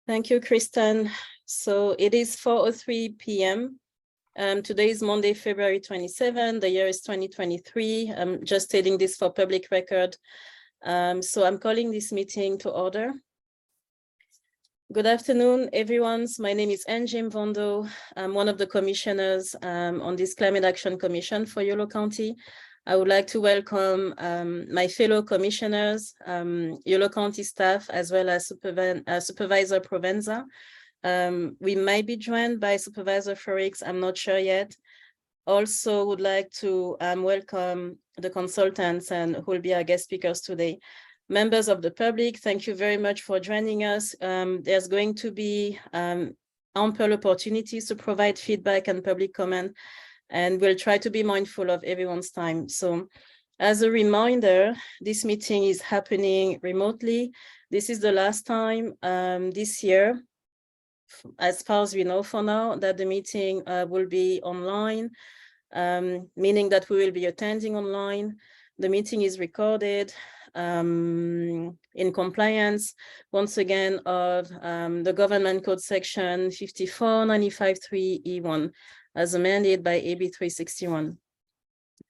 Thank you, Kristen. So it is 4:03 p.m. Today is Monday, February 27. The year is 2023. I'm just stating this for public record. So I'm calling this meeting to order. Good afternoon, everyone. My name is Angie Mvondo. I'm one of the commissioners on this Climate Action Commission for Yolo County. I would like to welcome my fellow commissioners, Yolo County staff, as well as Supervisor Provenza. We might be joined by Supervisor Ferrix, I'm not sure yet. Also would like to welcome the consultants and who will be our guest speakers today. Members of the public, thank you very much for joining us. There's going to be ample opportunities to provide feedback and public comment, and we'll try to be mindful of everyone's time. So as a reminder, this meeting is happening remotely. This is the last time this year, as far as we know for now, that the meeting will be online, meaning that we will be attending online. The meeting is recorded in compliance, once again, of the Government Code Section 5495(3)(e)(1), as amended by AB 361.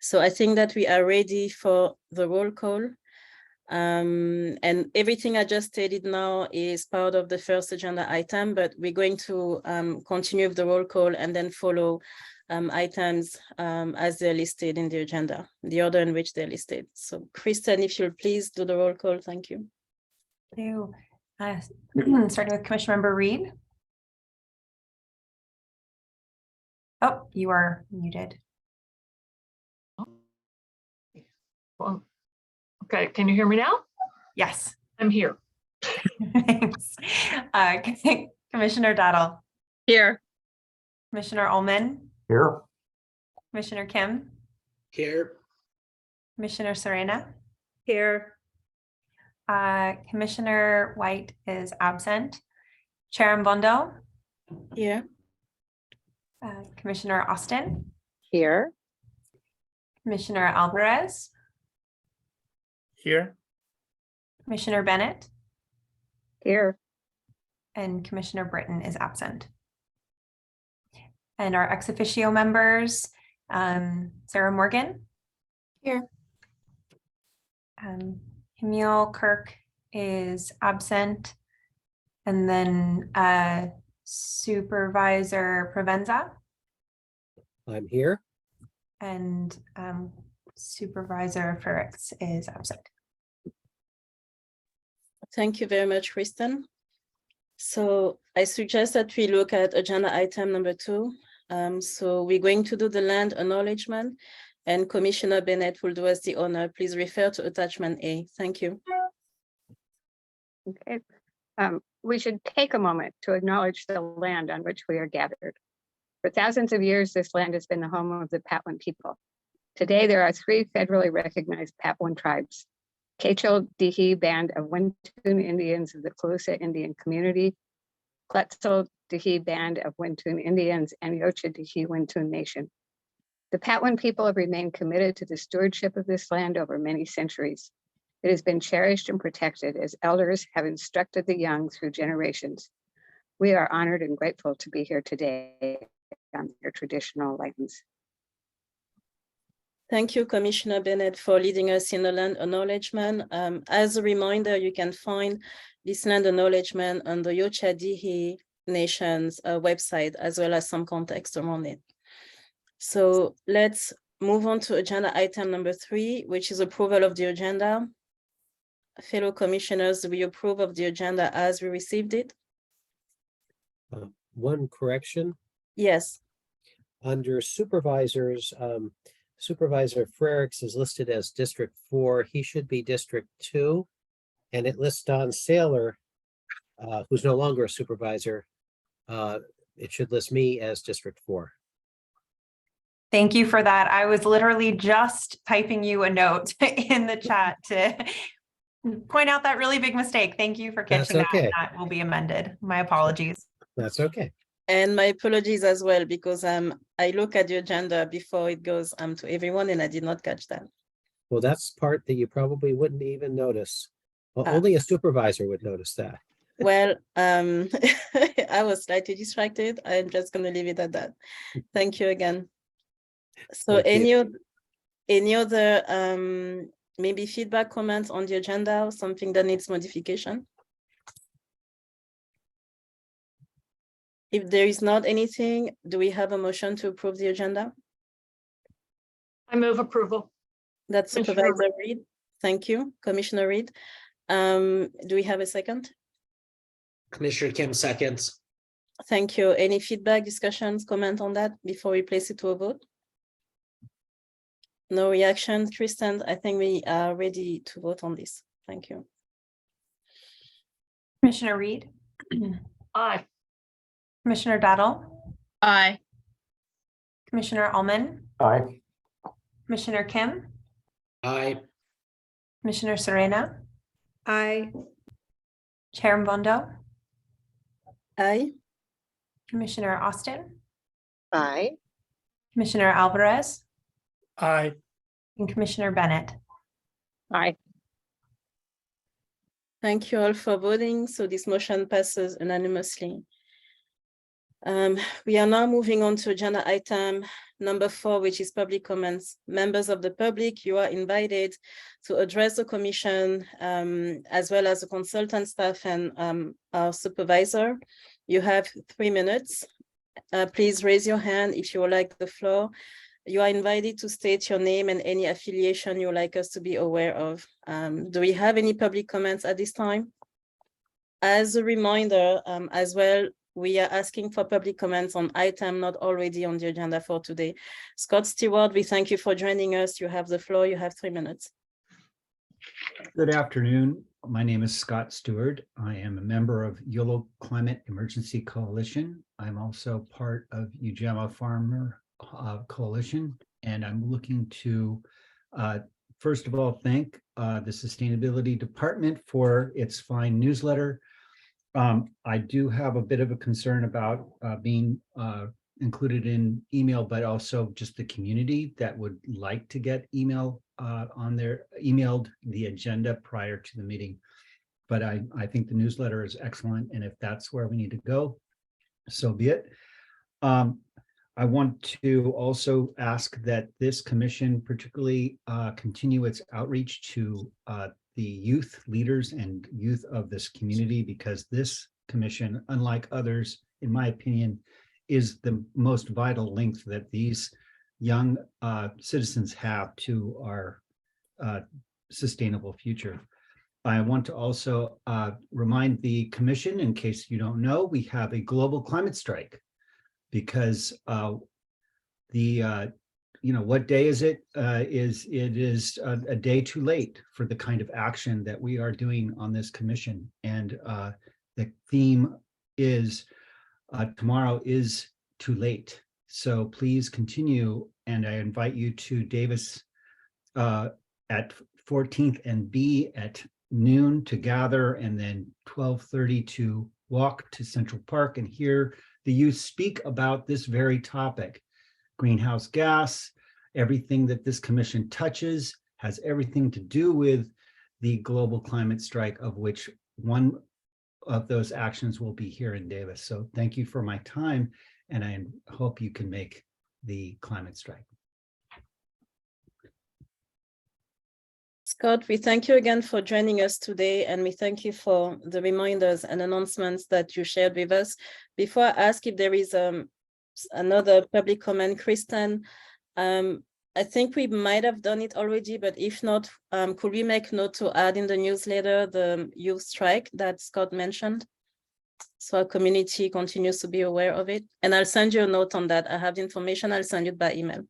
So I think that we are ready for the roll call. And everything I just stated now is part of the first agenda item, but we're going to continue with the roll call and then follow items as they're listed in the agenda, the order in which they're listed. So Kristen, if you'll please do the roll call, thank you. Thank you. Starting with Commissioner Member Reed. Oh, you are muted. Well, okay, can you hear me now? Yes. I'm here. Thanks. Commissioner Dowdle. Here. Commissioner Ullman. Here. Commissioner Kim. Here. Commissioner Serena. Here. Commissioner White is absent. Chair Mvondo. Here. Commissioner Austin. Here. Commissioner Alvarez. Here. Commissioner Bennett. Here. And Commissioner Britton is absent. And our ex officio members, Sarah Morgan. Here. Camille Kirk is absent. And then Supervisor Provenza. I'm here. And Supervisor Ferrix is absent. Thank you very much, Kristen. So I suggest that we look at agenda item number 2. So we're going to do the land acknowledgement, and Commissioner Bennett will do us the honor. Please refer to attachment A. Thank you. Okay. We should take a moment to acknowledge the land on which we are gathered. For thousands of years, this land has been the home of the Patwin people. Today, there are 3 federally recognized Patwin tribes: Quechol-Dihi Band of Wintun Indians of the Calusa Indian Community, Quetzal-Dihi Band of Wintun Indians, and Yocha-Dihi Wintun Nation. The Patwin people have remained committed to the stewardship of this land over many centuries. It has been cherished and protected as elders have instructed the young through generations. We are honored and grateful to be here today on their traditional lands. Thank you, Commissioner Bennett, for leading us in the land acknowledgement. As a reminder, you can find this land acknowledgement on the Yocha-Dihi Nation's website, as well as some context around it. So let's move on to agenda item number 3, which is approval of the agenda. Fellow commissioners, do we approve of the agenda as we received it? One correction. Yes. Under supervisors, Supervisor Frericks is listed as District 4. He should be District 2. And it lists Don Saylor, who's no longer a supervisor. It should list me as District 4. Thank you for that. I was literally just typing you a note in the chat to point out that really big mistake. Thank you for catching That's okay. that. That will be amended. My apologies. That's okay. And my apologies as well, because I look at the agenda before it goes to everyone, and I did not catch that. Well, that's part that you probably wouldn't even notice. Well, only a supervisor would notice that. Well, I was slightly distracted. I'm just going to leave it at that. Thank you again. So Thank you. any other maybe feedback, comments on the agenda or something that needs modification? If there is not anything, do we have a motion to approve the agenda? I move approval. That's Commissioner Supervisor Reed. Thank you, Commissioner Reed. Do we have a second? Commissioner Kim seconds. Thank you. Any feedback, discussions, comment on that before we place it to a vote? No reaction, Kristen. I think we are ready to vote on this. Thank you. Commissioner Reed, Aye. Commissioner Daddle, Aye. Commissioner Allman, Aye. Commissioner Kim, Aye. Commissioner Serena, Aye. Chair Mbondo, Aye. Commissioner Austin, Aye. Commissioner Alvarez, Aye. and Commissioner Bennett. Aye. Thank you all for voting. So this motion passes unanimously. We are now moving on to agenda item number 4, which is public comments. Members of the public, you are invited to address the commission as well as the consultant staff and our supervisor. You have 3 minutes. Please raise your hand if you would like the floor. You are invited to state your name and any affiliation you would like us to be aware of. Do we have any public comments at this time? As a reminder, as well, we are asking for public comments on item not already on the agenda for today. Scott Stewart, we thank you for joining us. You have the floor. You have 3 minutes. Good afternoon. My name is Scott Stewart. I am a member of Yolo Climate Emergency Coalition. I'm also part of Ujamaa Farmer Coalition, and I'm looking to, first of all, thank the Sustainability Department for its fine newsletter. I do have a bit of a concern about being included in email, but also just the community that would like to get emailed the agenda prior to the meeting. But I think the newsletter is excellent, and if that's where we need to go, so be it. I want to also ask that this commission particularly continue its outreach to the youth leaders and youth of this community, because this commission, unlike others, in my opinion, is the most vital link that these young citizens have to our sustainable future. I want to also remind the commission, in case you don't know, we have a global climate strike, because what day is it? It is a day too late for the kind of action that we are doing on this commission. And the theme is tomorrow is too late. So please continue. And I invite you to Davis at 14th and B at noon to gather, and then 12:30 to walk to Central Park and hear the youth speak about this very topic. Greenhouse gas, everything that this commission touches has everything to do with the global climate strike, of which one of those actions will be here in Davis. So thank you for my time, and I hope you can make the climate strike. Scott, we thank you again for joining us today, and we thank you for the reminders and announcements that you shared with us. Before I ask if there is another public comment, Kristen, I think we might have done it already, but if not, could we make note to add in the newsletter the youth strike that Scott mentioned, so our community continues to be aware of it? And I'll send you a note on that. I have the information. I'll send it by email.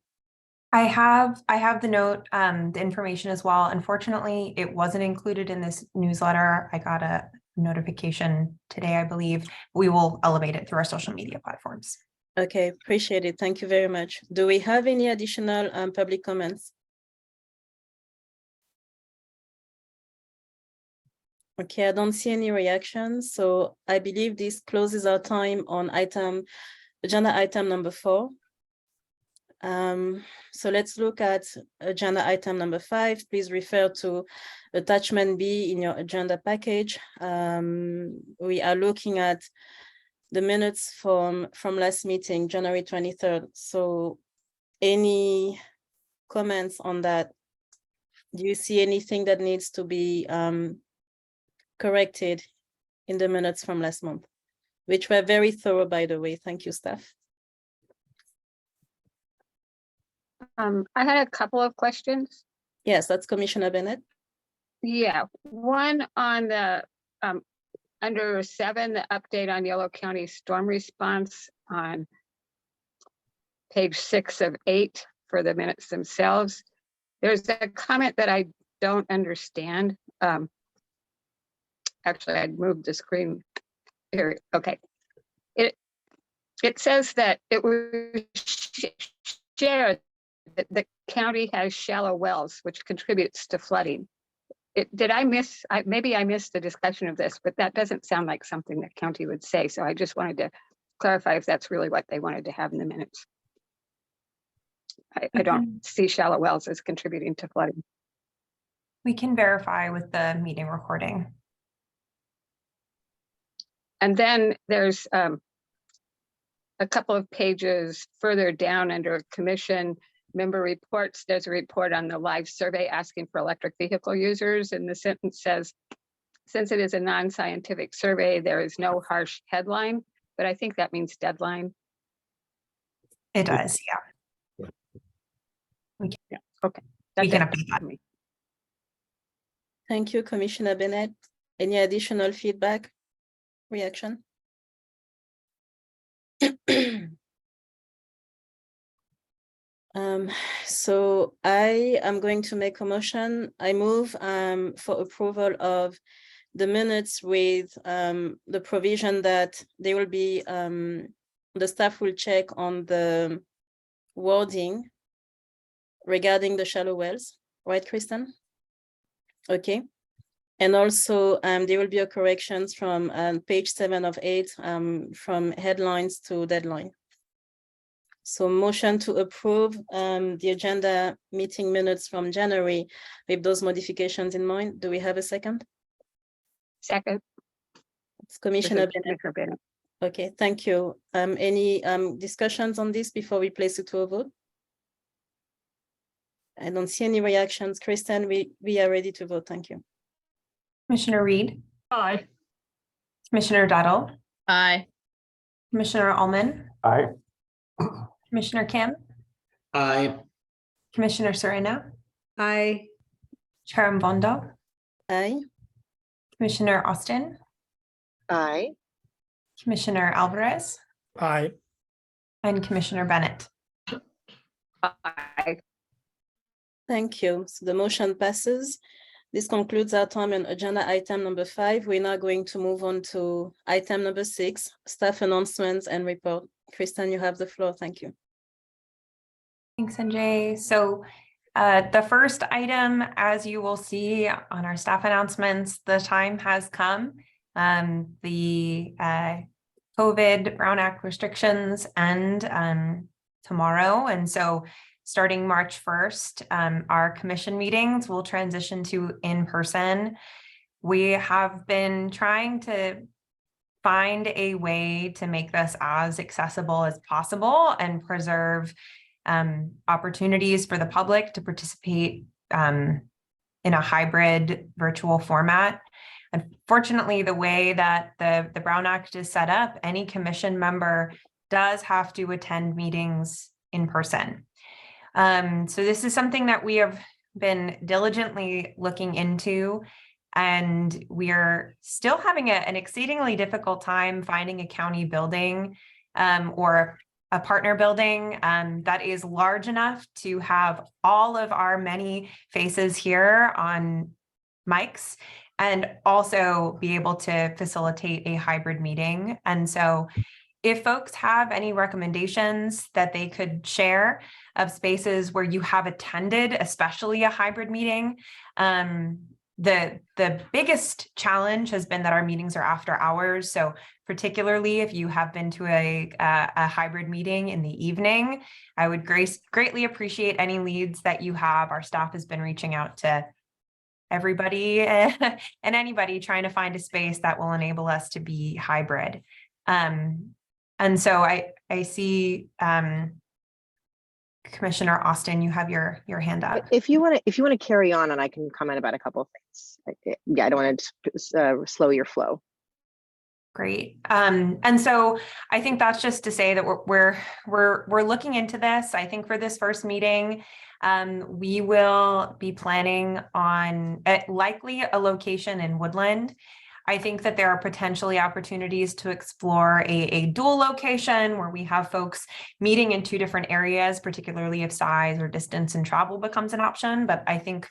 I have the note, the information as well. Unfortunately, it wasn't included in this newsletter. I got a notification today, I believe. We will elevate it through our social media platforms. Okay, appreciate it. Thank you very much. Do we have any additional public comments? Okay, I don't see any reactions. So I believe this closes our time on agenda item number 4. So let's look at agenda item number 5. Please refer to attachment B in your agenda package. We are looking at the minutes from last meeting, January 23rd. So any comments on that? Do you see anything that needs to be corrected in the minutes from last month, which were very thorough, by the way? Thank you, staff. I had a couple of questions. Yes, that's Commissioner Bennett. Yeah, one on the under 7, the update on Yolo County storm response on page 6 of 8 for the minutes themselves. There's a comment that I don't understand. Actually, I'd moved the screen here. Okay. It says that it was shared that the county has shallow wells, which contributes to flooding. Did I miss, maybe I missed the discussion of this, but that doesn't sound like something that county would say. So I just wanted to clarify if that's really what they wanted to have in the minutes. I don't see shallow wells as contributing to flooding. We can verify with the meeting recording. And then there's a couple of pages further down under commission member reports. There's a report on the live survey asking for electric vehicle users. And the sentence says, since it is a non-scientific survey, there is no harsh headline, but I think that means deadline. It does, yeah. Okay. We can That's update it that. for me. Thank you, Commissioner Bennett. Any additional feedback, reaction? So I am going to make a motion. I move for approval of the minutes with the provision that they will be, the staff will check on the wording regarding the shallow wells, right, Kristen? Okay. And also there will be a corrections from page 7 of 8 from headlines to deadline. So motion to approve the agenda meeting minutes from January with those modifications in mind. Do we have a second? Second. It's Commissioner Bennett. Commissioner Bennett. Okay, thank you. Any discussions on this before we place it to a vote? I don't see any reactions. Kristen, we are ready to vote. Thank you. Commissioner Reed, Aye. Commissioner Duddle, Aye. Commissioner Allman, Aye. Commissioner Kim, Aye. Commissioner Serena, Aye. Chair Mbondo, Aye. Commissioner Austin, Aye. Commissioner Alvarez, Aye. and Commissioner Bennett. Aye. Thank you. So the motion passes. This concludes our time on agenda item number 5. We're now going to move on to item number 6, staff announcements and report. Kristen, you have the floor. Thank you. Thanks, Sanjay. So the first item, as you will see on our staff announcements, the time has come. The COVID Brown Act restrictions end tomorrow. And so starting March 1st, our commission meetings will transition to in-person. We have been trying to find a way to make this as accessible as possible and preserve opportunities for the public to participate in a hybrid virtual format. Unfortunately, the way that the Brown Act is set up, any commission member does have to attend meetings in person. So this is something that we have been diligently looking into, and we are still having an exceedingly difficult time finding a county building or a partner building that is large enough to have all of our many faces here on mics and also be able to facilitate a hybrid meeting. And so if folks have any recommendations that they could share of spaces where you have attended, especially a hybrid meeting, The biggest challenge has been that our meetings are after hours. So particularly if you have been to a hybrid meeting in the evening, I would greatly appreciate any leads that you have. Our staff has been reaching out to everybody and anybody trying to find a space that will enable us to be hybrid. And so I see Commissioner Austin, you have your hand up. If you want to carry on, and I can comment about a couple of things. Yeah, I don't want to slow your flow. Great. And so I think that's just to say that we're looking into this. I think for this first meeting, we will be planning on likely a location in Woodland. I think that there are potentially opportunities to explore a dual location where we have folks meeting in two different areas, particularly if size or distance and travel becomes an option. But I think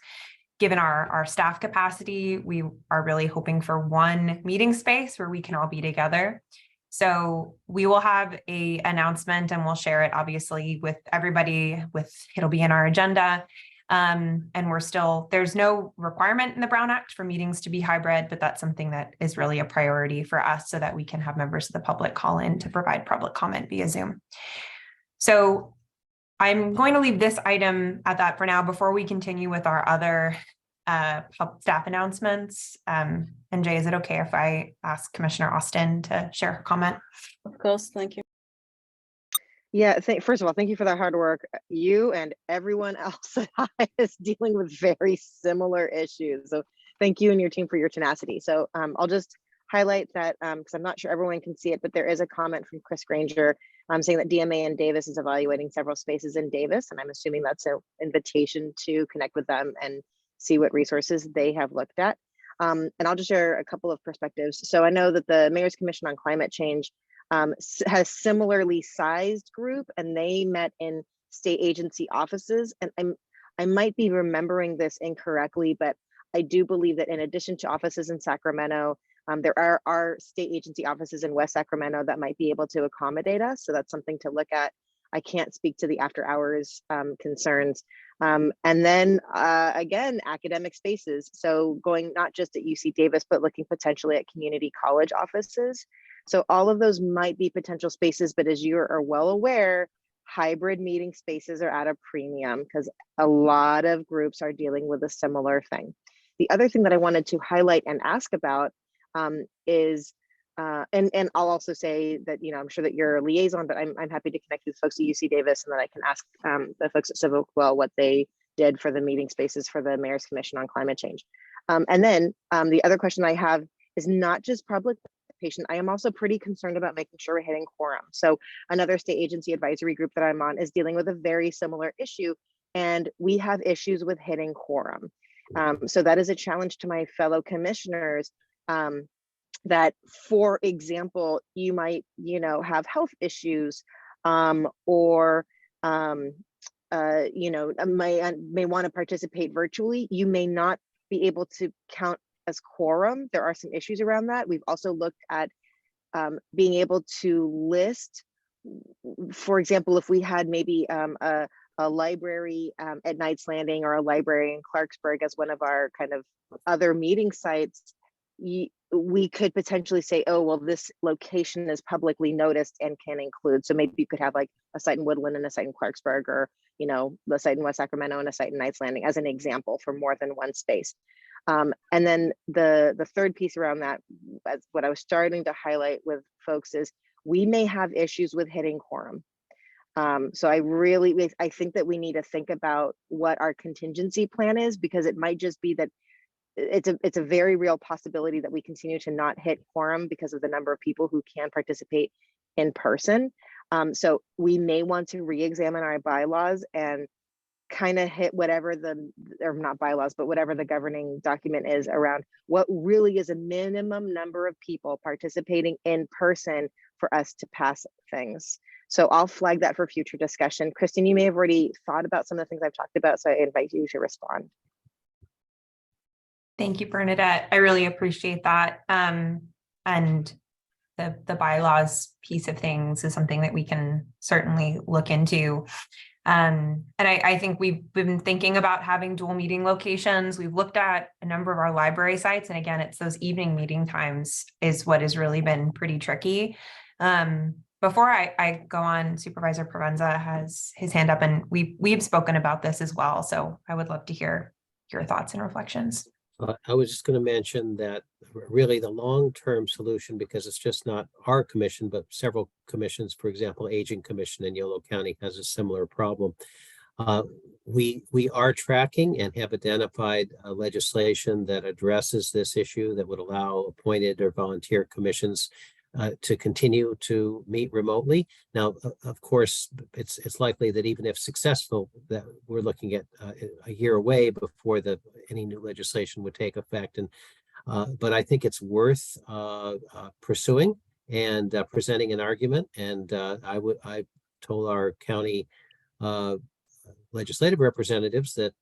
given our staff capacity, we are really hoping for one meeting space where we can all be together. So we will have an announcement and we'll share it obviously with everybody. It'll be in our agenda. And there's no requirement in the Brown Act for meetings to be hybrid, but that's something that is really a priority for us so that we can have members of the public call in to provide public comment via Zoom. So I'm going to leave this item at that for now before we continue with our other staff announcements. And Jay, is it okay if I ask Commissioner Austin to share her comment? Of course, thank you. Yeah, first of all, thank you for that hard work. You and everyone else is dealing with very similar issues. So thank you and your team for your tenacity. So I'll just highlight that because I'm not sure everyone can see it, but there is a comment from Chris Granger saying that DMA in Davis is evaluating several spaces in Davis. And I'm assuming that's an invitation to connect with them and see what resources they have looked at. And I'll just share a couple of perspectives. So I know that the Mayor's Commission on Climate Change has similarly sized group, and they met in state agency offices. And I might be remembering this incorrectly, but I do believe that in addition to offices in Sacramento, there are state agency offices in West Sacramento that might be able to accommodate us. So that's something to look at. I can't speak to the after hours concerns. And then again, academic spaces. So going not just at UC Davis, but looking potentially at community college offices. So all of those might be potential spaces, but as you are well aware, hybrid meeting spaces are at a premium because a lot of groups are dealing with a similar thing. The other thing that I wanted to highlight and ask about is, and I'll also say that, I'm sure that you're a liaison, but I'm happy to connect with folks at UC Davis and then I can ask the folks at Civil Well what they did for the meeting spaces for the Mayor's Commission on Climate Change. And then the other question I have is not just public participation. I am also pretty concerned about making sure we're hitting quorum. So another state agency advisory group that I'm on is dealing with a very similar issue, and we have issues with hitting quorum. So that is a challenge to my fellow commissioners. That, for example, you might, have health issues, or may want to participate virtually. You may not be able to count as quorum. There are some issues around that. We've also looked at being able to list, for example, if we had maybe a library at Knights Landing or a library in Clarksburg as one of our kind of other meeting sites, we could potentially say, oh, well, this location is publicly noticed and can include. So maybe you could have like a site in Woodland and a site in Clarksburg, or, the site in West Sacramento and a site in Knights Landing as an example for more than one space. And then the third piece around that, as what I was starting to highlight with folks, is we may have issues with hitting quorum. So I think that we need to think about what our contingency plan is, because it might just be that it's a very real possibility that we continue to not hit quorum because of the number of people who can participate in person. So we may want to re-examine our bylaws and kind of hit whatever or not bylaws, but whatever the governing document is around what really is a minimum number of people participating in person for us to pass things. So I'll flag that for future discussion. Kristen, you may have already thought about some of the things I've talked about, so I invite you to respond. Thank you, Bernadette. I really appreciate that. And the bylaws piece of things is something that we can certainly look into. And I think we've been thinking about having dual meeting locations. We've looked at a number of our library sites. And again, it's those evening meeting times is what has really been pretty tricky. Before I go on, Supervisor Provenza has his hand up, and we've spoken about this as well. So I would love to hear your thoughts and reflections. I was just going to mention that really the long-term solution, because it's just not our commission, but several commissions, for example, Aging Commission in Yolo County has a similar problem. We are tracking and have identified legislation that addresses this issue that would allow appointed or volunteer commissions to continue to meet remotely. Now, of course, it's likely that even if successful, that we're looking at a year away before any new legislation would take effect. And but I think it's worth pursuing and presenting an argument. And I told our county legislative representatives that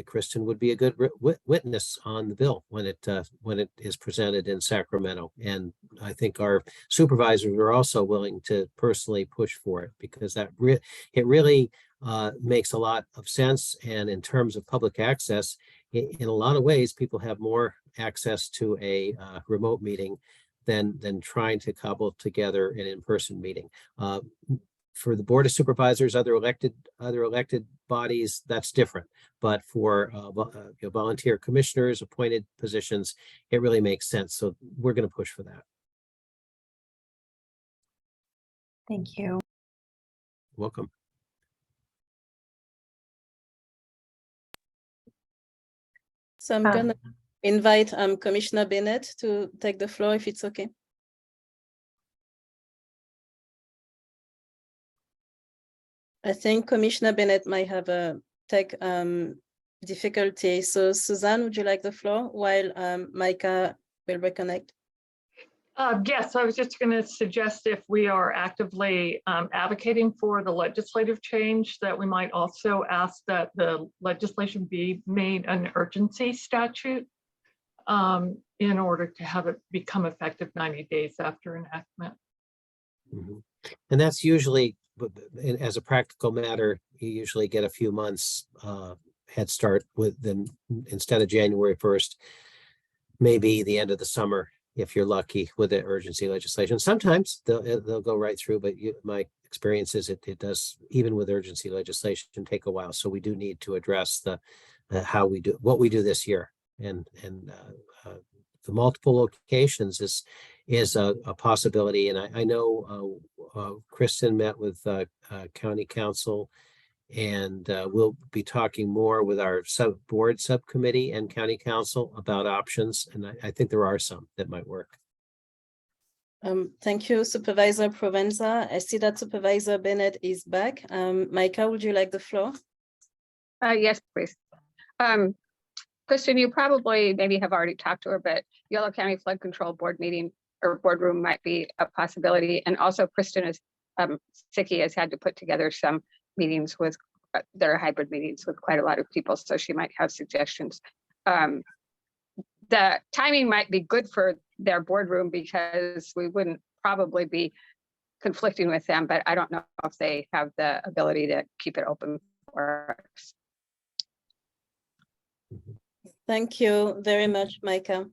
Kristen would be a good witness on the bill when it is presented in Sacramento. And I think our supervisors are also willing to personally push for it, because it really makes a lot of sense. And in terms of public access, in a lot of ways, people have more access to a remote meeting than trying to cobble together an in-person meeting. For the Board of Supervisors, other elected bodies, that's different. But for volunteer commissioners, appointed positions, it really makes sense. So we're going to push for that. Thank you. Welcome. So I'm going to invite Commissioner Bennett to take the floor, if it's okay. I think Commissioner Bennett might have a tech difficulty. So Suzanne, would you like the floor while Micah will reconnect? Yes, I was just going to suggest, if we are actively advocating for the legislative change, that we might also ask that the legislation be made an urgency statute in order to have it become effective 90 days after enactment. Mm-hmm. And that's usually, as a practical matter, you usually get a few months head start with them. Instead of January 1st, maybe the end of the summer, if you're lucky with the urgency legislation. Sometimes they'll go right through, but my experience is it does, even with urgency legislation, take a while. So we do need to address what we do this year, and the multiple locations is a possibility. And I know Kristen met with County Council, and we'll be talking more with our board subcommittee and County Council about options. And I think there are some that might work. Thank you, Supervisor Provenza. I see that Supervisor Bennett is back. Micah, would you like the floor? Yes, please. Kristen, you probably maybe have already talked to her, but Yolo County Flood Control Board meeting or boardroom might be a possibility. And also Kristen SICI has had to put together some meetings with their hybrid meetings with quite a lot of people. So she might have suggestions. The timing might be good for their boardroom because we wouldn't probably be conflicting with them, but I don't know if they have the ability to keep it open for us. Thank you very much, Micah.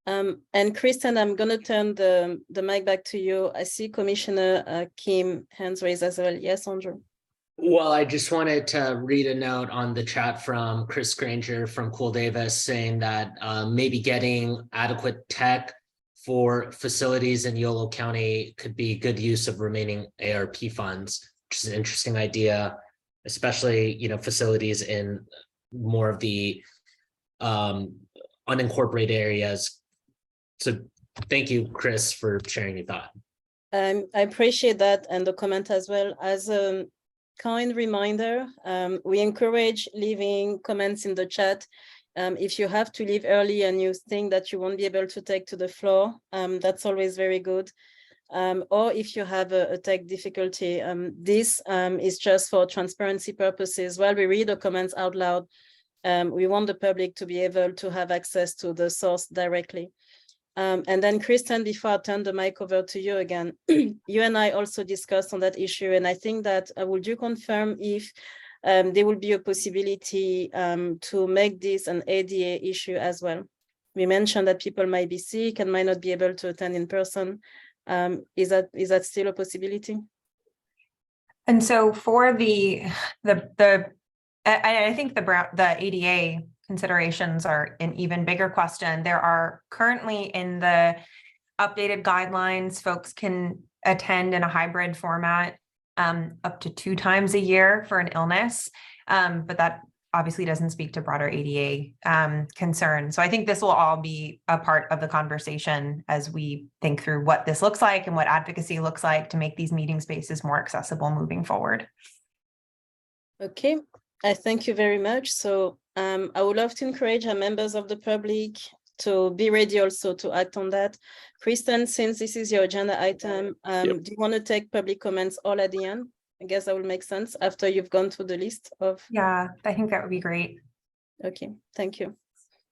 And Kristen, I'm going to turn the mic back to you. I see Commissioner Kim hands raised as well. Yes, Andrew. Well, I just wanted to read a note on the chat from Chris Granger from Cool Davis saying that maybe getting adequate tech for facilities in Yolo County could be good use of remaining ARP funds, which is an interesting idea, especially, facilities in more of the unincorporated areas. So thank you, Chris, for sharing your thought. I appreciate that and the comment as well. As a kind reminder, we encourage leaving comments in the chat. If you have to leave early and you think that you won't be able to take to the floor, that's always very good. Or if you have a tech difficulty, this is just for transparency purposes. While we read the comments out loud, we want the public to be able to have access to the source directly. And then Kristen, before I turn the mic over to you again, you and I also discussed on that issue. And I think that would you confirm if there will be a possibility to make this an ADA issue as well? We mentioned that people might be sick and might not be able to attend in person. Is that still a possibility? And so for I think the ADA considerations are an even bigger question. There are currently in the updated guidelines, folks can attend in a hybrid format up to 2 times a year for an illness, but that obviously doesn't speak to broader ADA concerns. So I think this will all be a part of the conversation as we think through what this looks like and what advocacy looks like to make these meeting spaces more accessible moving forward. Okay, I thank you very much. So I would love to encourage our members of the public to be ready also to act on that. Kristen, since this is your agenda item, do you want to take public comments all at the end? I guess that will make sense after you've gone through the list of. Yeah, I think that would be great. Okay, thank you.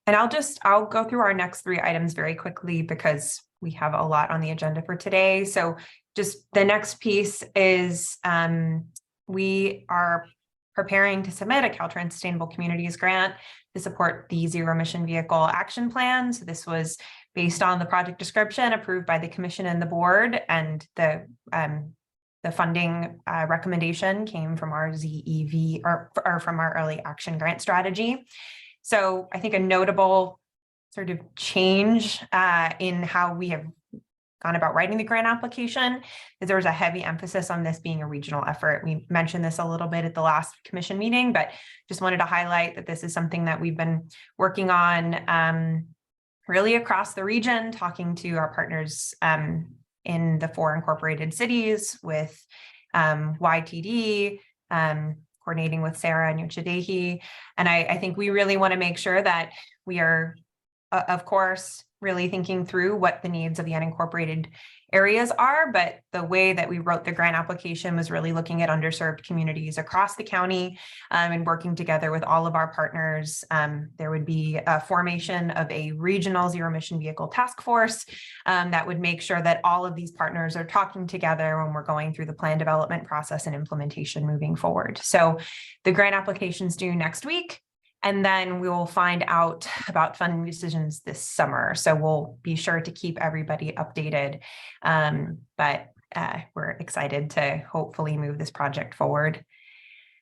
And I'll go through our next 3 items very quickly because we have a lot on the agenda for today. So just the next piece is we are preparing to submit a Caltrans Sustainable Communities grant to support the Zero Emission Vehicle Action Plan. So this was based on the project description approved by the commission and the board, and the funding recommendation came from our ZEV or from our early action grant strategy. So I think a notable sort of change in how we have gone about writing the grant application is there was a heavy emphasis on this being a regional effort. We mentioned this a little bit at the last commission meeting, but just wanted to highlight that this is something that we've been working on really across the region, talking to our partners in the 4 incorporated cities with YTD, coordinating with Sarah and Yochidehi. And I think we really want to make sure that we are, of course, really thinking through what the needs of the unincorporated areas are, but the way that we wrote the grant application was really looking at underserved communities across the county and working together with all of our partners. There would be a formation of a regional zero emission vehicle task force that would make sure that all of these partners are talking together when we're going through the plan development process and implementation moving forward. So the grant application's due next week. And then we will find out about funding decisions this summer. So we'll be sure to keep everybody updated. But we're excited to hopefully move this project forward.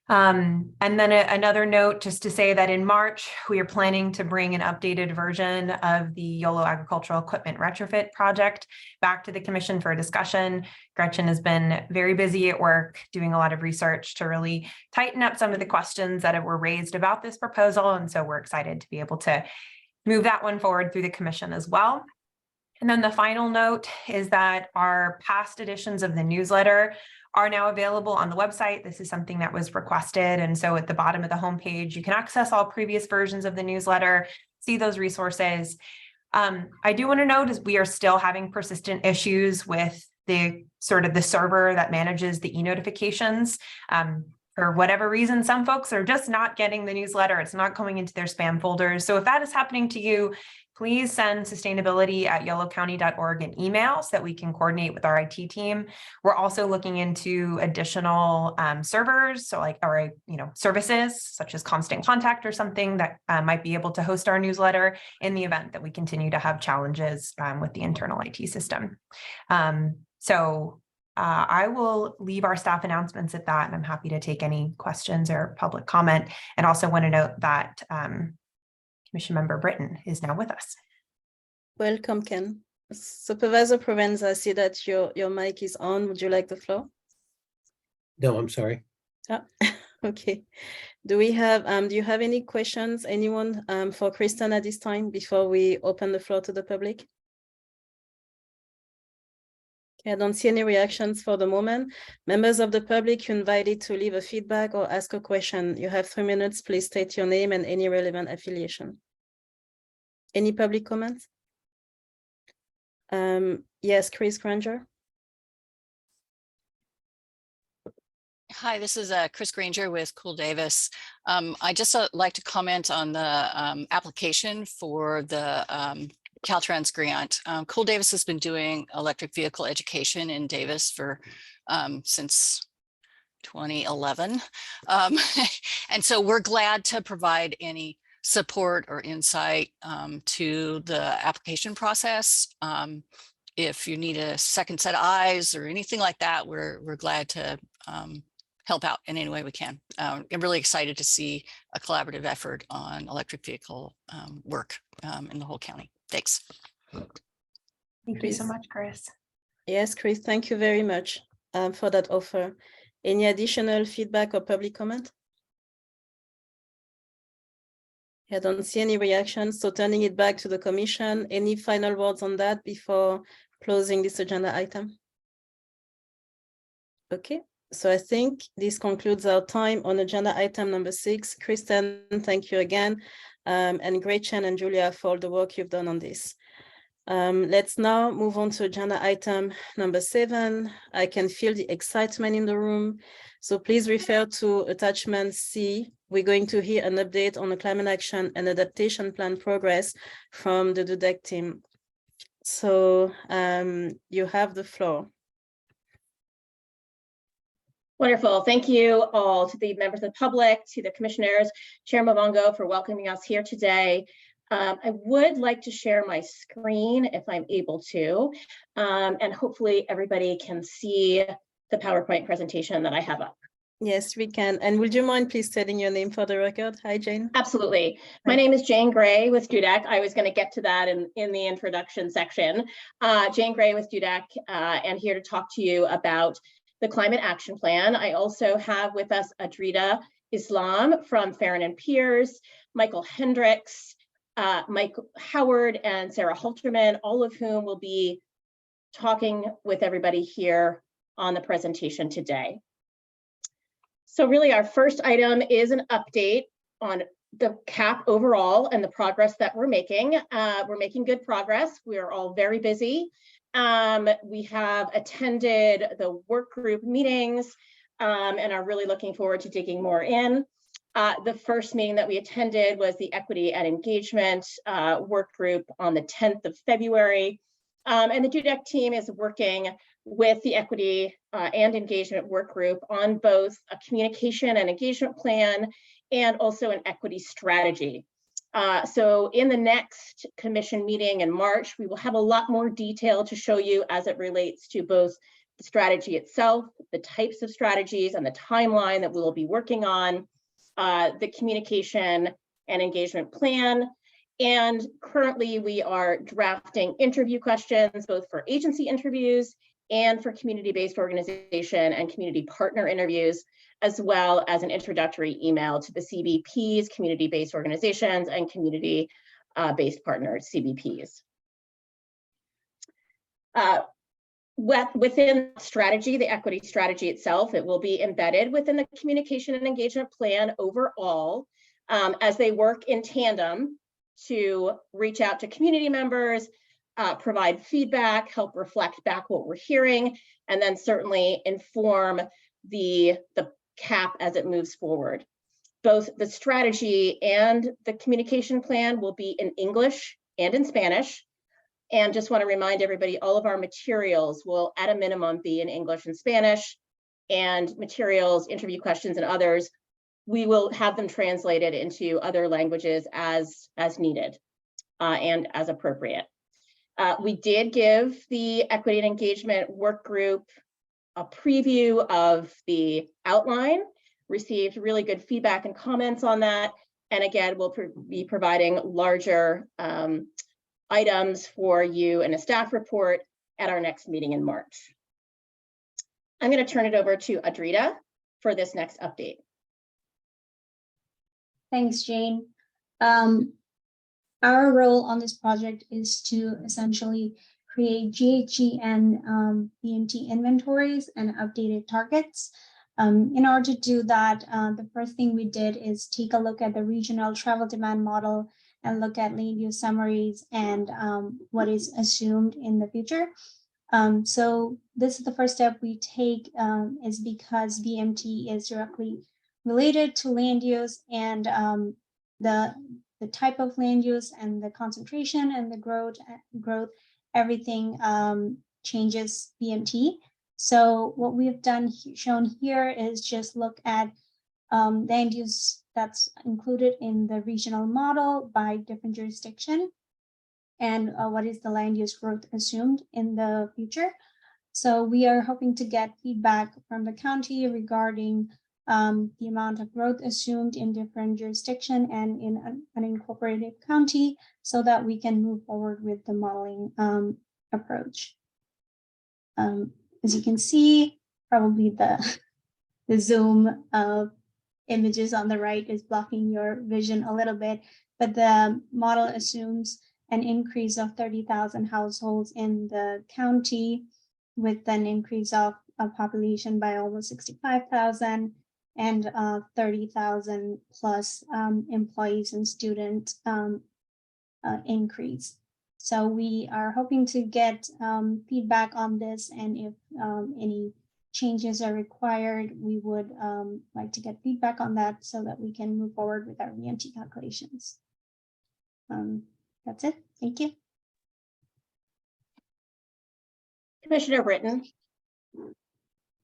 And then another note, just to say that in March, we are planning to bring an updated version of the Yolo agricultural equipment retrofit project back to the commission for a discussion. Gretchen has been very busy at work doing a lot of research to really tighten up some of the questions that were raised about this proposal. And so we're excited to be able to move that one forward through the commission as well. And then the final note is that our past editions of the newsletter are now available on the website. This is something that was requested. And so at the bottom of the homepage, you can access all previous versions of the newsletter, see those resources. I do want to note is we are still having persistent issues with the sort of the server that manages the e-notifications. For whatever reason, some folks are just not getting the newsletter. It's not going into their spam folders. So if that is happening to you, please send sustainability@yolocounty.org an email so that we can coordinate with our IT team. We're also looking into additional servers, so like our services such as Constant Contact or something that might be able to host our newsletter in the event that we continue to have challenges with the internal IT system. I will leave our staff announcements at that, and I'm happy to take any questions or public comment. And also want to note that Commission Member Britton is now with us. Welcome, Ken. Supervisor Provenza, I see that your mic is on. Would you like the floor? No, I'm sorry. Oh, okay. Do you have any questions, anyone for Kristen at this time before we open the floor to the public? I don't see any reactions for the moment. Members of the public, you're invited to leave a feedback or ask a question. You have 3 minutes. Please state your name and any relevant affiliation. Any public comments? Yes, Chris Granger. Hi, this is Chris Granger with Cool Davis. I just like to comment on the application for the Caltrans grant. Cool Davis has been doing electric vehicle education in Davis for since 2011. And so we're glad to provide any support or insight to the application process. If you need a second set of eyes or anything like that, we're glad to help out in any way we can. I'm really excited to see a collaborative effort on electric vehicle work in the whole county. Thanks. Thank you so much, Chris. Yes, Chris, thank you very much for that offer. Any additional feedback or public comment? I don't see any reactions, so turning it back to the commission. Any final words on that before closing this agenda item? Okay, so I think this concludes our time on agenda item number 6. Kristen, thank you again, and Gretchen and Julia for all the work you've done on this. Let's now move on to agenda item number 7. I can feel the excitement in the room, so please refer to attachment C. We're going to hear an update on the climate action and adaptation plan progress from the DUDEC team. So you have the floor. Wonderful. Thank you all, to the members of the public, to the commissioners, Chair Mavongo, for welcoming us here today. I would like to share my screen if I'm able to, and hopefully everybody can see the PowerPoint presentation that I have up. Yes, we can. And would you mind please stating your name for the record? Hi, Jane. Absolutely. My name is Jane Gray with DUDEC. I was going to get to that in the introduction section. Jane Gray with DUDEC, and here to talk to you about the Climate Action Plan. I also have with us Adrita Islam from Farron and Peers, Michael Hendricks, Mike Howard, and Sarah Halterman, all of whom will be talking with everybody here on the presentation today. So really our first item is an update on the CAP overall and the progress that we're making. We're making good progress. We are all very busy. We have attended the work group meetings and are really looking forward to digging more in. The first meeting that we attended was the Equity and Engagement work group on the 10th of February. And the DUDEC team is working with the Equity and Engagement work group on both a communication and engagement plan and also an equity strategy. So in the next commission meeting in March, we will have a lot more detail to show you as it relates to both the strategy itself, the types of strategies, and the timeline that we will be working on, the communication and engagement plan. And currently we are drafting interview questions, both for agency interviews and for community-based organization and community partner interviews, as well as an introductory email to the CBPs, community-based organizations, and community-based partners, CBPs. Within strategy, the equity strategy itself, it will be embedded within the communication and engagement plan overall, as they work in tandem to reach out to community members, provide feedback, help reflect back what we're hearing, and then certainly inform the CAP as it moves forward. Both the strategy and the communication plan will be in English and in Spanish. And just want to remind everybody, all of our materials will at a minimum be in English and Spanish, and materials, interview questions, and others, we will have them translated into other languages as needed and as appropriate. We did give the Equity and Engagement work group a preview of the outline, received really good feedback and comments on that. And again, we'll be providing larger items for you in a staff report at our next meeting in March. I'm going to turn it over to Adrita for this next update. Thanks, Jane. Our role on this project is to essentially create GHG and BMT inventories and updated targets. In order to do that, the first thing we did is take a look at the regional travel demand model and look at land use summaries and what is assumed in the future. So this is the first step we take is because BMT is directly related to land use, and the the type of land use and the concentration and the growth, everything changes BMT. So what we have done shown here is just look at land use that's included in the regional model by different jurisdiction, and what is the land use growth assumed in the future. So we are hoping to get feedback from the county regarding the amount of growth assumed in different jurisdiction and in an unincorporated county, so that we can move forward with the modeling approach. As you can see, probably the zoom images on the right is blocking your vision a little bit, but the model assumes an increase of 30,000 households in the county, with an increase of population by almost 65,000 and 30,000 plus employees and student increase. So we are hoping to get feedback on this, and if any changes are required, we would like to get feedback on that so that we can move forward with our VMT calculations. That's it. Thank you. Commissioner Britton.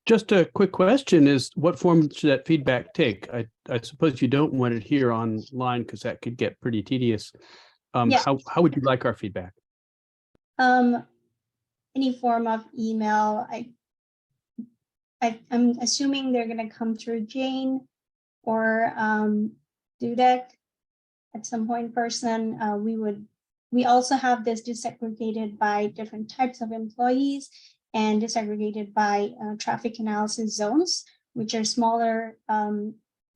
Just a quick question is, what form should that feedback take? I suppose you don't want it here online because that could get pretty tedious. Yeah. How would you like our feedback? Any form of email. I'm assuming they're going to come through Jane or Dudek at some point in person. We also have this disaggregated by different types of employees and disaggregated by traffic analysis zones, which are smaller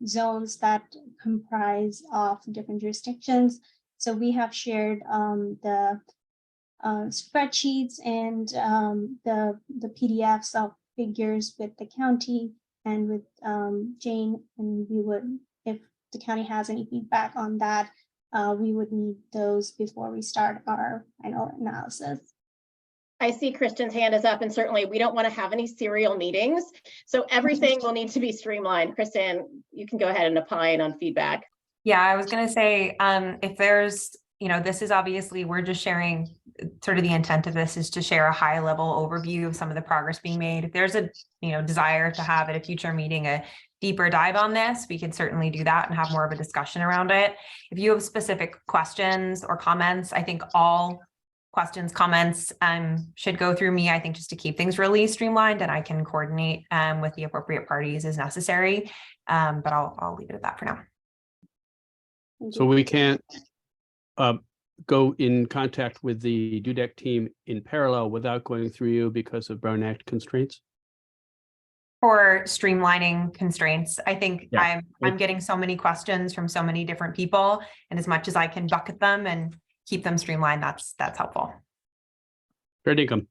zones that comprise of different jurisdictions. So we have shared the spreadsheets and the PDFs of figures with the county and with Jane, and we would, if the county has any feedback on that, we would need those before we start our final analysis. I see Kristen's hand is up, and certainly we don't want to have any serial meetings. So everything will need to be streamlined. Kristen, you can go ahead and opine on feedback. Yeah, I was going to say, if there's, this is obviously, we're just sharing, sort of the intent of this is to share a high level overview of some of the progress being made. If there's a, desire to have at a future meeting a deeper dive on this, we can certainly do that and have more of a discussion around it. If you have specific questions or comments, I think all questions, comments should go through me, I think, just to keep things really streamlined, and I can coordinate with the appropriate parties as necessary. But I'll leave it at that for now. So we can't go in contact with the Dudek team in parallel without going through you because of Brown Act constraints? For streamlining constraints, I think Yeah. I'm getting so many questions from so many different people, and as much as I can bucket them and keep them streamlined, that's helpful. Fair dinkum.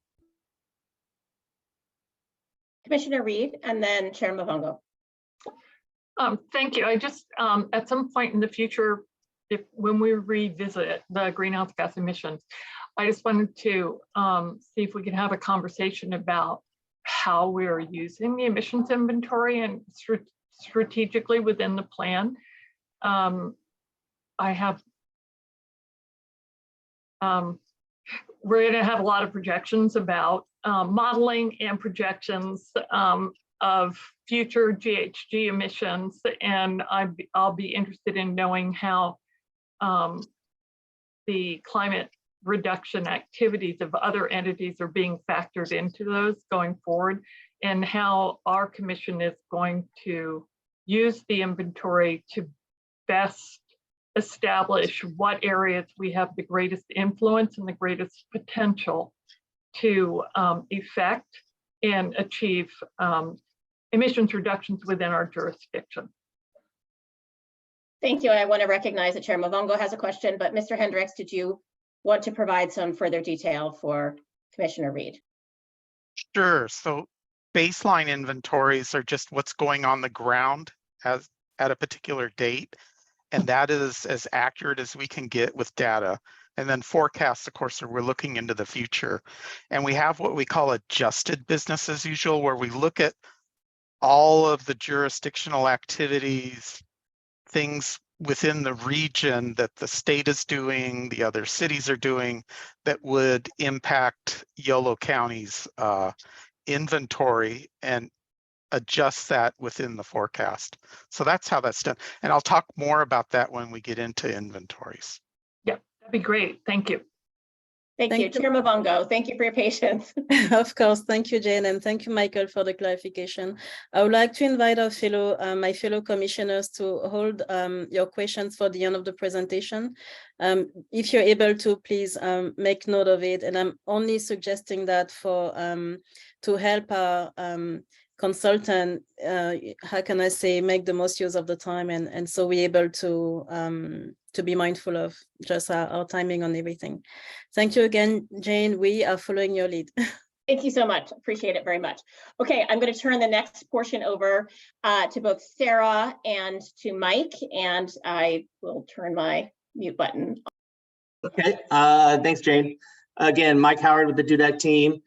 Commissioner Reed, and then Chair Mavongo. Thank you. I just, at some point in the future, when we revisit the greenhouse gas emissions, I just wanted to see if we could have a conversation about how we're using the emissions inventory and strategically within the plan. We're going to have a lot of projections about modeling and projections of future GHG emissions, and I'll be interested in knowing how the climate reduction activities of other entities are being factored into those going forward, and how our commission is going to use the inventory to best establish what areas we have the greatest influence and the greatest potential to effect and achieve emissions reductions within our jurisdiction. Thank you. I want to recognize that Chair Mavongo has a question, but Mr. Hendricks, did you want to provide some further detail for Commissioner Reed? Sure. So baseline inventories are just what's going on the ground at a particular date. And that is as accurate as we can get with data. And then forecasts, of course, we're looking into the future. And we have what we call adjusted business as usual, where we look at all of the jurisdictional activities, things within the region that the state is doing, the other cities are doing, that would impact Yolo County's inventory and adjust that within the forecast. So that's how that's done. And I'll talk more about that when we get into inventories. Yeah, that'd be great. Thank you. Thank you, Chair Mavongo. Thank you for your patience. Of course, thank you, Jane, and thank you, Michael, for the clarification. I would like to invite our my fellow commissioners to hold your questions for the end of the presentation. If you're able to, please make note of it. And I'm only suggesting that for to help our consultant, how can I say, make the most use of the time, and so we're able to be mindful of just our timing on everything. Thank you again, Jane. We are following your lead. Thank you so much. Appreciate it very much. Okay, I'm going to turn the next portion over to both Sarah and to Mike, and I will turn my mute button. Okay, thanks, Jane. Again, Mike Howard with the DUDEC team.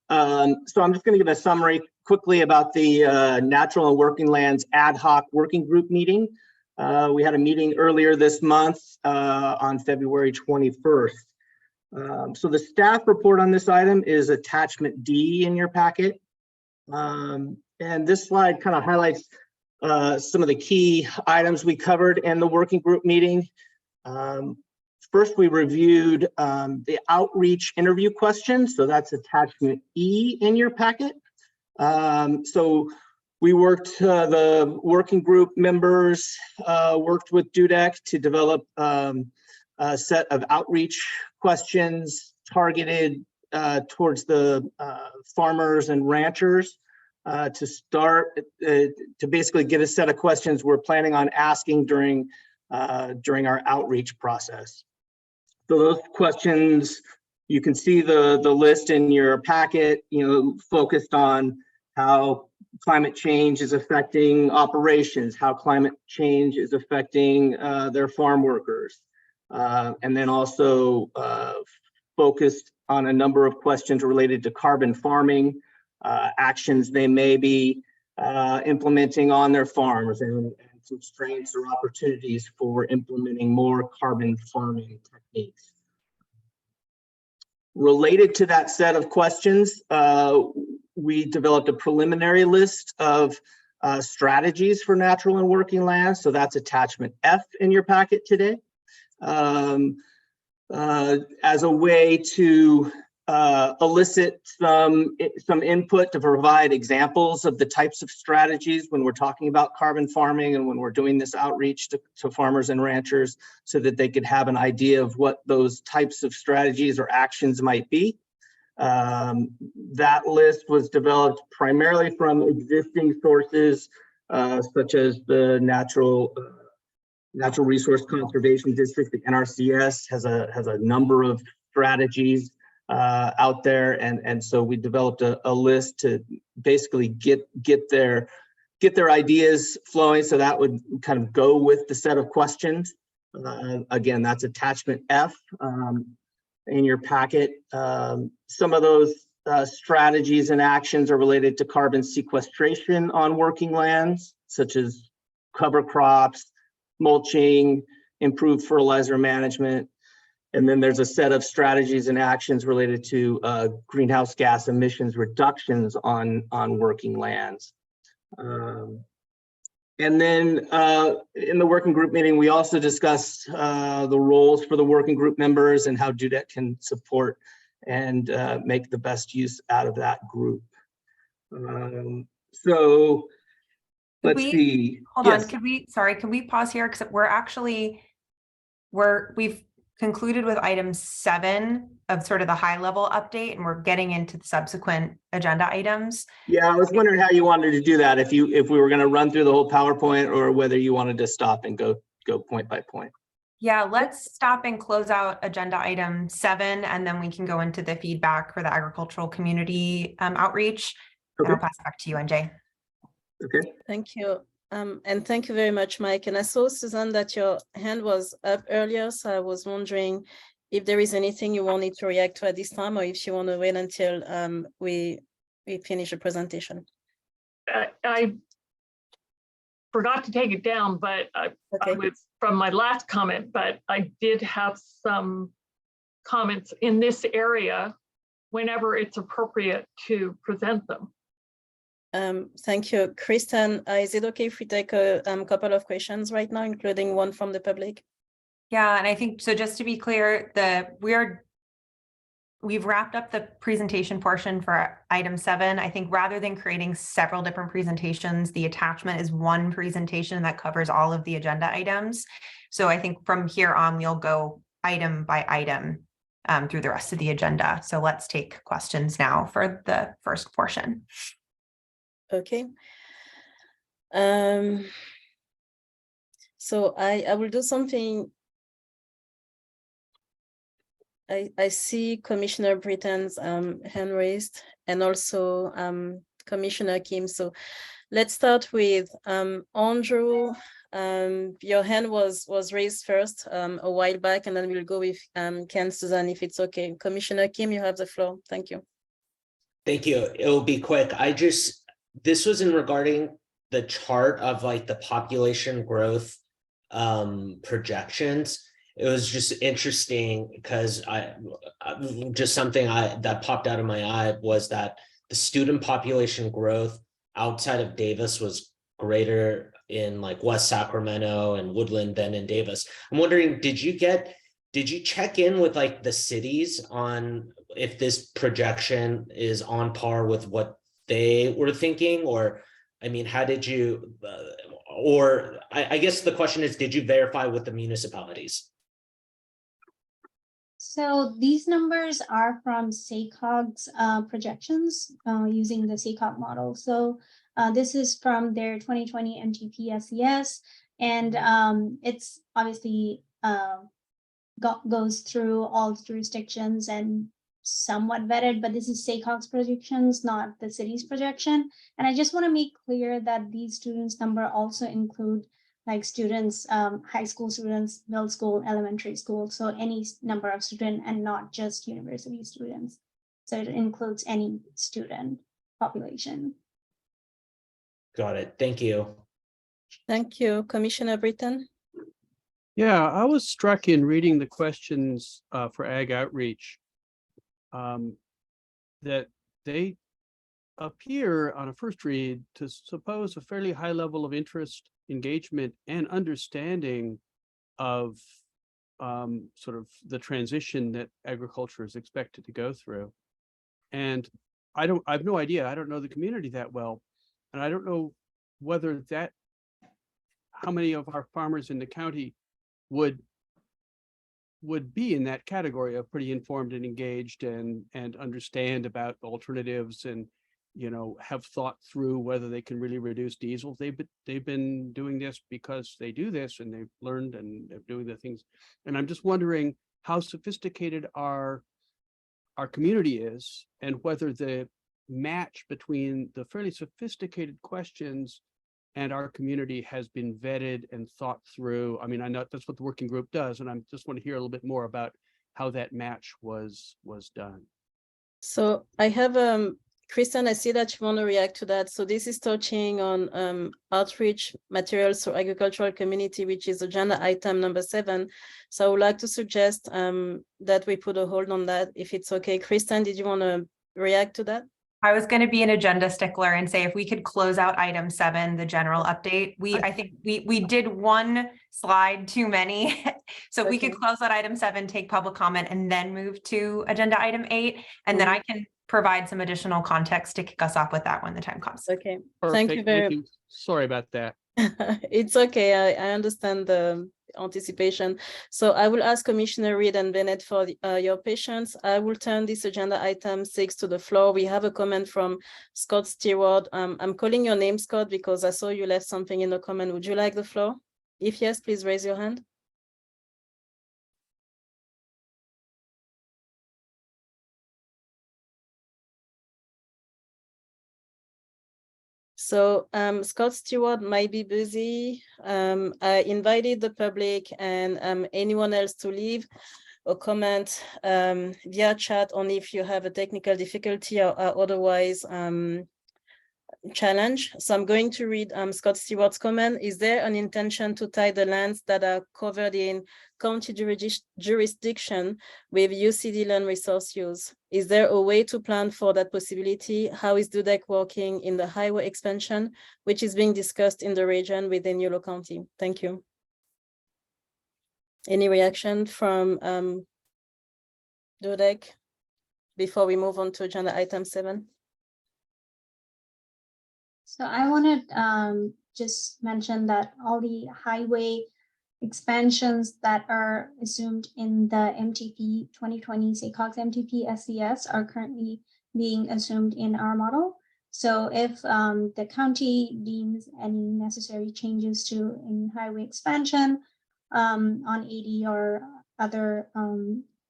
So I'm just going to give a summary quickly about the Natural and Working Lands Ad Hoc Working Group meeting. We had a meeting earlier this month on February 21st. So the staff report on this item is attachment D in your packet. And this slide kind of highlights some of the key items we covered in the working group meeting. First, we reviewed the outreach interview questions. So that's attachment E in your packet. So we worked, the working group members worked with DUDEC to develop a set of outreach questions targeted towards the farmers and ranchers to start, to basically get a set of questions we're planning on asking during our outreach process. So those questions, you can see the list in your packet, focused on how climate change is affecting operations, how climate change is affecting their farm workers. And then also focused on a number of questions related to carbon farming, actions they may be implementing on their farms, and constraints or opportunities for implementing more carbon farming techniques. Related to that set of questions, we developed a preliminary list of strategies for natural and working lands. So that's attachment F in your packet today. As a way to elicit some input to provide examples of the types of strategies when we're talking about carbon farming and when we're doing this outreach to farmers and ranchers, so that they could have an idea of what those types of strategies or actions might be. That list was developed primarily from existing sources, such as the Natural Resource Conservation District. The NRCS has a number of strategies out there, and so we developed a list to basically get their ideas flowing. So that would kind of go with the set of questions. Again, that's attachment F in your packet. Some of those strategies and actions are related to carbon sequestration on working lands, such as cover crops, mulching, improved fertilizer management. And then there's a set of strategies and actions related to greenhouse gas emissions reductions on working lands. And then in the working group meeting, we also discussed the roles for the working group members and how DUDEC can support and make the best use out of that group. So let's see. Hold on, could we pause here? Because we've concluded with item 7 of sort of the high level update, and we're getting into the subsequent agenda items. Yeah, I was wondering how you wanted to do that, if we were going to run through the whole PowerPoint, or whether you wanted to stop and go point by point. Yeah, let's stop and close out agenda item 7, and then we can go into the feedback for the agricultural community outreach. Okay. And I'll pass it back to you, NJ. Okay. Thank you. And thank you very much, Mike. And I saw, Susan, that your hand was up earlier, so I was wondering if there is anything you wanted to react to at this time, or if you want to wait until we finish the presentation. forgot to take it down, but I was from my last comment, but I did have some comments in this area whenever it's appropriate to present them. Thank you, Kristen. Is it okay if we take a couple of questions right now, including one from the public? Yeah, and I think, so just to be clear, we've wrapped up the presentation portion for item 7. I think rather than creating several different presentations, the attachment is one presentation that covers all of the agenda items. So I think from here on, we'll go item by item through the rest of the agenda. So let's take questions now for the first portion. Okay. So I will do something. I see Commissioner Britton's hand raised, and also Commissioner Kim. So let's start with Andrew. Your hand was raised first a while back, and then we'll go with Ken, Susan, if it's okay. Commissioner Kim, you have the floor. Thank you. Thank you. It'll be quick. This was in regarding the chart of like the population growth projections. It was just interesting because that popped out of my eye was that the student population growth outside of Davis was greater in like West Sacramento and Woodland than in Davis. I'm wondering, did you check in with like the cities on if this projection is on par with what they were thinking? Or, I mean, how did you, I guess the question is, did you verify with the municipalities? So these numbers are from YCCAC's projections using the YCCAC model. So this is from their 2020 MTP SES, and it's obviously goes through all the jurisdictions and somewhat vetted, but this is YCCAC's projections, not the city's projection. And I just want to make clear that these students number also include like students, high school students, middle school, elementary school. So any number of students and not just university students. So it includes any student population. Got it. Thank you. Thank you. Commissioner Britton. Yeah, I was struck in reading the questions for Ag Outreach that they appear on a first read to suppose a fairly high level of interest, engagement, and understanding of sort of the transition that agriculture is expected to go through. And I have no idea. I don't know the community that well. And I don't know whether how many of our farmers in the county would be in that category of pretty informed and engaged and understand about alternatives and, you know, have thought through whether they can really reduce diesel. They've been doing this because they do this and they've learned and they're doing the things. And I'm just wondering how sophisticated our community is and whether the match between the fairly sophisticated questions and our community has been vetted and thought through. I mean, I know that's what the working group does, and I just want to hear a little bit more about how that match was done. So I have Kristen, I see that you want to react to that. So this is touching on outreach materials for agricultural community, which is agenda item number 7. So I would like to suggest that we put a hold on that, if it's okay. Kristen, did you want to react to that? I was going to be an agenda stickler and say if we could close out item 7, the general update. I think we did one slide too many. So if we could close out item 7, take public comment, and then move to agenda item 8, and then I can provide some additional context to kick us off with that when the time comes. Okay. Perfect. Thank you very much. Sorry about that. It's okay. I understand the anticipation. So I will ask Commissioner Reed and Bennett for your patience. I will turn this agenda item 6 to the floor. We have a comment from Scott Stewart. I'm calling your name, Scott, because I saw you left something in the comment. Would you like the floor? If yes, please raise your hand. So Scott Stewart might be busy. I invited the public and anyone else to leave a comment via chat only if you have a technical difficulty or otherwise challenge. So I'm going to read Scott Stewart's comment. Is there an intention to tie the lands that are covered in county jurisdiction with UCD land resource use? Is there a way to plan for that possibility? How is DUDEC working in the highway expansion, which is being discussed in the region within Yolo County? Thank you. Any reaction from DUDEC before we move on to agenda item 7? So I want to just mention that all the highway expansions that are assumed in the MTP 2020 YCCAC MTP SCS are currently being assumed in our model. So if the county deems any necessary changes to any highway expansion on 80 or other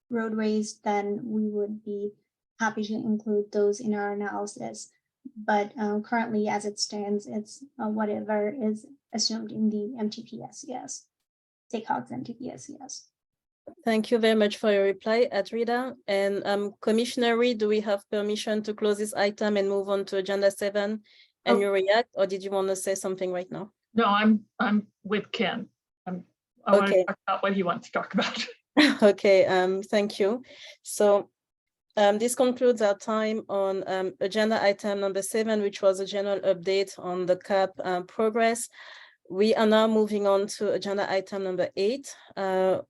roadways, then we would be happy to include those in our analysis. But currently, as it stands, it's whatever is assumed in the MTP SCS, YCCAC MTP SCS. Thank you very much for your reply, Atrida. And Commissioner Reid, do we have permission to close this item and move on to agenda 7? And you react, or did you want to say something right now? No, I'm with Ken. I want to talk about what he wants to talk about. Okay, thank you. So this concludes our time on agenda item number 7, which was a general update on the CAP progress. We are now moving on to agenda item number 8,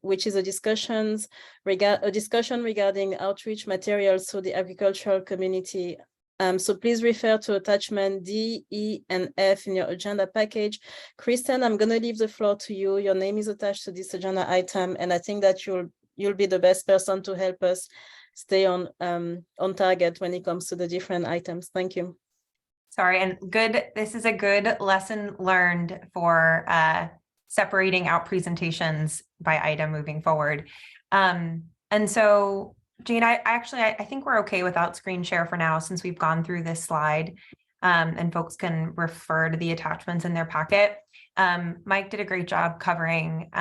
which is a discussion regarding outreach materials to the agricultural community. So please refer to attachment D, E, and F in your agenda package. Kristen, I'm going to leave the floor to you. Your name is attached to this agenda item, and I think that you'll be the best person to help us stay on target when it comes to the different items. Thank you. Sorry, and good. This is a good lesson learned for separating out presentations by item moving forward. And so, Jane, I think we're okay without screen share for now, since we've gone through this slide, and folks can refer to the attachments in their packet. Mike did a great job covering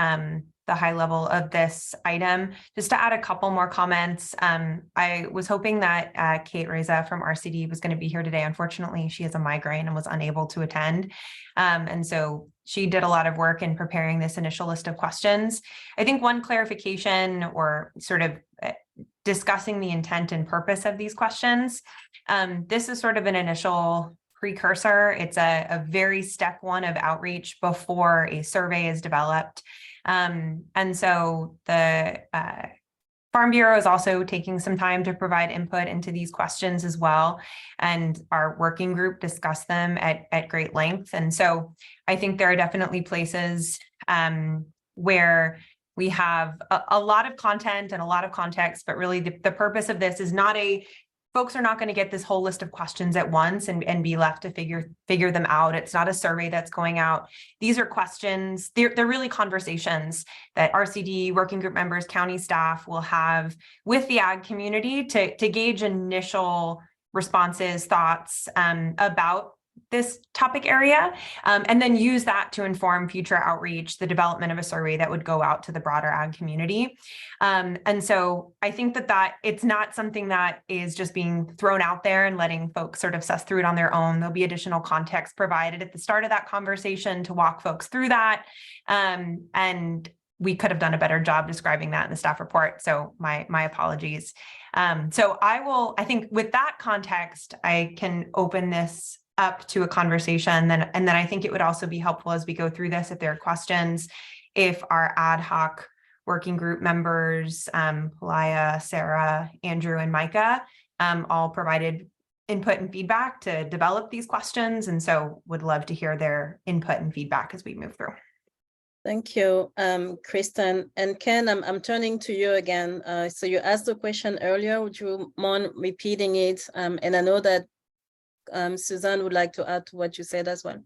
the high level of this item. Just to add a couple more comments, I was hoping that Kate Reza from RCD was going to be here today. Unfortunately, she has a migraine and was unable to attend. And so she did a lot of work in preparing this initial list of questions. I think one clarification, or sort of discussing the intent and purpose of these questions. This is sort of an initial precursor. It's a very step one of outreach before a survey is developed. And so the Farm Bureau is also taking some time to provide input into these questions as well. And our working group discussed them at great length. And so I think there are definitely places where we have a lot of content and a lot of context, but really the purpose of this is not folks are not going to get this whole list of questions at once and be left to figure them out. It's not a survey that's going out. These are questions, they're really conversations that RCD, working group members, county staff will have with the ag community to gauge initial responses, thoughts about this topic area, and then use that to inform future outreach, the development of a survey that would go out to the broader ag community. And so I think that it's not something that is just being thrown out there and letting folks sort of suss through it on their own. There'll be additional context provided at the start of that conversation to walk folks through that. And we could have done a better job describing that in the staff report. So my apologies. So I think with that context, I can open this up to a conversation. And then I think it would also be helpful as we go through this, if there are questions, if our ad hoc working group members, Palaya, Sarah, Andrew, and Micah, all provided input and feedback to develop these questions. And so would love to hear their input and feedback as we move through. Thank you, Kristen. And Ken, I'm turning to you again. So you asked the question earlier, would you mind repeating it? And I know that Suzanne would like to add to what you said as well.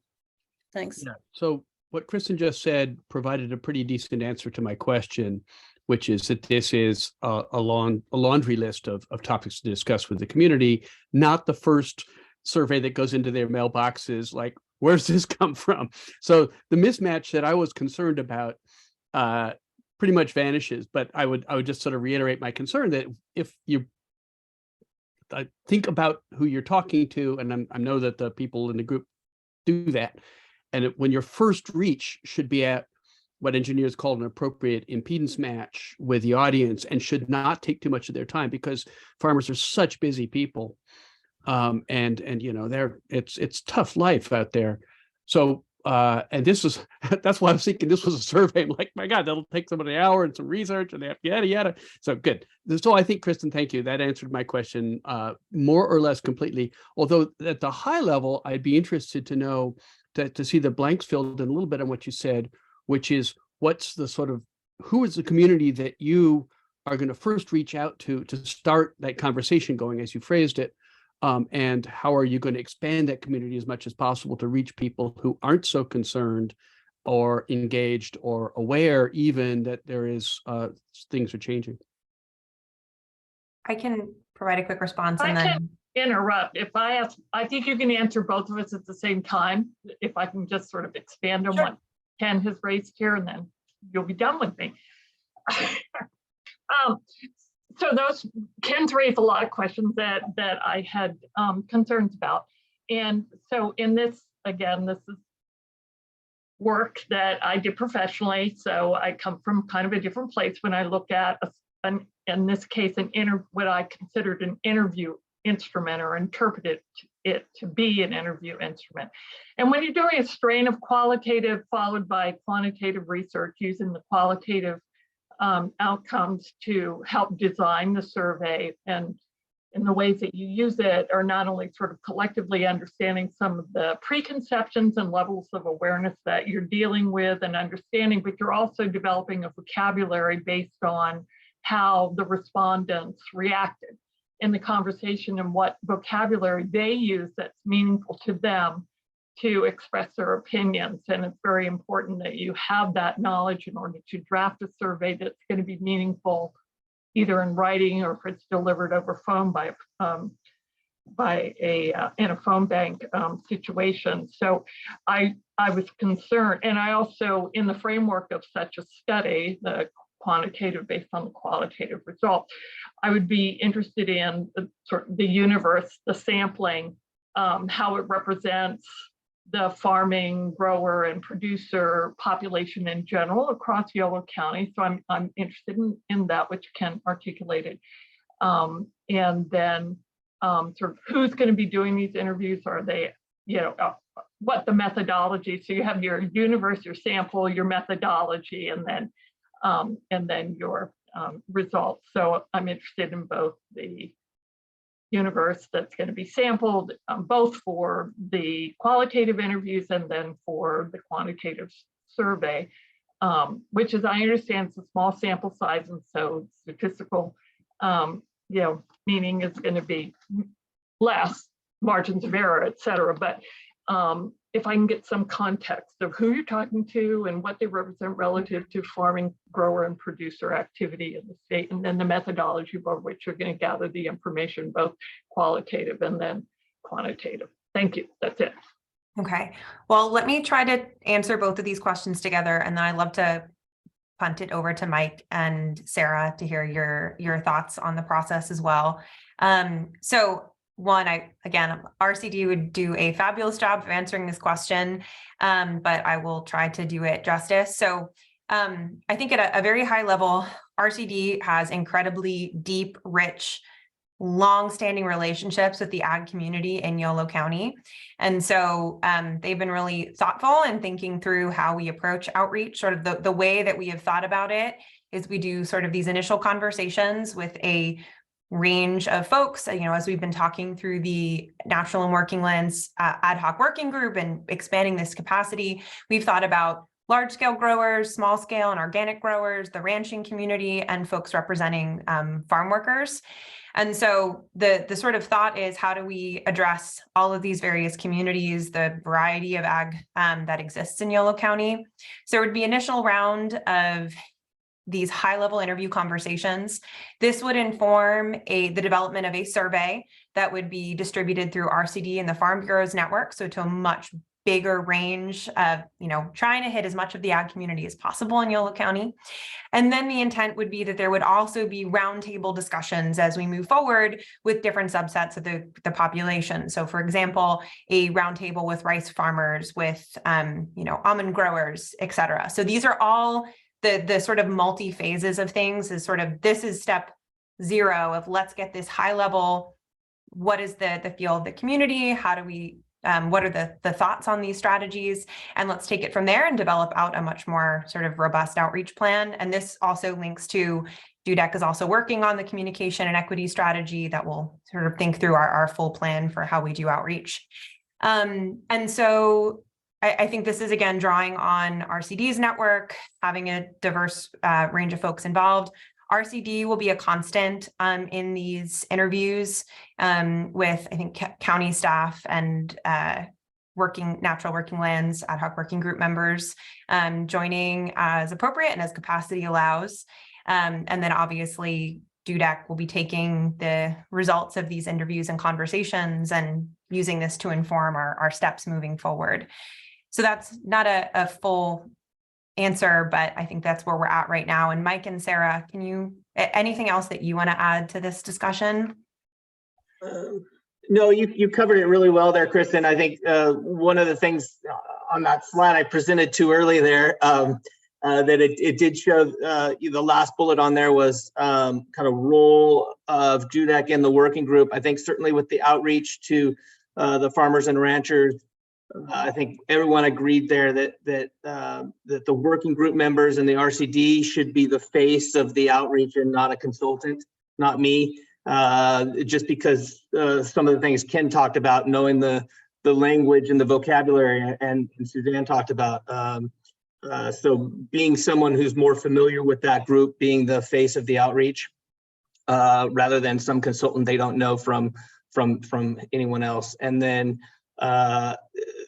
Thanks. Yeah. So what Kristen just said provided a pretty decent answer to my question, which is that this is a laundry list of topics to discuss with the community, not the first survey that goes into their mailboxes, like, where's this come from? So the mismatch that I was concerned about pretty much vanishes, but I would just sort of reiterate my concern that if you I think about who you're talking to, and I know that the people in the group do that. And when your first reach should be at what engineers call an appropriate impedance match with the audience, and should not take too much of their time, because farmers are such busy people. And it's tough life out there. So and this was that's why I was thinking this was a survey. I'm like, my God, that'll take somebody an hour and some research and yada yada. So good. So I think, Kristen, thank you. That answered my question more or less completely. Although at the high level, I'd be interested to know to see the blanks filled in a little bit on what you said, which is what's the sort of, who is the community that you are going to first reach out to start that conversation going, as you phrased it. And how are you going to expand that community as much as possible to reach people who aren't so concerned or engaged or aware even that there is things are changing? I can provide a quick response and I then can interrupt. If I ask, I think you can answer both of us at the same time. If I can just sort of expand on what Ken has raised here, and then you'll be done with me. So Ken's raised a lot of questions that I had concerns about. And so in this, again, this is work that I did professionally. So I come from kind of a different place when I look at, in this case, what I considered an interview instrument, or interpreted it to be an interview instrument. And when you're doing a strain of qualitative followed by quantitative research using the qualitative outcomes to help design the survey, and the ways that you use it are not only sort of collectively understanding some of the preconceptions and levels of awareness that you're dealing with and understanding, but you're also developing a vocabulary based on how the respondents reacted in the conversation and what vocabulary they use that's meaningful to them to express their opinions. And it's very important that you have that knowledge in order to draft a survey that's going to be meaningful, either in writing or if it's delivered over phone in a phone bank situation. So I was concerned, and I also, in the framework of such a study, the quantitative based on the qualitative results, I would be interested in the universe, the sampling, how it represents the farming, grower, and producer population in general across Yolo County. So I'm interested in that, which Ken articulated. And then sort of who's going to be doing these interviews? Are they, what the methodology? So you have your universe, your sample, your methodology, and then your results. So I'm interested in both the universe that's going to be sampled, both for the qualitative interviews and then for the quantitative survey, which, as I understand, is a small sample size, and so statistical, meaning is going to be less, margins of error, et cetera. But if I can get some context of who you're talking to and what they represent relative to farming, grower, and producer activity in the state, and then the methodology by which you're going to gather the information, both qualitative and then quantitative. Thank you. That's it. Okay. Well, let me try to answer both of these questions together, and then I'd love to punt it over to Mike and Sarah to hear your thoughts on the process as well. So one, RCD would do a fabulous job of answering this question, but I will try to do it justice. So I think at a very high level, RCD has incredibly deep, rich, long-standing relationships with the ag community in Yolo County. And so they've been really thoughtful in thinking through how we approach outreach. Sort of the way that we have thought about it is we do sort of these initial conversations with a range of folks, as we've been talking through the Natural and Working Lands ad hoc working group and expanding this capacity. We've thought about large scale growers, small scale and organic growers, the ranching community, and folks representing farm workers. And so the sort of thought is, how do we address all of these various communities, the variety of ag that exists in Yolo County? So there would be initial round of these high-level interview conversations. This would inform the development of a survey that would be distributed through RCD and the Farm Bureau's network, so to a much bigger range of, trying to hit as much of the ag community as possible in Yolo County. And then the intent would be that there would also be roundtable discussions as we move forward with different subsets of the population. So for example, a roundtable with rice farmers, with, almond growers, et cetera. So these are all the sort of multi phases of things. Is sort of, this is step 0 of let's get this high level. What is the feel of the community? How do we, what are the thoughts on these strategies? And let's take it from there and develop out a much more sort of robust outreach plan. And this also links to DUDEC is also working on the communication and equity strategy that will sort of think through our full plan for how we do outreach. And so I think this is, again, drawing on RCD's network, having a diverse range of folks involved. RCD will be a constant in these interviews with, I think, county staff and natural working lands ad hoc working group members joining as appropriate and as capacity allows. And then obviously DUDEC will be taking the results of these interviews and conversations and using this to inform our steps moving forward. So that's not a full answer, but I think that's where we're at right now. And Mike and Sarah, anything else that you want to add to this discussion? No, you covered it really well there, Kristen. I think one of the things on that slide I presented too early there, that it did show the last bullet on there was kind of role of DUDEC in the working group. I think certainly with the outreach to the farmers and ranchers, I think everyone agreed there that the working group members and the RCD should be the face of the outreach and not a consultant, not me. Just because some of the things Ken talked about, knowing the language and the vocabulary, and Suzanne talked about. So being someone who's more familiar with that group, being the face of the outreach, rather than some consultant they don't know from anyone else. And then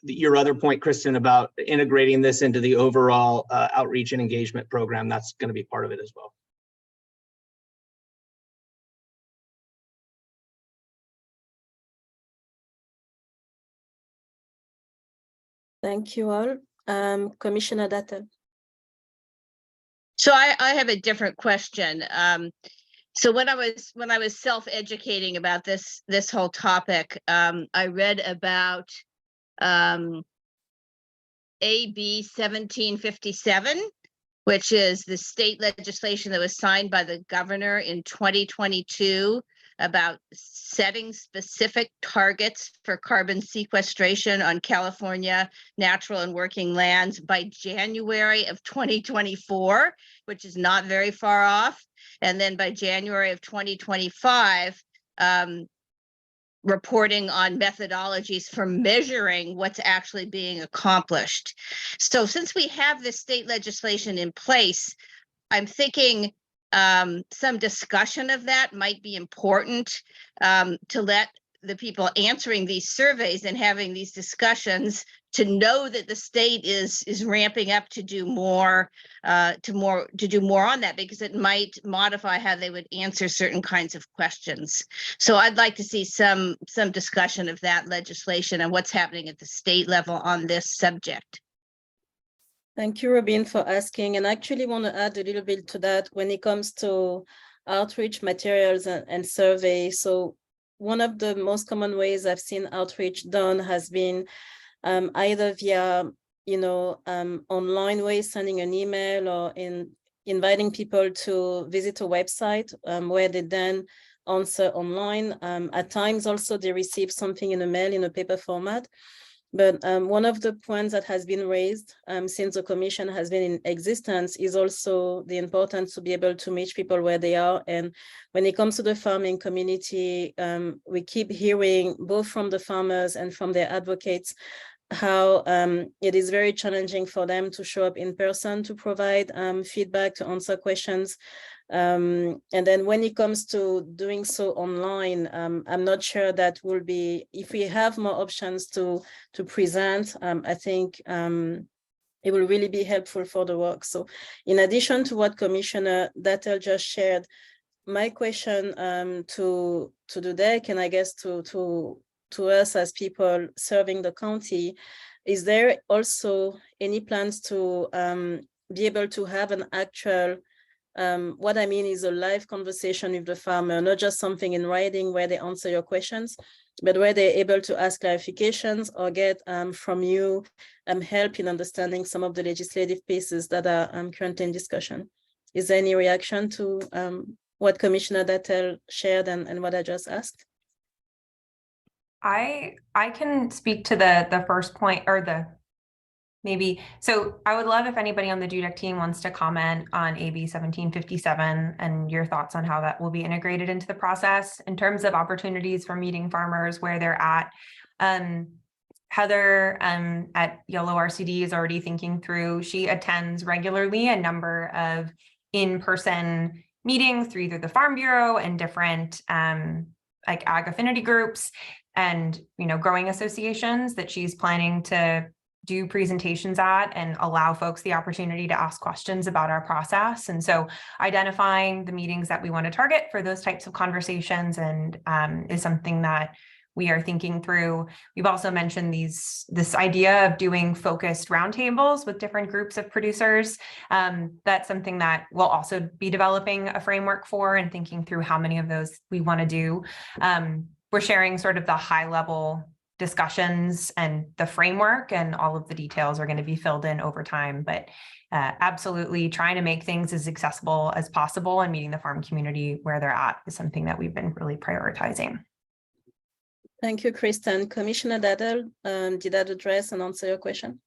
your other point, Kristen, about integrating this into the overall outreach and engagement program, that's going to be part of it as well. Thank you all. Commissioner Dattel. So I have a different question. So when I was self-educating about this whole topic, I read about AB 1757, which is the state legislation that was signed by the governor in 2022 about setting specific targets for carbon sequestration on California natural and working lands by January of 2024, which is not very far off. And then by January of 2025, reporting on methodologies for measuring what's actually being accomplished. So since we have this state legislation in place, I'm thinking some discussion of that might be important to let the people answering these surveys and having these discussions to know that the state is ramping up to do more on that, because it might modify how they would answer certain kinds of questions. So I'd like to see some discussion of that legislation and what's happening at the state level on this subject. Thank you, Robin, for asking. And I actually want to add a little bit to that when it comes to outreach materials and surveys. So one of the most common ways I've seen outreach done has been either via, online ways, sending an email, or inviting people to visit a website where they then answer online. At times also they receive something in the mail in a paper format. But one of the points that has been raised since the commission has been in existence is also the importance to be able to meet people where they are. And when it comes to the farming community, we keep hearing both from the farmers and from their advocates how it is very challenging for them to show up in person to provide feedback, to answer questions. And then when it comes to doing so online, I'm not sure that will be, if we have more options to present, I think it will really be helpful for the work. So in addition to what Commissioner Dattel just shared, my question to DUDEC, and I guess to to us as people serving the county, is there also any plans to be able to have an actual, what I mean is a live conversation with the farmer, not just something in writing where they answer your questions, but where they're able to ask clarifications or get from you help in understanding some of the legislative pieces that are currently in discussion. Is there any reaction to what Commissioner Dattel shared and what I just asked? I can speak to the first point, or the maybe. So I would love if anybody on the DUDEC team wants to comment on AB 1757 and your thoughts on how that will be integrated into the process in terms of opportunities for meeting farmers where they're at. Heather at Yolo RCD is already thinking through. She attends regularly a number of in-person meetings through either the Farm Bureau and different like ag affinity groups and growing associations that she's planning to do presentations at and allow folks the opportunity to ask questions about our process. And so identifying the meetings that we want to target for those types of conversations and is something that we are thinking through. We've also mentioned this idea of doing focused roundtables with different groups of producers. That's something that we'll also be developing a framework for and thinking through how many of those we want to do. We're sharing sort of the high level discussions and the framework, and all of the details are going to be filled in over time, but absolutely trying to make things as accessible as possible and meeting the farm community where they're at is something that we've been really prioritizing. Thank you, Kristen. Commissioner Dattel, did that address and answer your question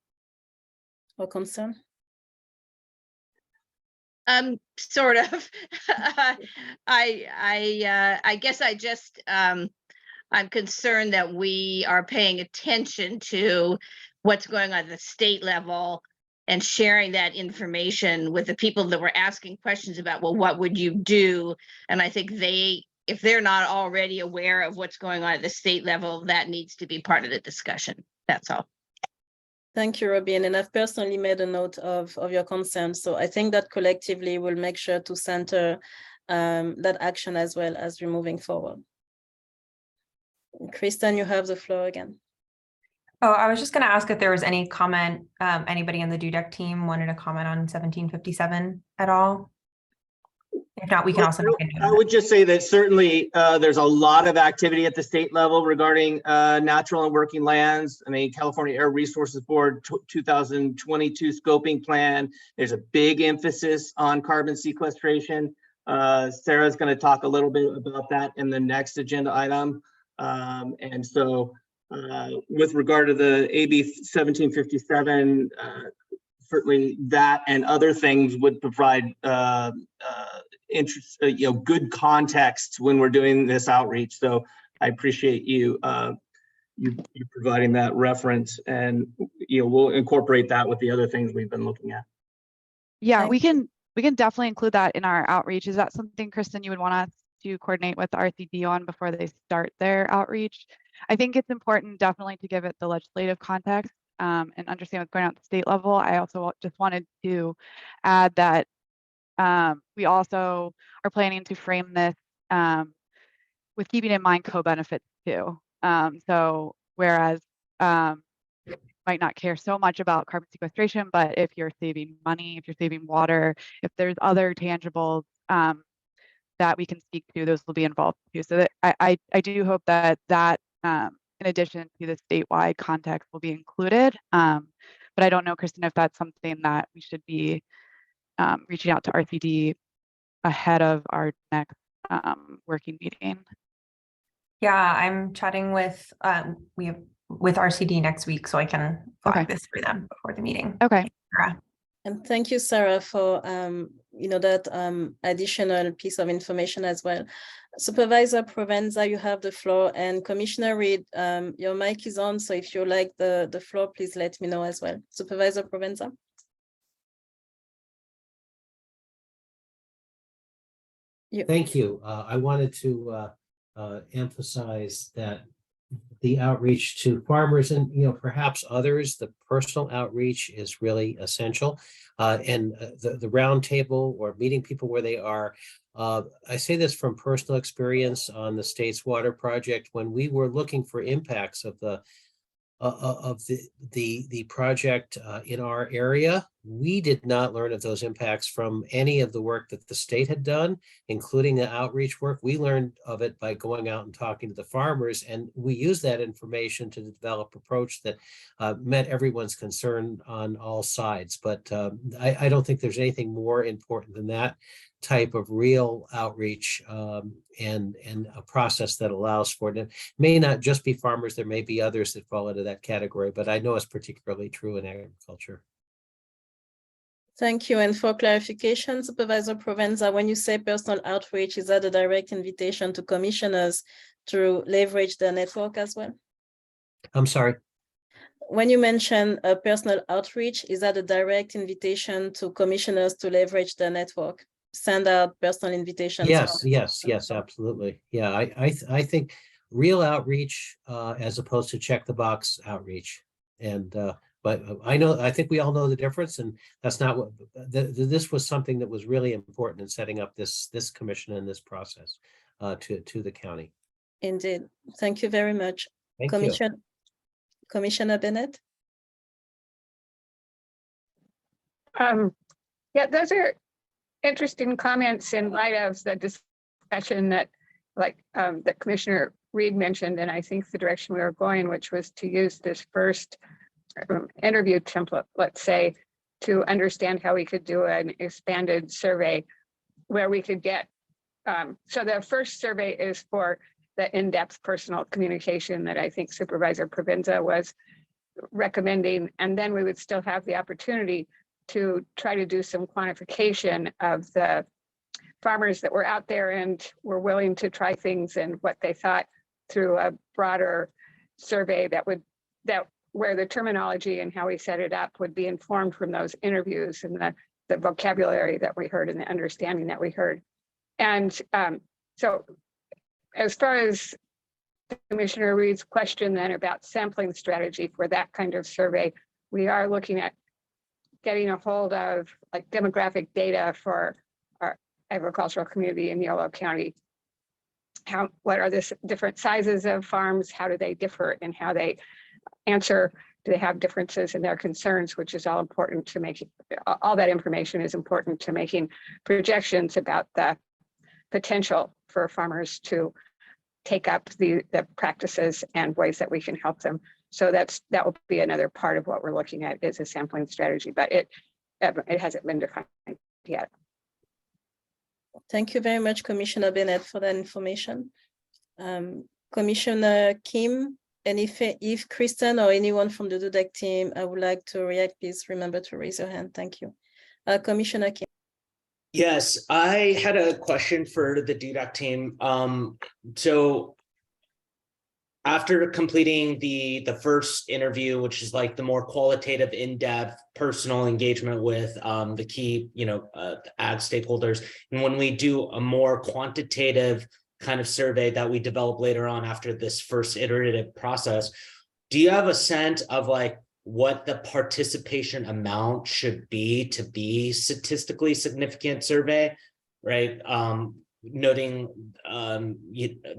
or concern? Sort of. I guess I just I'm concerned that we are paying attention to what's going on at the state level and sharing that information with the people that were asking questions about, well, what would you do? And I think if they're not already aware of what's going on at the state level, that needs to be part of the discussion. That's all. Thank you, Robin. And I've personally made a note of your concerns. So I think that collectively we'll make sure to center that action as well as we're moving forward. Kristen, you have the floor again. Oh, I was just going to ask if there was any comment, anybody on the DUDEC team wanted to comment on 1757 at all? If not, we can also make a note. I would just say that certainly there's a lot of activity at the state level regarding natural and working lands. I mean, California Air Resources Board 2022 scoping plan. There's a big emphasis on carbon sequestration. Sarah's going to talk a little bit about that in the next agenda item. And so with regard to the AB 1757, certainly that and other things would provide interest, good context when we're doing this outreach. So I appreciate you providing that reference, and we'll incorporate that with the other things we've been looking at. Yeah, we can definitely include that in our outreach. Is that something, Kristen, you would want us to coordinate with the RCD on before they start their outreach? I think it's important definitely to give it the legislative context and understand what's going on at the state level. I also just wanted to add that we also are planning to frame this with keeping in mind co-benefits too. So whereas you might not care so much about carbon sequestration, but if you're saving money, if you're saving water, if there's other tangibles that we can speak to, those will be involved too. So that I do hope that in addition to the statewide context will be included. But I don't know, Kristen, if that's something that we should be reaching out to RCD ahead of our next working meeting. Yeah, I'm chatting with RCD next week, so I can flag this for them before the meeting. Okay. Sarah. And thank you, Sarah, for that additional piece of information as well. Supervisor Provenza, you have the floor, and Commissioner Reed, your mic is on, so if you like the floor, please let me know as well. Supervisor Provenza. Thank you. I wanted to emphasize that the outreach to farmers and perhaps others, the personal outreach is really essential. And the roundtable or meeting people where they are I say this from personal experience on the state's water project. When we were looking for impacts of the project in our area, we did not learn of those impacts from any of the work that the state had done, including the outreach work. We learned of it by going out and talking to the farmers, and we used that information to develop an approach that met everyone's concern on all sides. But I don't think there's anything more important than that type of real outreach and a process that allows for it. It may not just be farmers, there may be others that fall into that category, but I know it's particularly true in agriculture. Thank you. And for clarification, Supervisor Provenza, when you say personal outreach, is that a direct invitation to commissioners to leverage their network as well? I'm sorry. When you mention a personal outreach, is that a direct invitation to commissioners to leverage their network? Send out personal invitations? Yes, absolutely. Yeah, I think real outreach as opposed to check the box outreach. And but I think we all know the difference, and that's not what this was something that was really important in setting up this commission and this process to the county. Indeed. Thank you very much. Thank you. Commissioner Bennett. Yeah, those are interesting comments in light of the discussion that, that Commissioner Reed mentioned, and I think the direction we were going, which was to use this first interview template, let's say, to understand how we could do an expanded survey where we could get, so the first survey is for the in-depth personal communication that I think Supervisor Provenza was recommending, and then we would still have the opportunity to try to do some quantification of the farmers that were out there and were willing to try things and what they thought through a broader survey where the terminology and how we set it up would be informed from those interviews and the vocabulary that we heard and the understanding that we heard. And so as far as Commissioner Reed's question then about sampling strategy for that kind of survey, we are looking at getting a hold of demographic data for our agricultural community in Yolo County. What are the different sizes of farms? How do they differ in how they answer? Do they have differences in their concerns, which is all important to making, all that information is important to making projections about the potential for farmers to take up the practices and ways that we can help them. So that will be another part of what we're looking at is a sampling strategy, but it hasn't been defined yet. Thank you very much, Commissioner Bennett, for that information. Commissioner Kim, and if Kristen or anyone from the DUDEC team would like to react, please remember to raise your hand. Thank you. Commissioner Kim. Yes, I had a question for the DUDEC team. So after completing the first interview, which is like the more qualitative, in-depth, personal engagement with the key, ag stakeholders, and when we do a more quantitative kind of survey that we develop later on after this first iterative process, do you have a sense of what the participation amount should be to be statistically significant survey, right? Noting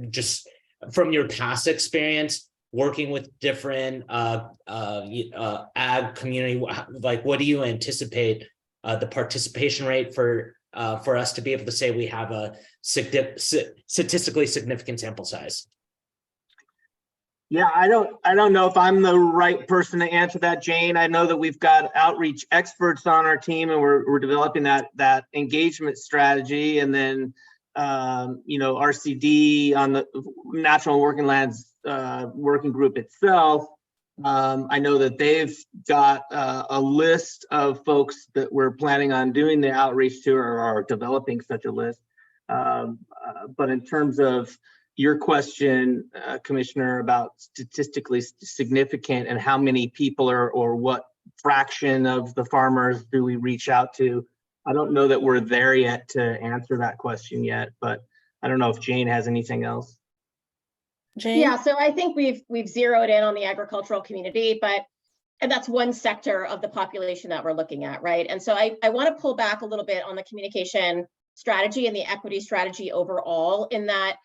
just from your past experience working with different ag community, what do you anticipate the participation rate for us to be able to say we have a statistically significant sample size? Yeah, I don't know if I'm the right person to answer that, Jane. I know that we've got outreach experts on our team, and we're developing that engagement strategy, and then RCD on the National Working Lands Working Group itself. I know that they've got a list of folks that we're planning on doing the outreach to, or are developing such a list. But in terms of your question, Commissioner, about statistically significant and how many people or what fraction of the farmers do we reach out to, I don't know that we're there yet to answer that question yet, but I don't know if Jane has anything else. Jane? Yeah, so I think we've zeroed in on the agricultural community, and that's one sector of the population that we're looking at, right? And so I want to pull back a little bit on the communication strategy and the equity strategy overall, in that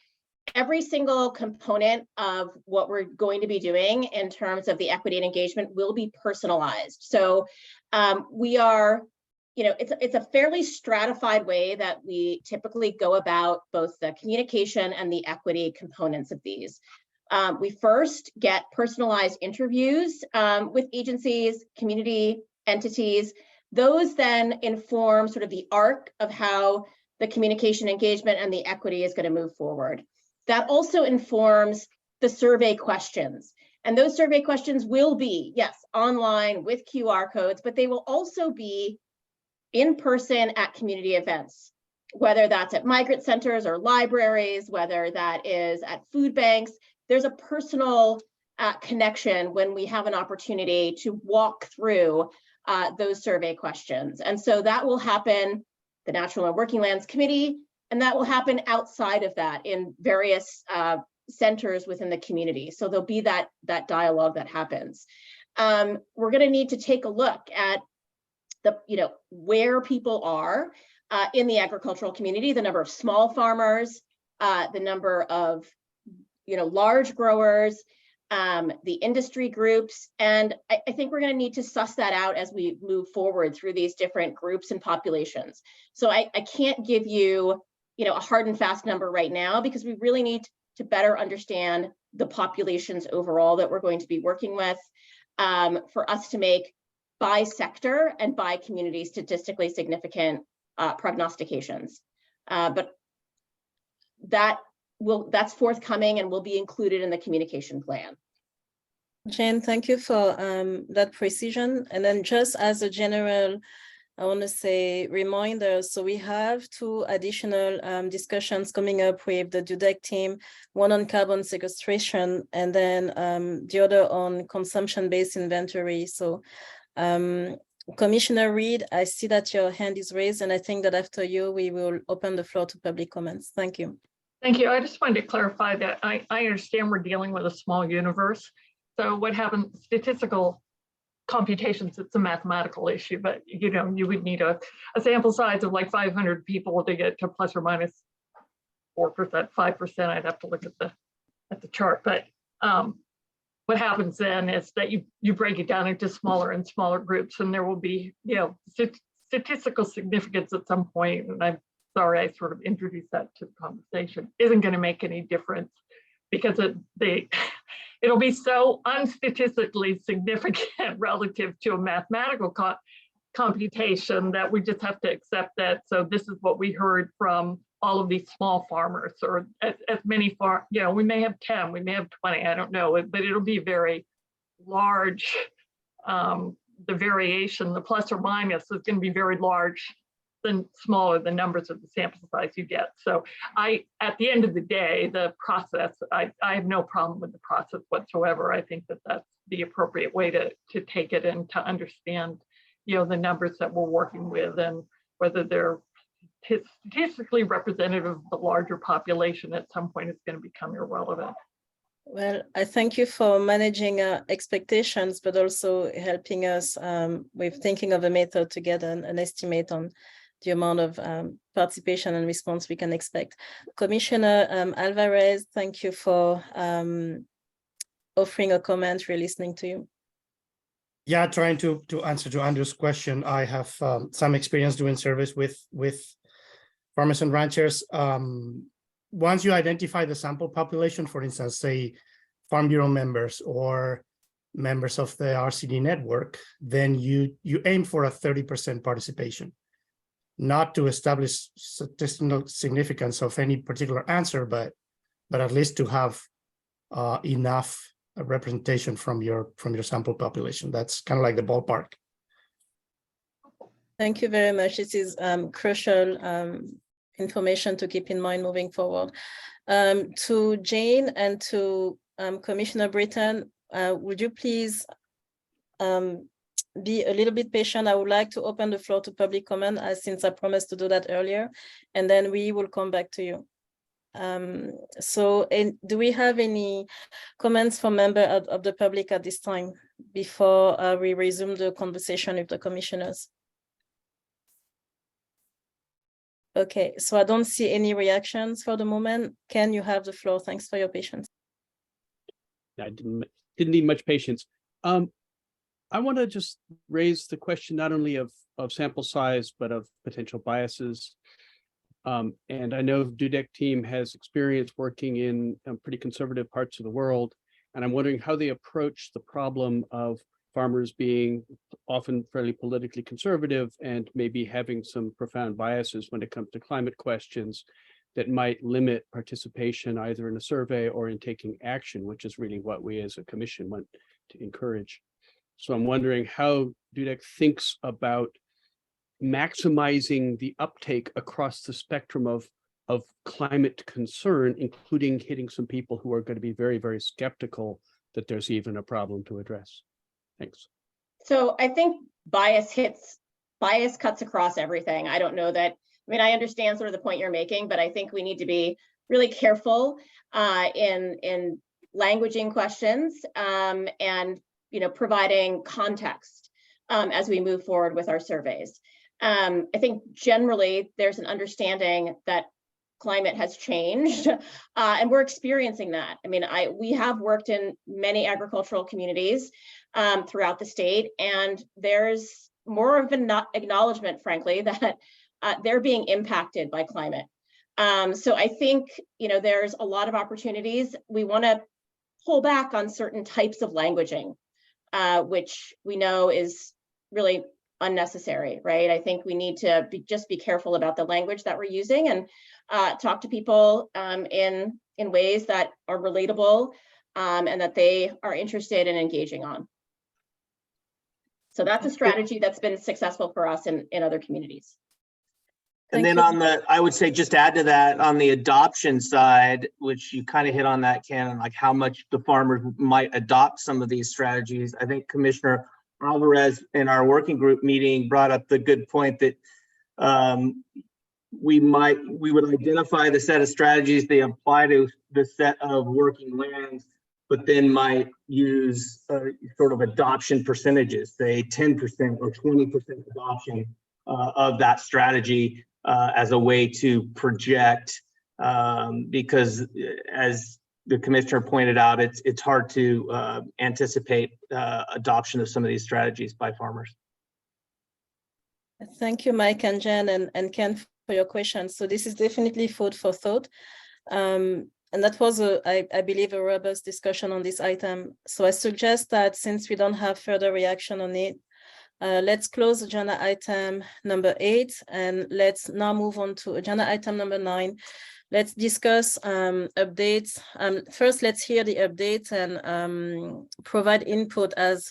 every single component of what we're going to be doing in terms of the equity and engagement will be personalized. So we are, it's a fairly stratified way that we typically go about both the communication and the equity components of these. We first get personalized interviews with agencies, community entities. Those then inform sort of the arc of how the communication engagement and the equity is going to move forward. That also informs the survey questions. And those survey questions will be, yes, online with QR codes, but they will also be in person at community events, whether that's at migrant centers or libraries, whether that is at food banks. There's a personal connection when we have an opportunity to walk through those survey questions. And so that will happen, the Natural and Working Lands Committee, and that will happen outside of that in various centers within the community. So there'll be that dialogue that happens. We're going to need to take a look at the, where people are in the agricultural community, the number of small farmers, the number of, large growers, the industry groups. And I think we're going to need to suss that out as we move forward through these different groups and populations. So I can't give you, a hard and fast number right now, because we really need to better understand the populations overall that we're going to be working with for us to make by sector and by community statistically significant prognostications. But that's forthcoming and will be included in the communication plan. Jane, thank you for that precision. And then just as a general, I want to say reminder, so we have 2 additional discussions coming up with the DUDEC team, one on carbon sequestration and then the other on consumption-based inventory. So Commissioner Reed, I see that your hand is raised, and I think that after you, we will open the floor to public comments. Thank you. Thank you. I just wanted to clarify that I understand we're dealing with a small universe. So what happens, statistical computations, it's a mathematical issue, but you would need a sample size of like 500 people to get to plus or minus 4%, 5%. I'd have to look at the chart. But what happens then is that you break it down into smaller and smaller groups, and there will be statistical significance at some point. And I'm sorry I sort of introduced that to the conversation. Isn't going to make any difference, because it'll be so unstatistically significant relative to a mathematical computation that we just have to accept that. So this is what we heard from all of these small farmers, or as many we may have 10, we may have 20, I don't know, but it'll be very large. The variation, the plus or minus, is going to be very large than smaller the numbers of the sample size you get. So at the end of the day, the process, I have no problem with the process whatsoever. I think that that's the appropriate way to take it and to understand, the numbers that we're working with and whether they're statistically representative of the larger population at some point is going to become irrelevant. Well, I thank you for managing expectations, but also helping us with thinking of a method to get an estimate on the amount of participation and response we can expect. Commissioner Alvarez, thank you for offering a comment. We're listening to you. Yeah, trying to answer to Andrew's question. I have some experience doing service with farmers and ranchers. Once you identify the sample population, for instance, say Farm Bureau members or members of the RCD network, then you aim for a 30% participation. Not to establish statistical significance of any particular answer, but at least to have enough representation from your sample population. That's kind of like the ballpark. Thank you very much. This is crucial information to keep in mind moving forward. To Jane and to Commissioner Britton, would you please be a little bit patient? I would like to open the floor to public comment, since I promised to do that earlier, and then we will come back to you. Do we have any comments from members of the public at this time before we resume the conversation with the commissioners? Okay, so I don't see any reactions for the moment. Ken, you have the floor. Thanks for your patience. I didn't need much patience. I want to just raise the question not only of sample size, but of potential biases. And I know DUDEC team has experience working in pretty conservative parts of the world, and I'm wondering how they approach the problem of farmers being often fairly politically conservative and maybe having some profound biases when it comes to climate questions that might limit participation either in a survey or in taking action, which is really what we as a commission want to encourage. So I'm wondering how DUDEC thinks about maximizing the uptake across the spectrum of climate concern, including hitting some people who are going to be very, very skeptical that there's even a problem to address. Thanks. So I think bias cuts across everything. I don't know that, I mean, I understand sort of the point you're making, but I think we need to be really careful in languaging questions and, you know, providing context as we move forward with our surveys. I think generally there's an understanding that climate has changed and we're experiencing that. I mean, we have worked in many agricultural communities throughout the state, and there's more of an acknowledgement, frankly, that they're being impacted by climate. So I think, you know, there's a lot of opportunities. We want to pull back on certain types of languaging, which we know is really unnecessary, right? I think we need to just be careful about the language that we're using and talk to people in ways that are relatable and that they are interested in engaging on. So that's a strategy that's been successful for us in other communities. And then on the, I would say just add to that on the adoption side, which you kind of hit on that, Ken, like how much the farmers might adopt some of these strategies. I think Commissioner Alvarez in our working group meeting brought up the good point that we would identify the set of strategies they apply to the set of working lands, but then might use sort of adoption percentages, say 10% or 20% adoption of that strategy as a way to project, because as the commissioner pointed out, it's hard to anticipate adoption of some of these strategies by farmers. Thank you, Mike and Jen and Ken for your questions. So this is definitely food for thought. And that was, I believe, a robust discussion on this item. So I suggest that since we don't have further reaction on it, let's close agenda item number 8, and let's now move on to agenda item number 9. Let's discuss updates. First, let's hear the updates and provide input as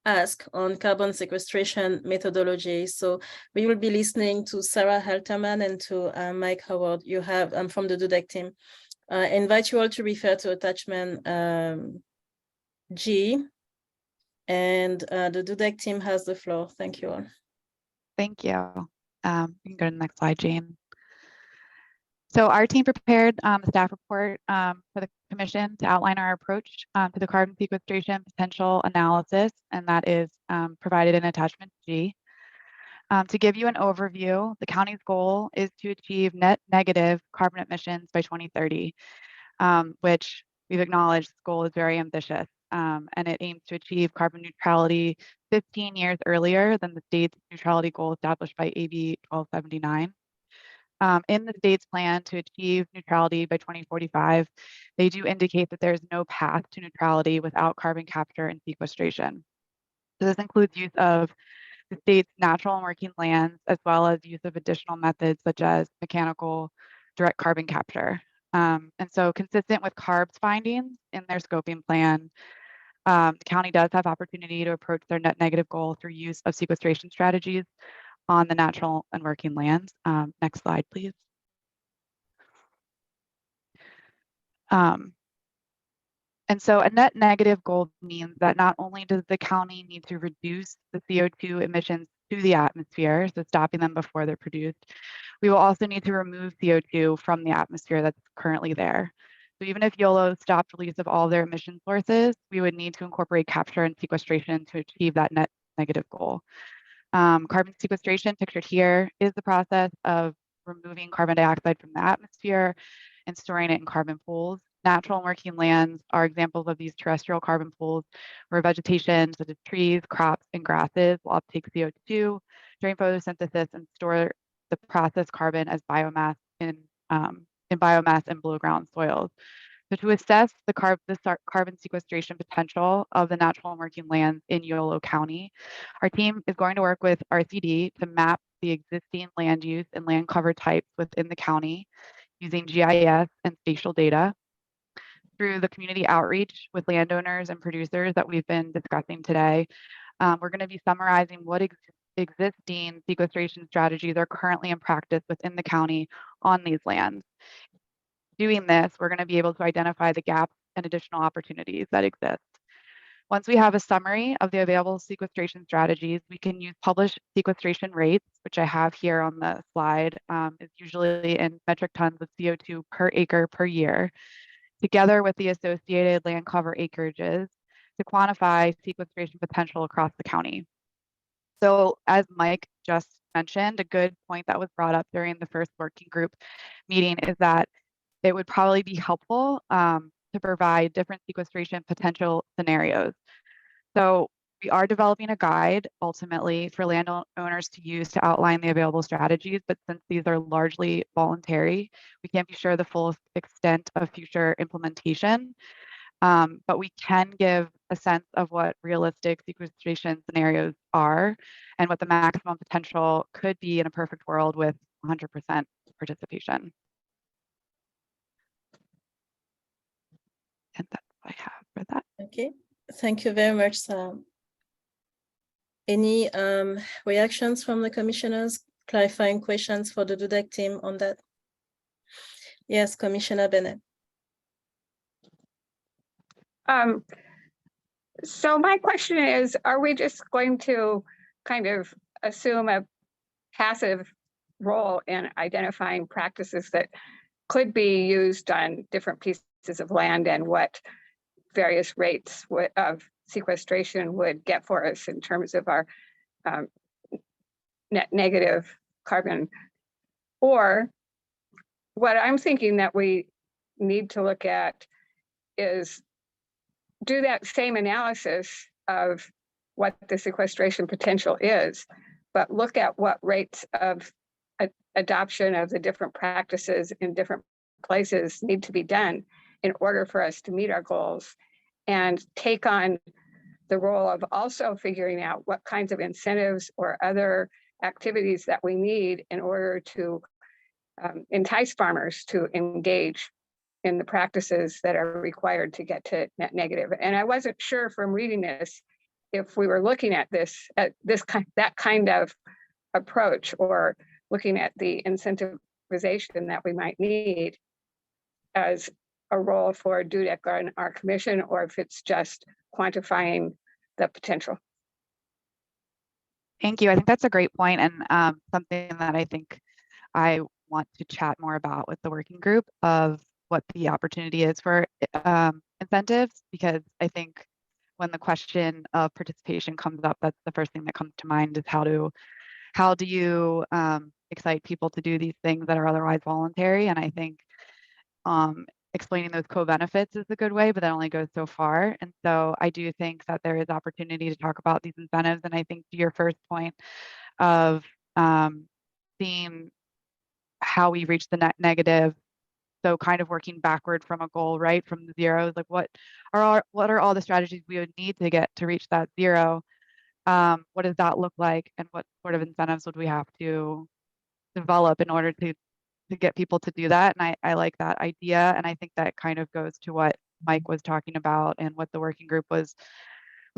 asked on carbon sequestration methodology. So we will be listening to Sarah Halterman and to Mike Howard. You have from the DUDEC team. I invite you all to refer to attachment G, and the DUDEC team has the floor. Thank you all. Thank you. You can go to the next slide, Jane. So our team prepared a staff report for the commission to outline our approach to the carbon sequestration potential analysis, and that is provided in attachment G. To give you an overview, the county's goal is to achieve net negative carbon emissions by 2030, which we've acknowledged this goal is very ambitious, and it aims to achieve carbon neutrality 15 years earlier than the state's neutrality goal established by AB 1279. In the state's plan to achieve neutrality by 2045, they do indicate that there's no path to neutrality without carbon capture and sequestration. So this includes use of the state's natural and working lands, as well as use of additional methods such as mechanical direct carbon capture. And so consistent with CARB's findings in their scoping plan, the county does have opportunity to approach their net negative goal through use of sequestration strategies on the natural and working lands. Next slide, please. And so a net negative goal means that not only does the county need to reduce the CO2 emissions to the atmosphere, so stopping them before they're produced, we will also need to remove CO2 from the atmosphere that's currently there. So even if Yolo stopped release of all their emission sources, we would need to incorporate capture and sequestration to achieve that net negative goal. Carbon sequestration, pictured here, is the process of removing carbon dioxide from the atmosphere and storing it in carbon pools. Natural and working lands are examples of these terrestrial carbon pools where vegetation such as trees, crops, and grasses will uptake CO2 during photosynthesis and store the processed carbon as biomass in biomass in below ground soils. So to assess the carbon sequestration potential of the natural and working lands in Yolo County, our team is going to work with RCD to map the existing land use and land cover types within the county using GIS and spatial data. Through the community outreach with landowners and producers that we've been discussing today, we're going to be summarizing what existing sequestration strategies are currently in practice within the county on these lands. Doing this, we're going to be able to identify the gaps and additional opportunities that exist. Once we have a summary of the available sequestration strategies, we can use published sequestration rates, which I have here on the slide, is usually in metric tons of CO2 per acre per year, together with the associated land cover acreages to quantify sequestration potential across the county. So as Mike just mentioned, a good point that was brought up during the first working group meeting is that it would probably be helpful to provide different sequestration potential scenarios. So we are developing a guide ultimately for landowners to use to outline the available strategies, but since these are largely voluntary, we can't be sure the full extent of future implementation. But we can give a sense of what realistic sequestration scenarios are and what the maximum potential could be in a perfect world with 100% participation. And that's what I have for that. Okay, thank you very much, Sarah. Any reactions from the commissioners, clarifying questions for the DUDEC team on that? Yes, Commissioner Bennett. So my question is, are we just going to kind of assume a passive role in identifying practices that could be used on different pieces of land and what various rates of sequestration would get for us in terms of our net negative carbon? Or what I'm thinking that we need to look at is do that same analysis of what the sequestration potential is, but look at what rates of adoption of the different practices in different places need to be done in order for us to meet our goals, and take on the role of also figuring out what kinds of incentives or other activities that we need in order to entice farmers to engage in the practices that are required to get to net negative. And I wasn't sure from reading this if we were looking at that kind of approach, or looking at the incentivization that we might need as a role for DUDEC on our commission, or if it's just quantifying the potential. Thank you. I think that's a great point, and something that I think I want to chat more about with the working group of what the opportunity is for incentives, because I think when the question of participation comes up, that's the first thing that comes to mind is how do you excite people to do these things that are otherwise voluntary? And I think explaining those co-benefits is a good way, but that only goes so far. And so I do think that there is opportunity to talk about these incentives. And I think to your first point of seeing how we reach the net negative, so kind of working backward from a goal, right, from the zeros, like what are all the strategies we would need to get to reach that zero? What does that look like, and what sort of incentives would we have to develop in order to get people to do that? And I like that idea, and I think that kind of goes to what Mike was talking about and what the working group was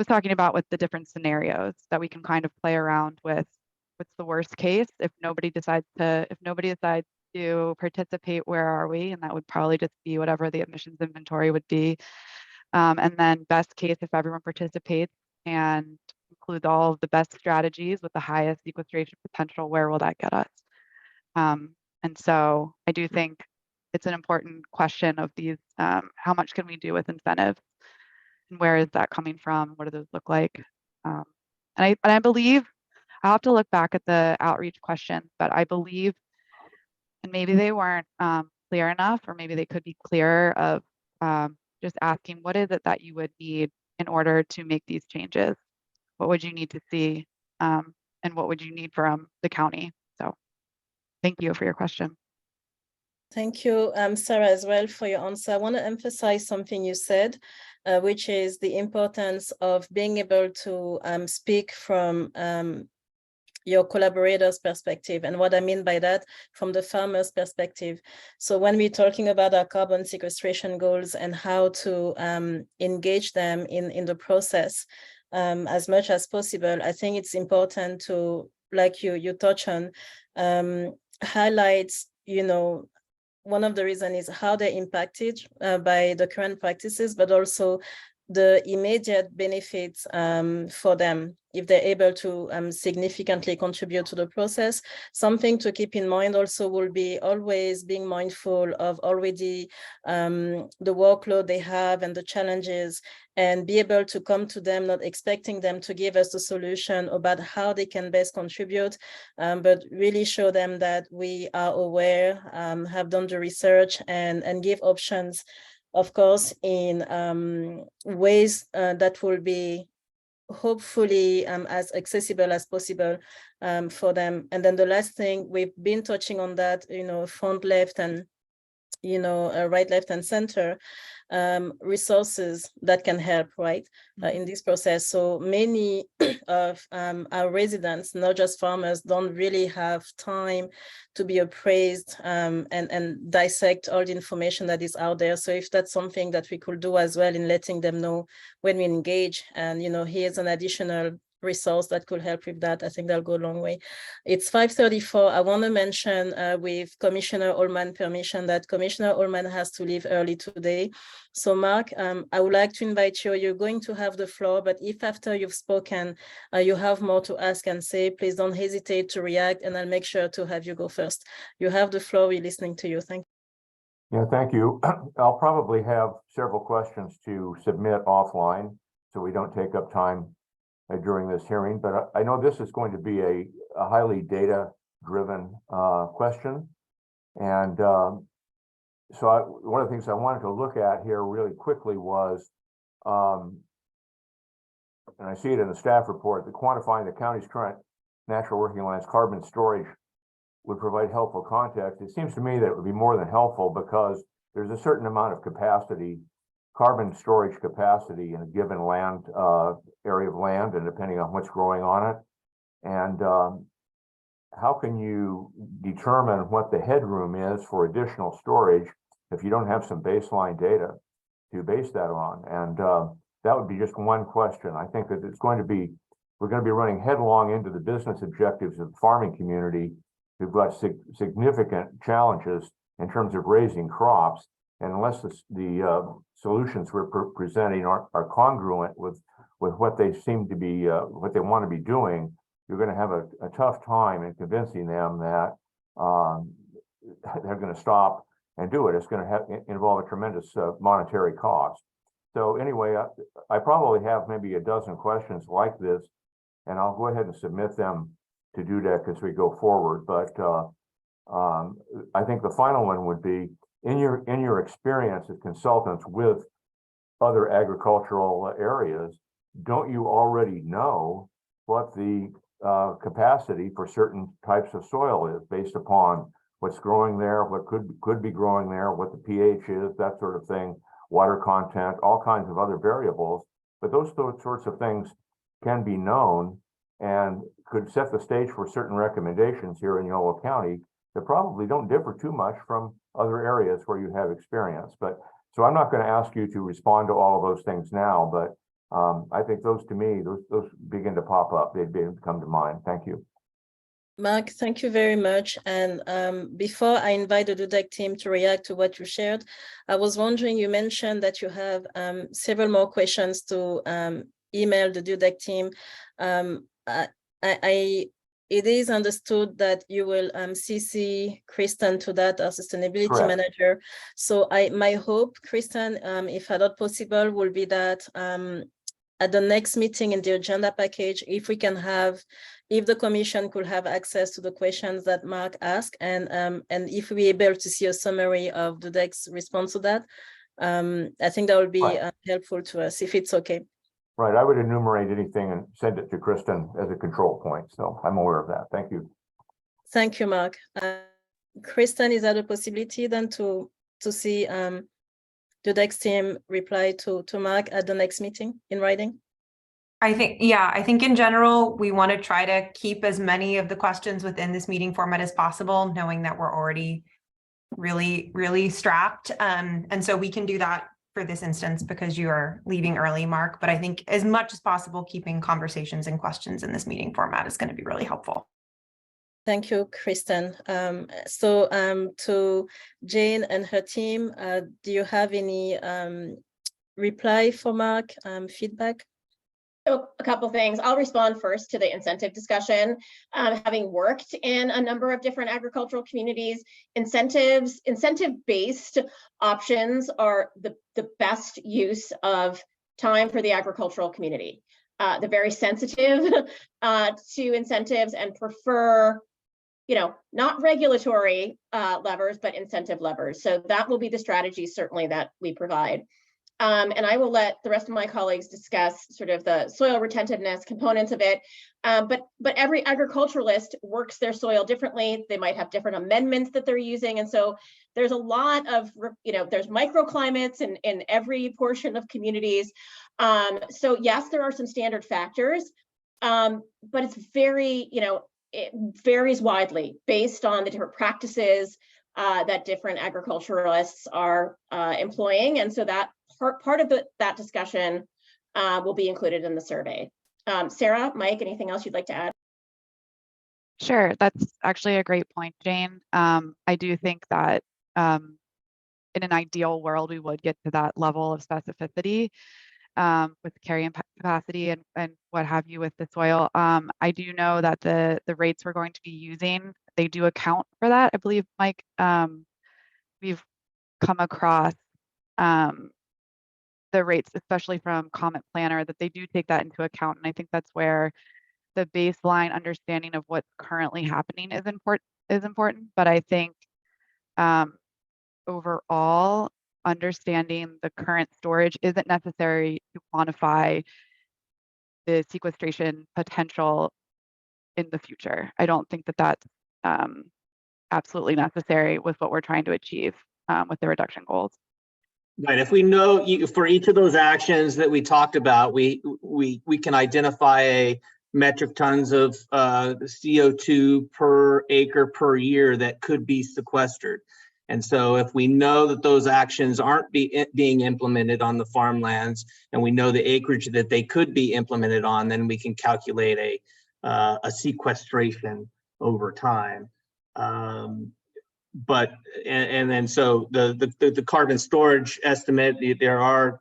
talking about with the different scenarios that we can kind of play around with. What's the worst case if nobody decides to participate? Where are we? And that would probably just be whatever the emissions inventory would be. And then best case, if everyone participates and includes all of the best strategies with the highest sequestration potential, where will that get us? And so I do think it's an important question of these, how much can we do with incentives, and where is that coming from? What do those look like? And I believe, I'll have to look back at the outreach questions, but I believe And maybe they weren't clear enough, or maybe they could be clearer of just asking, what is it that you would need in order to make these changes? What would you need to see? And what would you need from the county? So thank you for your question. Thank you, Sarah, as well, for your answer. I want to emphasize something you said, which is the importance of being able to speak from your collaborators' perspective. And what I mean by that, from the farmer's perspective. So when we're talking about our carbon sequestration goals and how to engage them in the process as much as possible, I think it's important to, like you touch on, highlight, one of the reasons is how they're impacted by the current practices, but also the immediate benefits for them if they're able to significantly contribute to the process. Something to keep in mind also will be always being mindful of already the workload they have and the challenges, and be able to come to them, not expecting them to give us the solution about how they can best contribute, but really show them that we are aware, have done the research, and give options, of course, in ways that will be hopefully as accessible as possible for them. And then the last thing, we've been touching on that, front, left, and right, left, and center, resources that can help, right, in this process. So many of our residents, not just farmers, don't really have time to be appraised and dissect all the information that is out there. So if that's something that we could do as well in letting them know when we engage, and here's an additional resource that could help with that, I think that'll go a long way. It's 5:34. I want to mention with Commissioner Ullman permission that Commissioner Ullman has to leave early today. So Mark, I would like to invite you. You're going to have the floor, but if after you've spoken, you have more to ask and say, please don't hesitate to react, and I'll make sure to have you go first. You have the floor. We're listening to you. Thank you. Yeah, thank you. I'll probably have several questions to submit offline, so we don't take up time during this hearing, but I know this is going to be a highly data-driven question. And so one of the things I wanted to look at here really quickly was, and I see it in the staff report, that quantifying the county's current natural working lands carbon storage would provide helpful context. It seems to me that it would be more than helpful, because there's a certain amount of capacity, carbon storage capacity, in a given land area of land, and depending on what's growing on it. And how can you determine what the headroom is for additional storage if you don't have some baseline data to base that on? And that would be just one question. I think that we're going to be running headlong into the business objectives of the farming community, who've got significant challenges in terms of raising crops. And unless the solutions we're presenting are congruent with what they seem to be, what they want to be doing, you're going to have a tough time in convincing them that they're going to stop and do it. It's going to involve a tremendous monetary cost. So anyway, I probably have maybe a dozen questions like this, and I'll go ahead and submit them to DUDEC as we go forward. But I think the final one would be, in your experience as consultants with other agricultural areas, don't you already know what the capacity for certain types of soil is, based upon what's growing there, what could be growing there, what the pH is, that sort of thing, water content, all kinds of other variables? But those sorts of things can be known and could set the stage for certain recommendations here in Yolo County that probably don't differ too much from other areas where you have experience. But so I'm not going to ask you to respond to all of those things now, but I think those, to me, those begin to pop up. They'd come to mind. Thank you. Mark, thank you very much. And before I invite the DUDEC team to react to what you shared, I was wondering, you mentioned that you have several more questions to email the DUDEC team. It is understood that you will CC Kristen to that, our sustainability Correct. manager. So my hope, Kristen, if at all possible, will be that at the next meeting in the agenda package, if the commission could have access to the questions that Mark asked, and if we're able to see a summary of the DUDEC's response to that, I think that would be helpful to us, if it's okay. Right, I would enumerate anything and send it to Kristen as a control point. So I'm aware of that. Thank you. Thank you, Mark. Kristen, is that a possibility then to see the DUDEC's team reply to Mark at the next meeting in writing? I think in general, we want to try to keep as many of the questions within this meeting format as possible, knowing that we're already really strapped. And so we can do that for this instance because you are leaving early, Mark. But I think as much as possible, keeping conversations and questions in this meeting format is going to be really helpful. Thank you, Kristen. To Jane and her team, do you have any reply for Mark, feedback? So a couple things. I'll respond first to the incentive discussion. Having worked in a number of different agricultural communities, incentive-based options are the best use of time for the agricultural community. They're very sensitive to incentives and prefer, not regulatory levers, but incentive levers. So that will be the strategy certainly that we provide. And I will let the rest of my colleagues discuss sort of the soil retentiveness components of it. But every agriculturalist works their soil differently. They might have different amendments that they're using. And so there's a lot of, there's microclimates in every portion of communities. So yes, there are some standard factors, but it's very, it varies widely based on the different practices that different agriculturalists are employing. And so that part of that discussion will be included in the survey. Sarah, Mike, anything else you'd like to add? Sure, that's actually a great point, Jane. I do think that in an ideal world, we would get to that level of specificity with carrying capacity and what have you with the soil. I do know that the rates we're going to be using, they do account for that. I believe, Mike, we've come across the rates, especially from Comment Planner, that they do take that into account. And I think that's where the baseline understanding of what's currently happening is important. But I think overall, understanding the current storage isn't necessary to quantify the sequestration potential in the future. I don't think that that's absolutely necessary with what we're trying to achieve with the reduction goals. Right. If we know for each of those actions that we talked about, we can identify a metric tons of CO2 per acre per year that could be sequestered. And so if we know that those actions aren't being implemented on the farmlands, and we know the acreage that they could be implemented on, then we can calculate a sequestration over time. But then so the carbon storage estimate, there are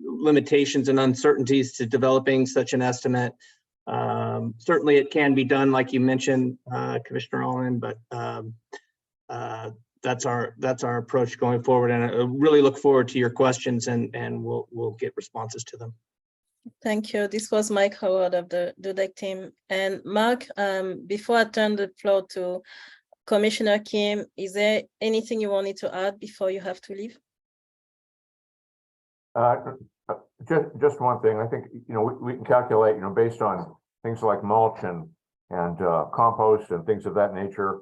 limitations and uncertainties to developing such an estimate. Certainly it can be done, like you mentioned, Commissioner Allman, but that's our approach going forward. And I really look forward to your questions, and we'll get responses to them. Thank you. This was Mike Howard of the DUDEC team. And Mark, before I turn the floor to Commissioner Kim, is there anything you wanted to add before you have to leave? Just one thing. I think we can calculate based on things like mulch and compost and things of that nature,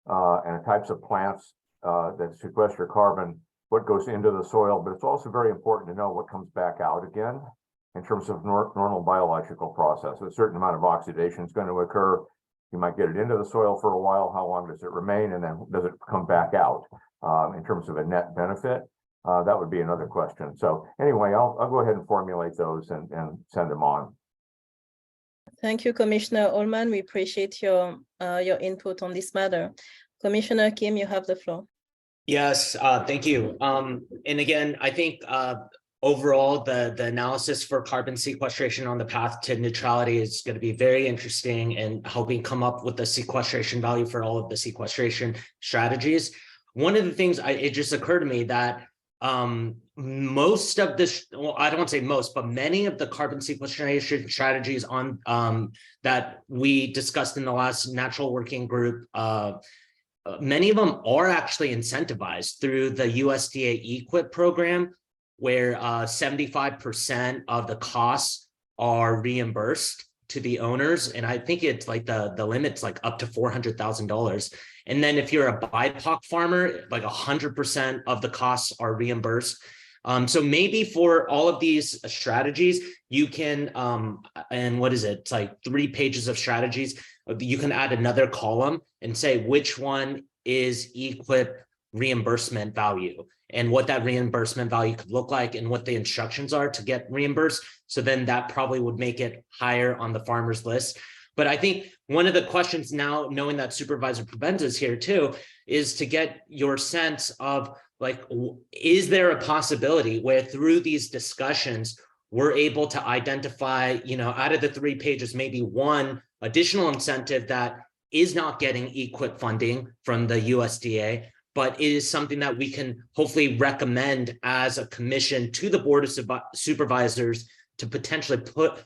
and types of plants that sequester carbon, what goes into the soil. But it's also very important to know what comes back out again in terms of normal biological process. A certain amount of oxidation is going to occur. You might get it into the soil for a while. How long does it remain? And then does it come back out in terms of a net benefit? That would be another question. So anyway, I'll go ahead and formulate those and send them on. Thank you, Commissioner Allman. We appreciate your input on this matter. Commissioner Kim, you have the floor. Yes, thank you. And again, I think overall, the analysis for carbon sequestration on the path to neutrality is going to be very interesting in helping come up with the sequestration value for all of the sequestration strategies. One of the things, it just occurred to me that most of this, well, I don't want to say most, but many of the carbon sequestration strategies on that we discussed in the last natural working group, many of them are actually incentivized through the USDA EQIP program, where 75% of the costs are reimbursed to the owners. And I think it's like the limit's like up to $400,000. And then if you're a BIPOC farmer, like 100% of the costs are reimbursed. So maybe for all of these strategies, you can, and what is it? It's like 3 pages of strategies. You can add another column and say which one is EQIP reimbursement value and what that reimbursement value could look like and what the instructions are to get reimbursed. So then that probably would make it higher on the farmer's list. But I think one of the questions now, knowing that Supervisor Provenza is here too, is to get your sense of like, is there a possibility where through these discussions, we're able to identify, you know, out of the 3 pages, maybe one additional incentive that is not getting EQIP funding from the USDA, but it is something that we can hopefully recommend as a commission to the Board of Supervisors to potentially put,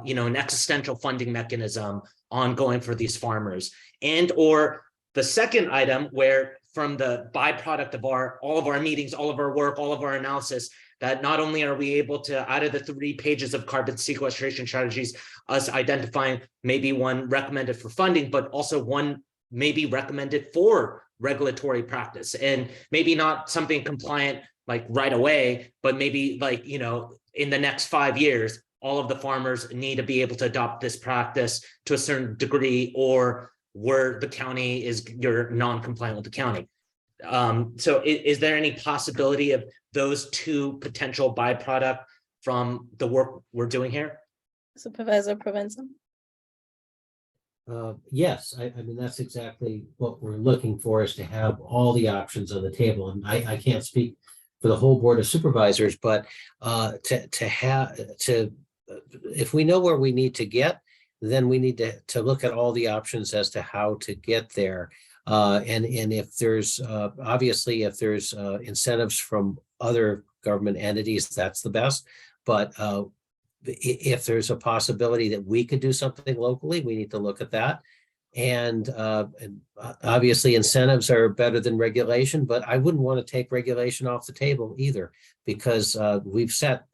you know, an existential funding mechanism ongoing for these farmers. And or the second item where from the byproduct of all of our meetings, all of our work, all of our analysis, that not only are we able to, out of the 3 pages of carbon sequestration strategies, us identifying maybe one recommended for funding, but also one maybe recommended for regulatory practice, and maybe not something compliant like right away, but maybe like, you know, in the next 5 years, all of the farmers need to be able to adopt this practice to a certain degree, or where the county is, you're non-compliant with the county. So is there any possibility of those 2 potential byproduct from the work we're doing here? Supervisor Provenza? Yes, I mean, that's exactly what we're looking for, is to have all the options on the table. And I can't speak for the whole Board of Supervisors, but if we know where we need to get, then we need to look at all the options as to how to get there. And if there's obviously, if there's incentives from other government entities, that's the best. But if there's a possibility that we could do something locally, we need to look at that. And obviously incentives are better than regulation, but I wouldn't want to take regulation off the table either, because the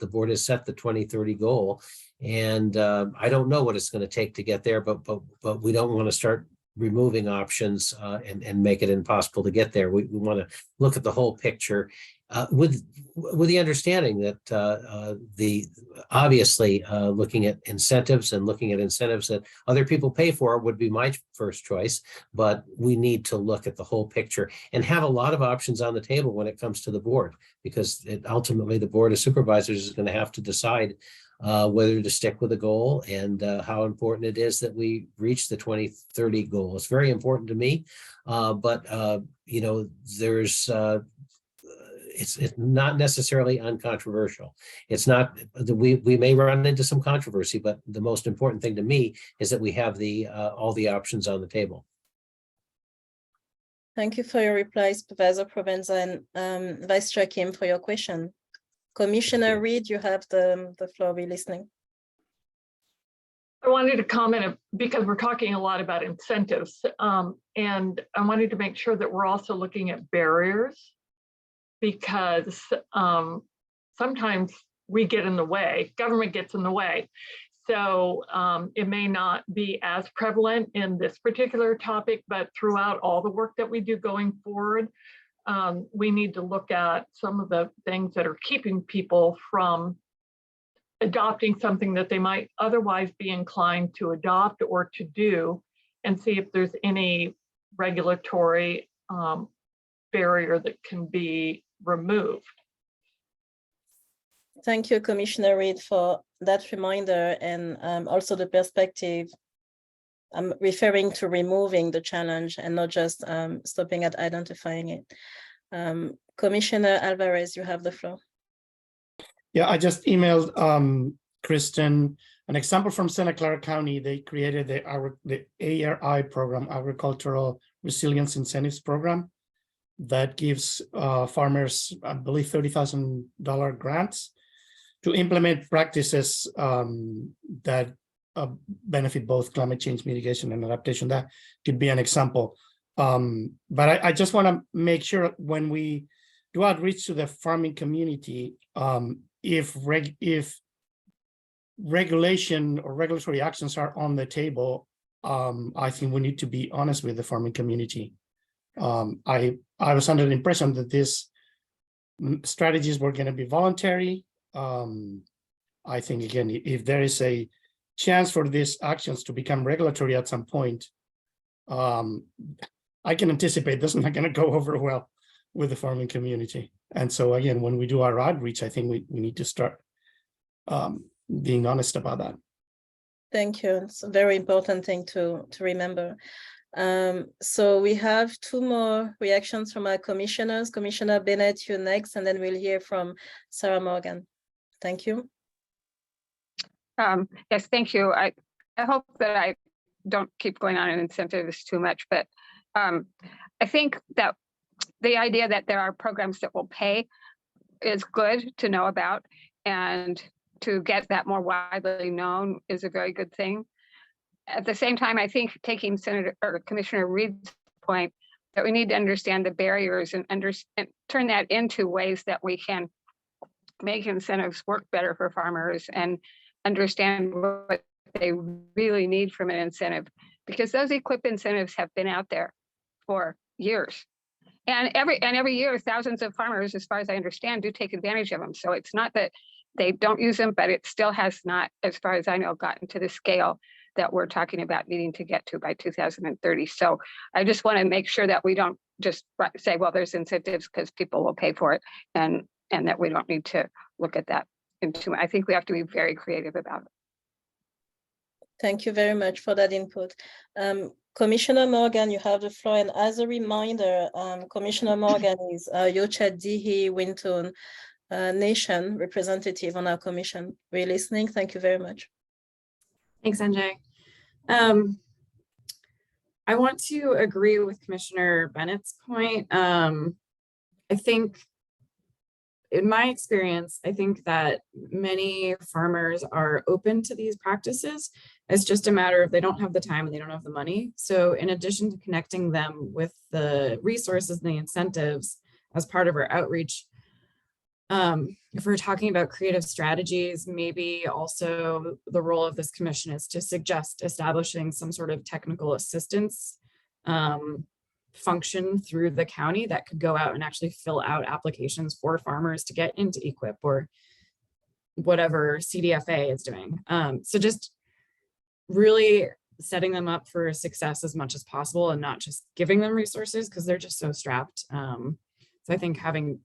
board has set the 2030 goal. And I don't know what it's going to take to get there, but we don't want to start removing options and make it impossible to get there. We want to look at the whole picture with the understanding that obviously looking at incentives and looking at incentives that other people pay for would be my first choice, but we need to look at the whole picture and have a lot of options on the table when it comes to the board, because ultimately the Board of Supervisors is going to have to decide whether to stick with the goal and how important it is that we reach the 2030 goal. It's very important to me, but you know, there's it's not necessarily uncontroversial. It's not, we may run into some controversy, but the most important thing to me is that we have all the options on the table. Thank you for your reply, Supervisor Provenza, and Vice Chair Kim for your question. Commissioner Reed, you have the floor. We're listening. I wanted to comment because we're talking a lot about incentives, and I wanted to make sure that we're also looking at barriers, because sometimes we get in the way, government gets in the way. So it may not be as prevalent in this particular topic, but throughout all the work that we do going forward, we need to look at some of the things that are keeping people from adopting something that they might otherwise be inclined to adopt or to do, and see if there's any regulatory barrier that can be removed. Thank you, Commissioner Reed, for that reminder, and also the perspective. I'm referring to removing the challenge and not just stopping at identifying it. Commissioner Alvarez, you have the floor. Yeah, I just emailed Kristen an example from Santa Clara County. They created the ARI program, Agricultural Resilience Incentives Program. that gives farmers, I believe, $30,000 grants to implement practices that benefit both climate change mitigation and adaptation. That could be an example. But I just want to make sure when we do outreach to the farming community, if regulation or regulatory actions are on the table, I think we need to be honest with the farming community. I was under the impression that these strategies were going to be voluntary. I think, again, if there is a chance for these actions to become regulatory at some point, I can anticipate this is not going to go over well with the farming community. And so, again, when we do our outreach, I think we need to start being honest about that. Thank you. It's a very important thing to remember. So we have two more reactions from our commissioners. Commissioner Bennett, you next, and then we'll hear from Sarah Morgan. Thank you. Yes, thank you. I hope that I don't keep going on in incentives too much, but I think that the idea that there are programs that will pay is good to know about, and to get that more widely known is a very good thing. At the same time, I think taking Senator or Commissioner Reed's point that we need to understand the barriers and turn that into ways that we can make incentives work better for farmers and understand what they really need from an incentive, because those equip incentives have been out there for years. And every year, thousands of farmers, as far as I understand, do take advantage of them. So it's not that they don't use them, but it still has not, as far as I know, gotten to the scale that we're talking about needing to get to by 2030. So I just want to make sure that we don't just say, well, there's incentives because people will pay for it, and that we don't need to look at that. I think we have to be very creative about it. Thank you very much for that input. Commissioner Morgan, you have the floor. And as a reminder, Commissioner Morgan is Yocha Dihi Winton Nation representative on our commission. We're listening. Thank you very much. Thanks, NJ. I want to agree with Commissioner Bennett's point. I think, in my experience, I think that many farmers are open to these practices. It's just a matter of they don't have the time and they don't have the money. So in addition to connecting them with the resources and the incentives as part of our outreach, if we're talking about creative strategies, maybe also the role of this commission is to suggest establishing some sort of technical assistance function through the county that could go out and actually fill out applications for farmers to get into EQIP or whatever CDFA is doing. So just really setting them up for success as much as possible and not just giving them resources because they're just so strapped. So I think having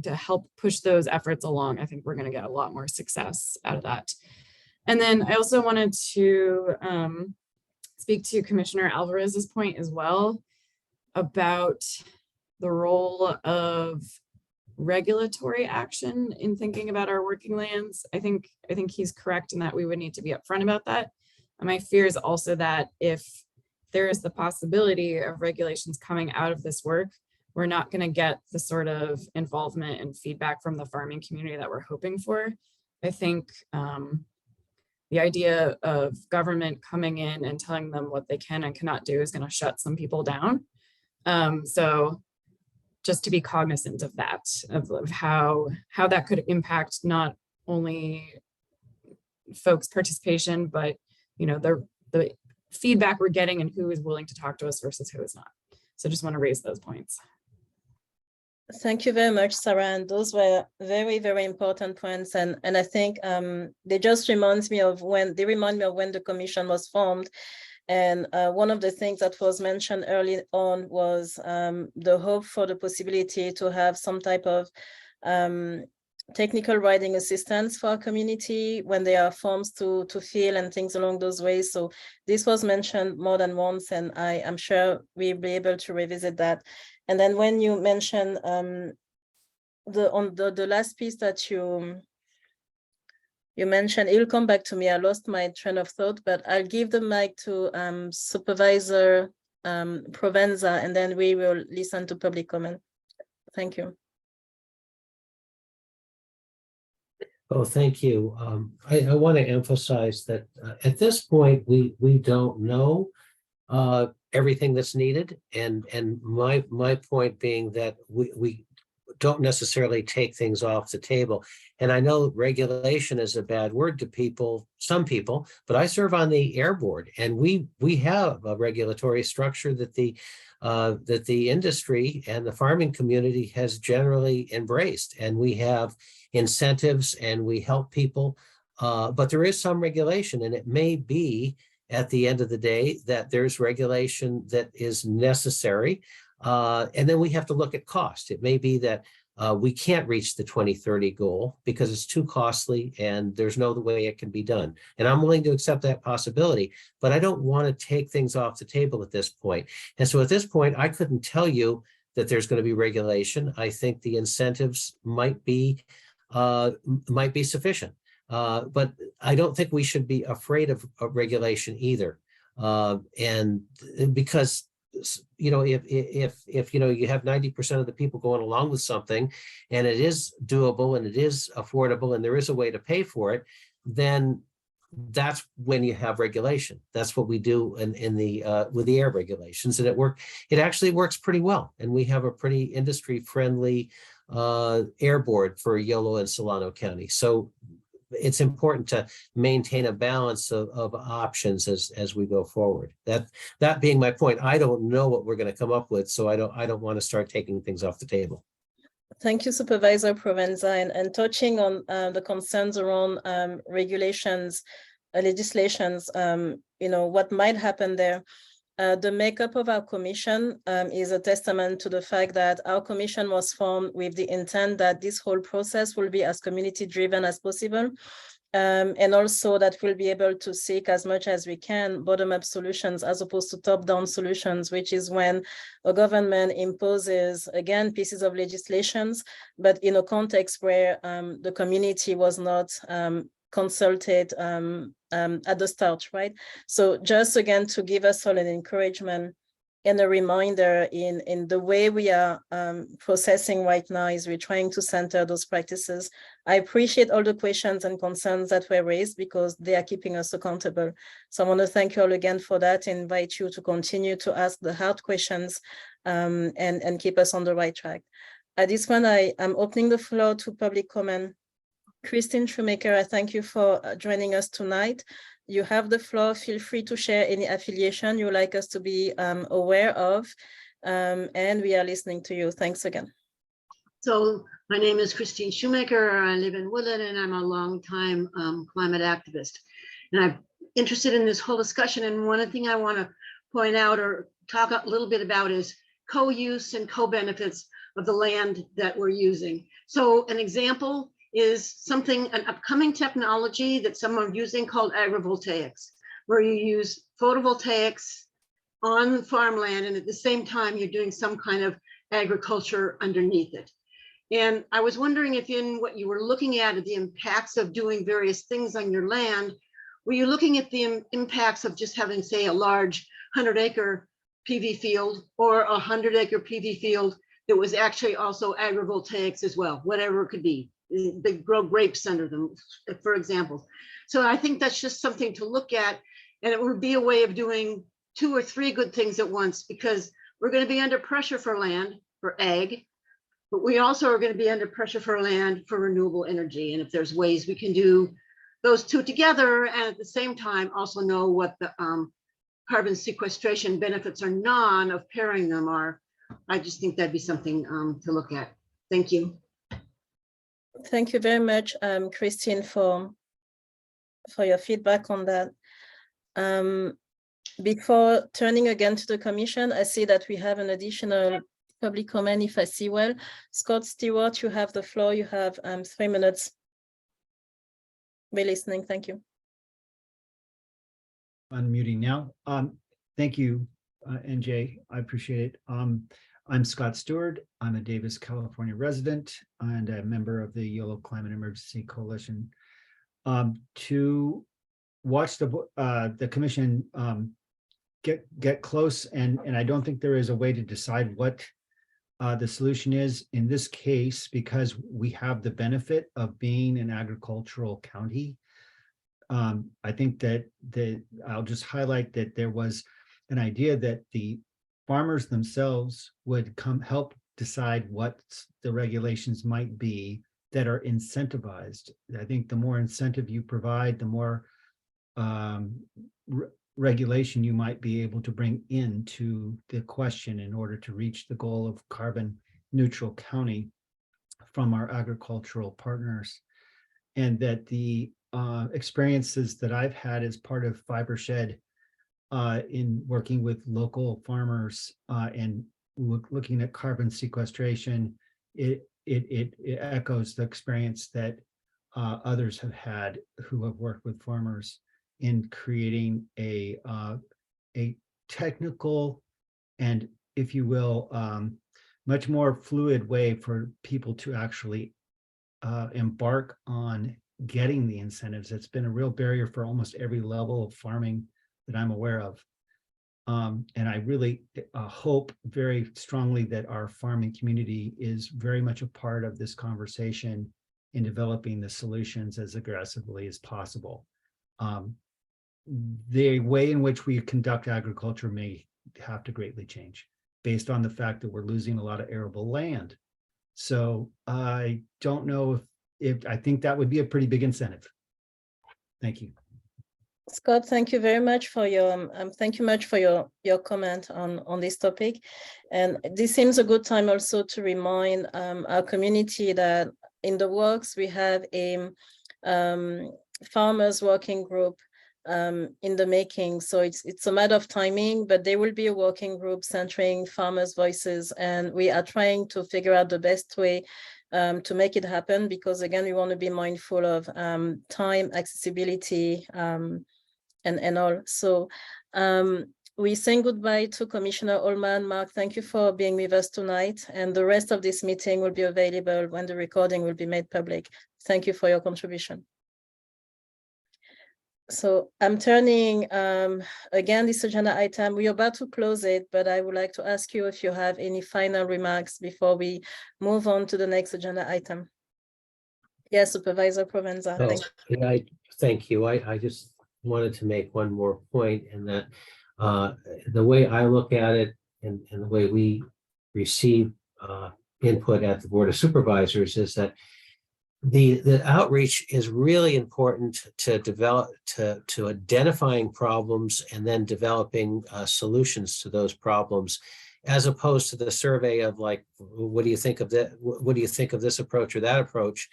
to help push those efforts along, I think we're going to get a lot more success out of that. And then I also wanted to speak to Commissioner Alvarez's point as well about the role of regulatory action in thinking about our working lands. I think he's correct in that we would need to be upfront about that. And my fear is also that if there is the possibility of regulations coming out of this work, we're not going to get the sort of involvement and feedback from the farming community that we're hoping for. I think the idea of government coming in and telling them what they can and cannot do is going to shut some people down. So just to be cognizant of that, of how that could impact not only folks' participation, but the feedback we're getting and who is willing to talk to us versus who is not. So just want to raise those points. Thank you very much, Sarah. And those were very, very important points. And I think they just remind me of when the commission was formed. And one of the things that was mentioned early on was the hope for the possibility to have some type of technical writing assistance for our community when there are forms to fill and things along those ways. So this was mentioned more than once, and I am sure we'll be able to revisit that. And then when you mentioned the last piece that you mentioned, it'll come back to me. I lost my train of thought, but I'll give the mic to Supervisor Provenza, and then we will listen to public comment. Thank you. Oh, thank you. I want to emphasize that at this point, we don't know everything that's needed. And my point being that we don't necessarily take things off the table. And I know regulation is a bad word to people, some people, but I serve on the air board, and we have a regulatory structure that the industry and the farming community has generally embraced, and we have incentives and we help people. But there is some regulation, and it may be at the end of the day that there's regulation that is necessary. And then we have to look at cost. It may be that we can't reach the 2030 goal because it's too costly and there's no other way it can be done. And I'm willing to accept that possibility, but I don't want to take things off the table at this point. And so at this point, I couldn't tell you that there's going to be regulation. I think the incentives might be sufficient. But I don't think we should be afraid of regulation either. And because, you know, if you know, you have 90% of the people going along with something and it is doable and it is affordable and there is a way to pay for it, then that's when you have regulation. That's what we do in the with the air regulations, and it actually works pretty well. And we have a pretty industry friendly air board for Yolo and Solano County. So it's important to maintain a balance of options as we go forward. That being my point, I don't know what we're going to come up with, so I don't want to start taking things off the table. Thank you, Supervisor Provenza, and touching on the concerns around regulations, legislations. You know, what might happen there. The makeup of our commission is a testament to the fact that our commission was formed with the intent that this whole process will be as community driven as possible. And also that we'll be able to seek as much as we can bottom-up solutions as opposed to top-down solutions, which is when a government imposes, again, pieces of legislations, but in a context where the community was not consulted at the start, right? So just again, to give us all an encouragement and a reminder in the way we are processing right now is we're trying to center those practices. I appreciate all the questions and concerns that were raised because they are keeping us accountable. So I want to thank you all again for that, and invite you to continue to ask the hard questions and keep us on the right track. At this point, I am opening the floor to public comment. Christine Shoemaker, I thank you for joining us tonight. You have the floor. Feel free to share any affiliation you would like us to be aware of, and we are listening to you. Thanks again. So my name is Christine Shoemaker. I live in Woodland, and I'm a longtime climate activist. And I'm interested in this whole discussion. And one thing I want to point out or talk a little bit about is co-use and co-benefits of the land that we're using. So an example is an upcoming technology that some are using called agrivoltaics, where you use photovoltaics on farmland, and at the same time, you're doing some kind of agriculture underneath it. And I was wondering if in what you were looking at the impacts of doing various things on your land, were you looking at the impacts of just having, say, a large 100-acre PV field or a 100-acre PV field that was actually also agrivoltaics as well, whatever it could be. They grow grapes under them, for example. So I think that's just something to look at, and it would be a way of doing 2 or 3 good things at once, because we're going to be under pressure for land, for ag, but we also are going to be under pressure for land for renewable energy. And if there's ways we can do those 2 together, and at the same time also know what the carbon sequestration benefits or none of pairing them are, I just think that'd be something to look at. Thank you. Thank you very much, Christine, for your feedback on that. Before turning again to the commission, I see that we have an additional public comment, if I see well. Scott Stewart, you have the floor. You have 3 minutes. We're listening. Thank you. Unmuting now. Thank you, NJ. I appreciate it. I'm Scott Stewart. I'm a Davis, California resident and a member of the Yolo Climate Emergency Coalition. To watch the commission get close, and I don't think there is a way to decide what the solution is in this case, because we have the benefit of being an agricultural county. I think that I'll just highlight that there was an idea that the farmers themselves would help decide what the regulations might be that are incentivized. I think the more incentive you provide, the more regulation you might be able to bring into the question in order to reach the goal of carbon neutral county from our agricultural partners. And that the experiences that I've had as part of Fibershed in working with local farmers and looking at carbon sequestration, it echoes the experience that others have had who have worked with farmers in creating a technical and, if you will, much more fluid way for people to actually embark on getting the incentives. It's been a real barrier for almost every level of farming that I'm aware of. And I really hope very strongly that our farming community is very much a part of this conversation in developing the solutions as aggressively as possible. The way in which we conduct agriculture may have to greatly change based on the fact that we're losing a lot of arable land. So I don't know if I think that would be a pretty big incentive. Thank you. Scott, thank you very much for your your comment on this topic. And this seems a good time also to remind our community that in the works we have a farmers working group in the making. So it's a matter of timing, but there will be a working group centering farmers' voices, and we are trying to figure out the best way to make it happen, because again, we want to be mindful of time, accessibility, and all. So we saying goodbye to Commissioner Ullman. Mark, thank you for being with us tonight, and the rest of this meeting will be available when the recording will be made public. Thank you for your contribution. So I'm turning again this agenda item. We're about to close it, but I would like to ask you if you have any final remarks before we move on to the next agenda item. Yes, Supervisor Provenza. Thank you. I just wanted to make one more point, in that the way I look at it and the way we receive input at the Board of Supervisors is that the outreach is really important to develop, to identifying problems and then developing solutions to those problems, as opposed to the survey of like, what do you think of that? What do you think of this approach or that approach?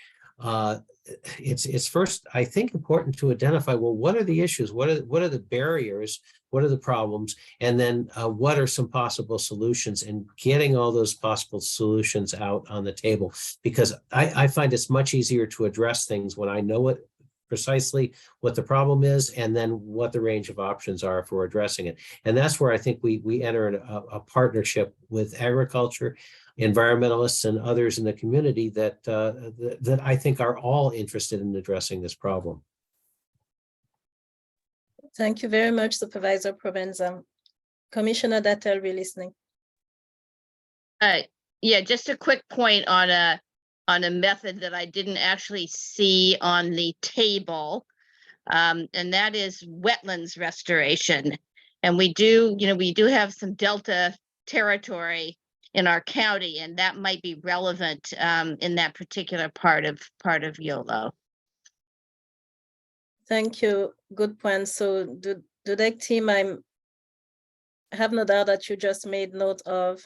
It's first, I think, important to identify, well, what are the issues? What are the barriers? What are the problems? And then what are some possible solutions, and getting all those possible solutions out on the table? Because I find it's much easier to address things when I know precisely what the problem is, and then what the range of options are for addressing it. And that's where I think we enter a partnership with agriculture, environmentalists, and others in the community that that I think are all interested in addressing this problem. Thank you very much, Supervisor Provenza. Commissioner Dattel, we're listening. Yeah, just a quick point on a method that I didn't actually see on the table, and that is wetlands restoration. And we do have some delta territory in our county, and that might be relevant in that particular part of Yolo. Thank you. Good point. So the DEC team, I have no doubt that you just made note of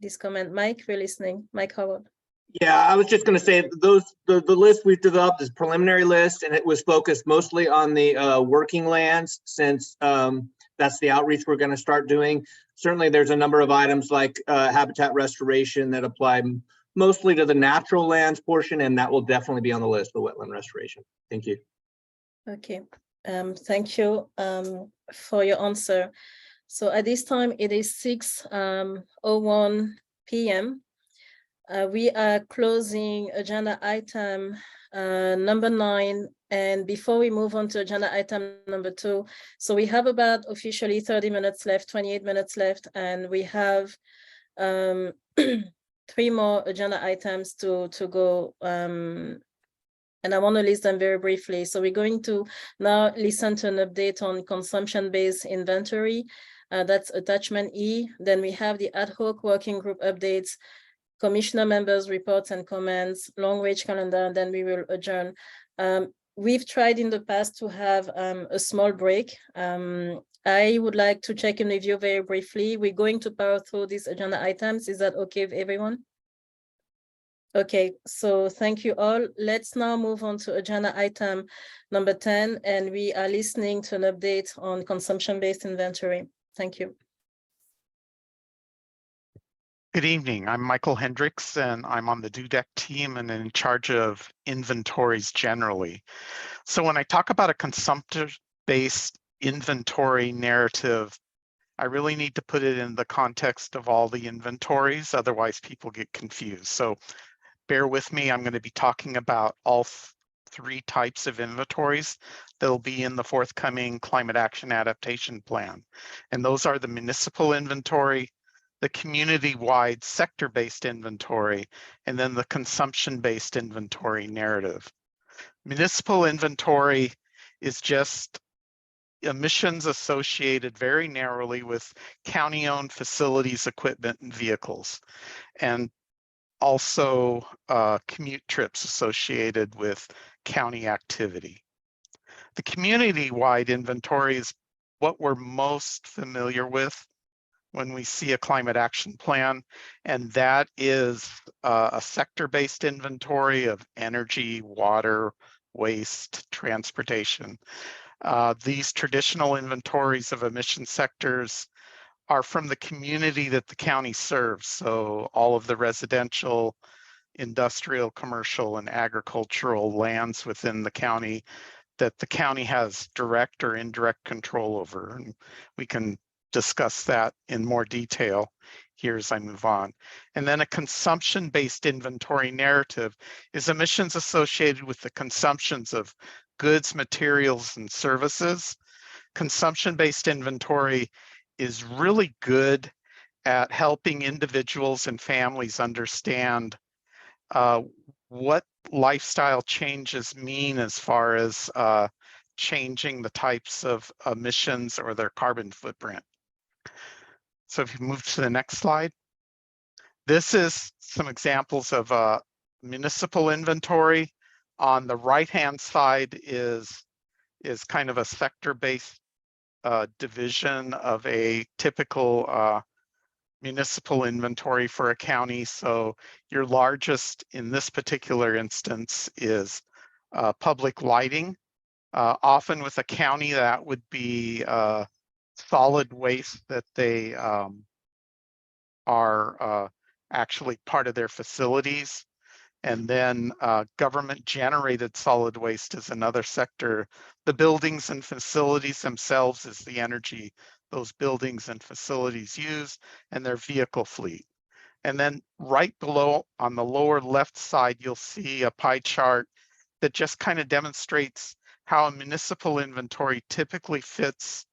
this comment. Mike, we're listening. Mike Howard. Yeah, I was just going to say the list we've developed is a preliminary list, and it was focused mostly on the working lands, since that's the outreach we're going to start doing. Certainly, there's a number of items like habitat restoration that apply mostly to the natural lands portion, and that will definitely be on the list, the wetland restoration. Thank you. Okay, thank you for your answer. So at this time, it is 6:01 p.m. We are closing agenda item number 9 And before we move on to agenda item number 2, so we have about officially 30 minutes left, 28 minutes left, and we have 3 more agenda items to go. And I want to list them very briefly. So we're going to now listen to an update on consumption-based inventory. That's attachment E. Then we have the ad hoc working group updates, commissioner members' reports and comments, long-range calendar, and then we will adjourn. We've tried in the past to have a small break. I would like to check in with you very briefly. We're going to power through these agenda items. Is that okay with everyone? Okay, so thank you all. Let's now move on to agenda item number 10, and we are listening to an update on consumption-based inventory. Thank you. Good evening. I'm Michael Hendricks, and I'm on the DUDEC team and in charge of inventories generally. So when I talk about a consumptive-based inventory narrative, I really need to put it in the context of all the inventories, otherwise people get confused. So bear with me, I'm going to be talking about all 3 types of inventories that'll be in the forthcoming Climate Action Adaptation Plan. And those are the municipal inventory, the community-wide sector-based inventory, and then the consumption-based inventory narrative. Municipal inventory is just emissions associated very narrowly with county-owned facilities, equipment, and vehicles, and also commute trips associated with county activity. The community-wide inventory is what we're most familiar with when we see a climate action plan, and that is a sector-based inventory of energy, water, waste, transportation. These traditional inventories of emission sectors are from the community that the county serves. So all of the residential, industrial, commercial, and agricultural lands within the county that the county has direct or indirect control over. And we can discuss that in more detail here as I move on. And then a consumption-based inventory narrative is emissions associated with the consumptions of goods, materials, and services. Consumption-based inventory is really good at helping individuals and families understand what lifestyle changes mean as far as changing the types of emissions or their carbon footprint. So if you move to the next slide, this is some examples of municipal inventory. On the right-hand side is kind of a sector-based division of a typical municipal inventory for a county. So your largest in this particular instance is public lighting. Often with a county, that would be solid waste that they are actually part of their facilities. And then government generated solid waste is another sector. The buildings and facilities themselves is the energy those buildings and facilities use, and their vehicle fleet. And then right below on the lower left side, you'll see a pie chart that just kind of demonstrates how a municipal inventory typically fits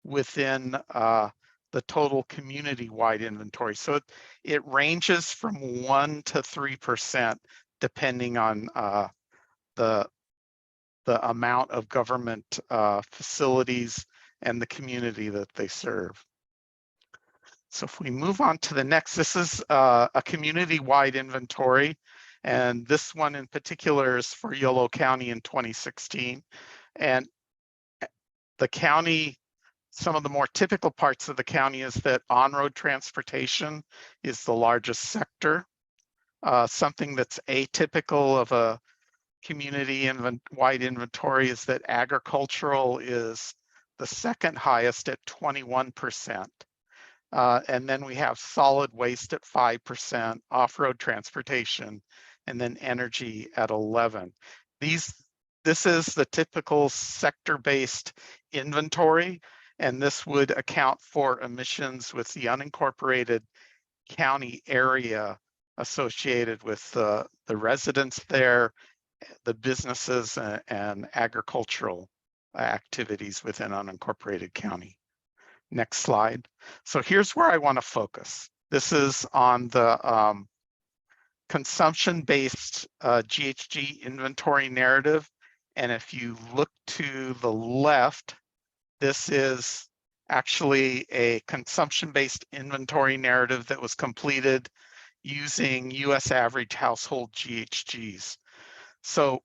within the total community-wide inventory. So it ranges from 1% to 3% depending on the amount of government facilities and the community that they serve. So if we move on to the next, this is a community-wide inventory, and this one in particular is for Yolo County in 2016. And the county, some of the more typical parts of the county is that on-road transportation is the largest sector. Something that's atypical of a community-wide inventory is that agricultural is the second highest at 21%. And then we have solid waste at 5%, off-road transportation, and then energy at 11%. This is the typical sector-based inventory, and this would account for emissions with the unincorporated county area associated with the residents there the businesses and agricultural activities within unincorporated county. Next slide. So here's where I want to focus. This is on the consumption-based GHG inventory narrative. And if you look to the left, this is actually a consumption-based inventory narrative that was completed using US average household GHGs. So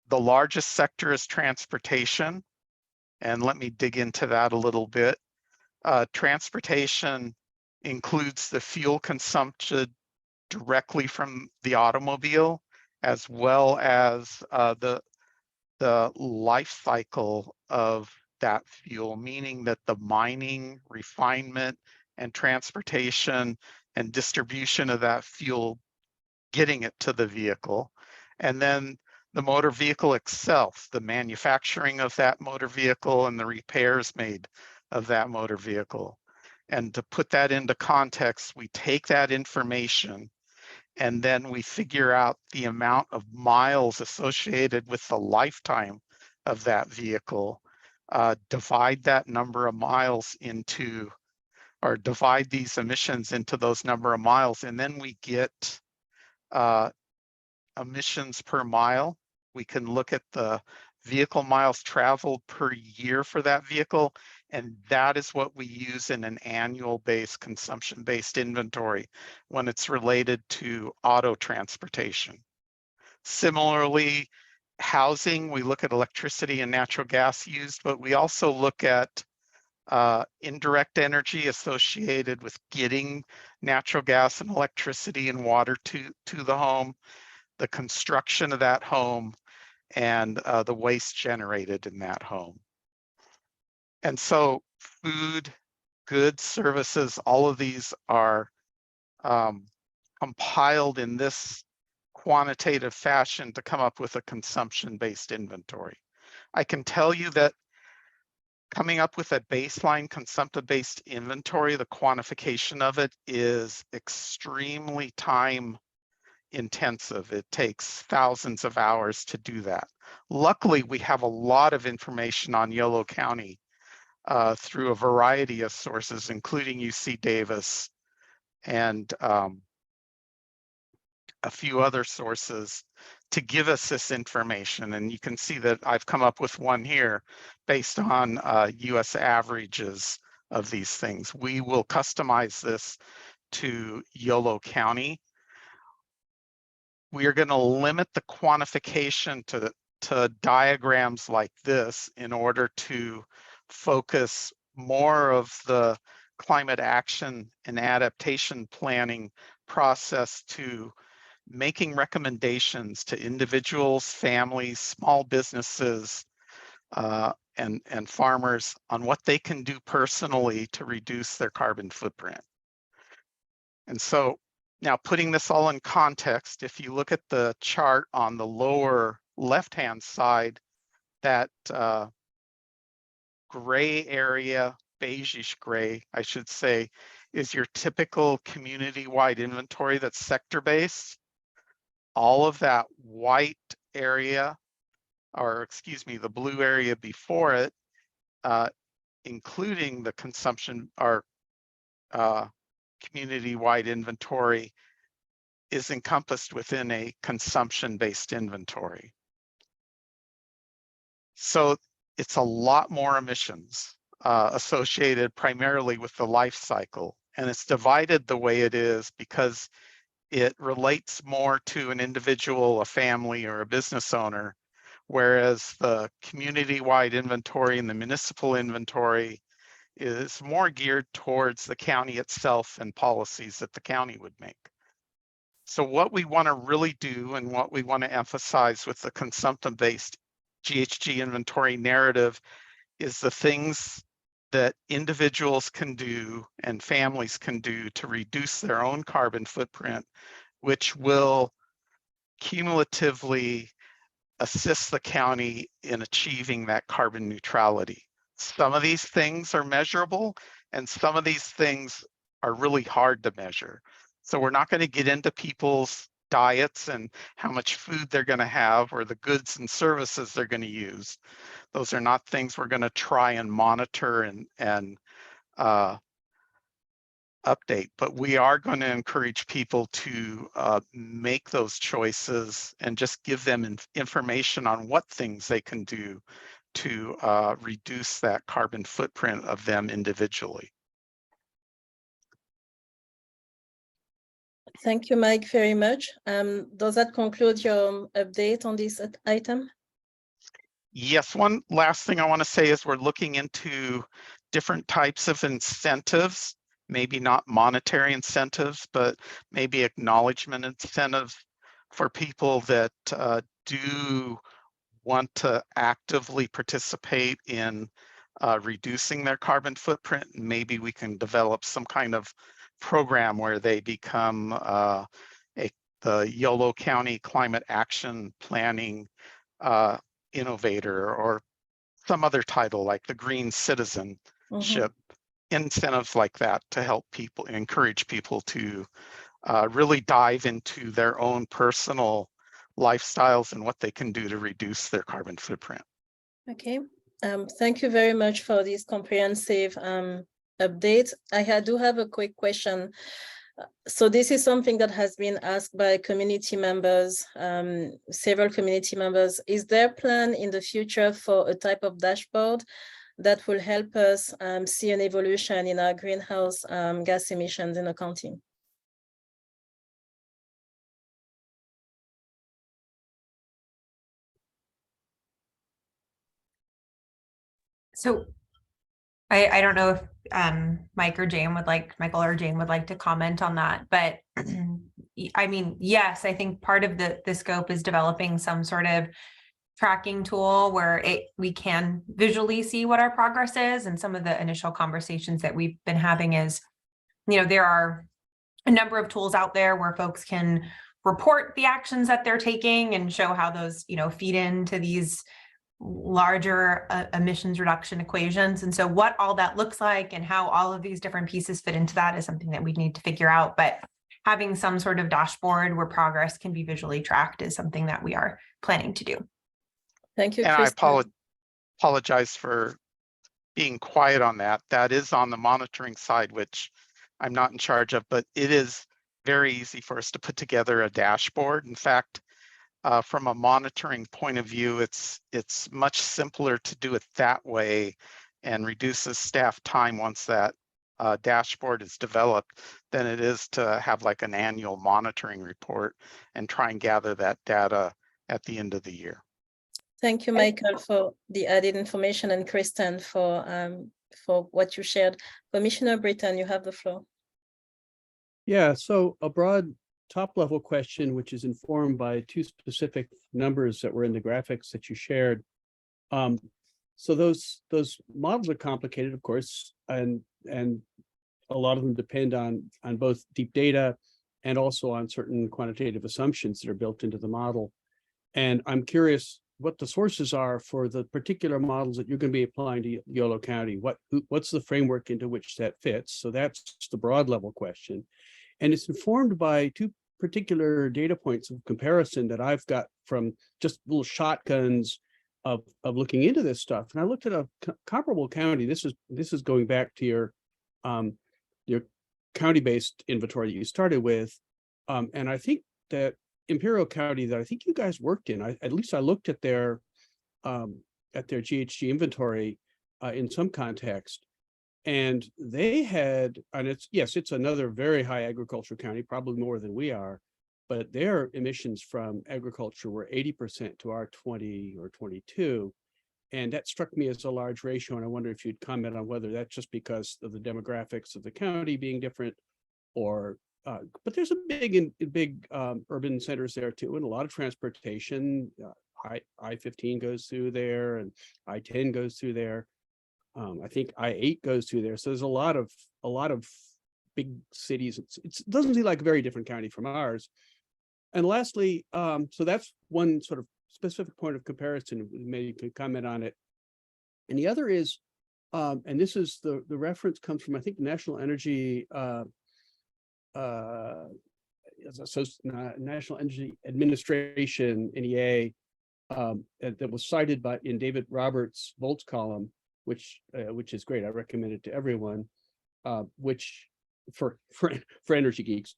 the largest sector is transportation. And let me dig into that a little bit. Transportation includes the fuel consumption directly from the automobile, as well as the life cycle of that fuel, meaning that the mining, refinement, and transportation and distribution of that fuel, getting it to the vehicle. And then the motor vehicle itself, the manufacturing of that motor vehicle and the repairs made of that motor vehicle. And to put that into context, we take that information and then we figure out the amount of miles associated with the lifetime of that vehicle, divide that number of miles into, or divide these emissions into those number of miles, and then we get emissions per mile. We can look at the vehicle miles traveled per year for that vehicle, and that is what we use in an annual based consumption based inventory when it's related to auto transportation. Similarly, housing, we look at electricity and natural gas used, but we also look at indirect energy associated with getting natural gas and electricity and water to the home, the construction of that home, and the waste generated in that home. And so food, goods, services, all of these are compiled in this quantitative fashion to come up with a consumption-based inventory. I can tell you that coming up with a baseline consumptive-based inventory, the quantification of it is extremely time intensive. It takes thousands of hours to do that. Luckily, we have a lot of information on Yolo County through a variety of sources, including UC Davis and a few other sources to give us this information. And you can see that I've come up with one here based on US averages of these things. We will customize this to Yolo County. We are going to limit the quantification to diagrams like this in order to focus more of the climate action and adaptation planning process to making recommendations to individuals, families, small businesses, and farmers on what they can do personally to reduce their carbon footprint. And so now putting this all in context, if you look at the chart on the lower left-hand side, that gray area, beigeish gray, I should say, is your typical community-wide inventory that's sector-based. All of that white area, or excuse me, the blue area before it, including the consumption or community-wide inventory, is encompassed within a consumption-based inventory. So it's a lot more emissions associated primarily with the life cycle. And it's divided the way it is because it relates more to an individual, a family, or a business owner, whereas the community-wide inventory and the municipal inventory is more geared towards the county itself and policies that the county would make. So what we want to really do and what we want to emphasize with the consumptive-based GHG inventory narrative is the things that individuals can do and families can do to reduce their own carbon footprint, which will cumulatively assist the county in achieving that carbon neutrality. Some of these things are measurable and some of these things are really hard to measure. So we're not going to get into people's diets and how much food they're going to have or the goods and services they're going to use. Those are not things we're going to try and monitor and update, but we are going to encourage people to make those choices and just give them information on what things they can do to reduce that carbon footprint of them individually. Thank you, Mike, very much. Does that conclude your update on this item? Yes, one last thing I want to say is we're looking into different types of incentives, maybe not monetary incentives, but maybe acknowledgement incentives for people that do want to actively participate in reducing their carbon footprint. Maybe we can develop some kind of program where they become the Yolo County Climate Action Planning Innovator, or some other title like the Green Citizenship, incentives like that to help people, encourage people to really dive into their own personal lifestyles and what they can do to reduce their carbon footprint. Okay, thank you very much for this comprehensive update. I do have a quick question. So this is something that has been asked by community members, several community members. Is there a plan in the future for a type of dashboard that will help us see an evolution in our greenhouse gas emissions in the county? So I don't know if Michael or Jane would like to comment on that, but I mean, yes, I think part of the scope is developing some sort of tracking tool where we can visually see what our progress is. And some of the initial conversations that we've been having is, there are a number of tools out there where folks can report the actions that they're taking and show how those, feed into these larger emissions reduction equations. And so what all that looks like and how all of these different pieces fit into that is something that we need to figure out. But having some sort of dashboard where progress can be visually tracked is something that we are planning to do. Thank you, and Kristen. I apologize for being quiet on that. That is on the monitoring side, which I'm not in charge of, but it is very easy for us to put together a dashboard. In fact, from a monitoring point of view, it's much simpler to do it that way and reduces staff time once that dashboard is developed than it is to have like an annual monitoring report and try and gather that data at the end of the year. Thank you, Michael, for the added information, and Kristen for what you shared. Commissioner Britton, you have the floor. Yeah, so a broad top-level question, which is informed by two specific numbers that were in the graphics that you shared. So those models are complicated, of course, and a lot of them depend on both deep data and also on certain quantitative assumptions that are built into the model. And I'm curious what the sources are for the particular models that you're going to be applying to Yolo County. What's the framework into which that fits? So that's the broad level question. And it's informed by two particular data points of comparison that I've got from just little shotguns of looking into this stuff. And I looked at a comparable county. This is going back to your county-based inventory that you started with. And I think that Imperial County that I think you guys worked in, at least I looked at their GHG inventory in some context, and they had, and it's another very high agriculture county, probably more than we are, but their emissions from agriculture were 80% to our 20 or 22. And that struck me as a large ratio. And I wonder if you'd comment on whether that's just because of the demographics of the county being different, or but there's a big urban centers there too, and a lot of transportation. I-15 goes through there, and I-10 goes through there. I think I-8 goes through there. So there's a lot of big cities. It doesn't seem like a very different county from ours. And lastly, so that's one sort of specific point of comparison. Maybe you could comment on it. And the other is, and this is the reference comes from, I think, National Energy National Energy Administration, NEA, that was cited in David Roberts' Volts column, which is great. I recommend it to everyone, which for energy geeks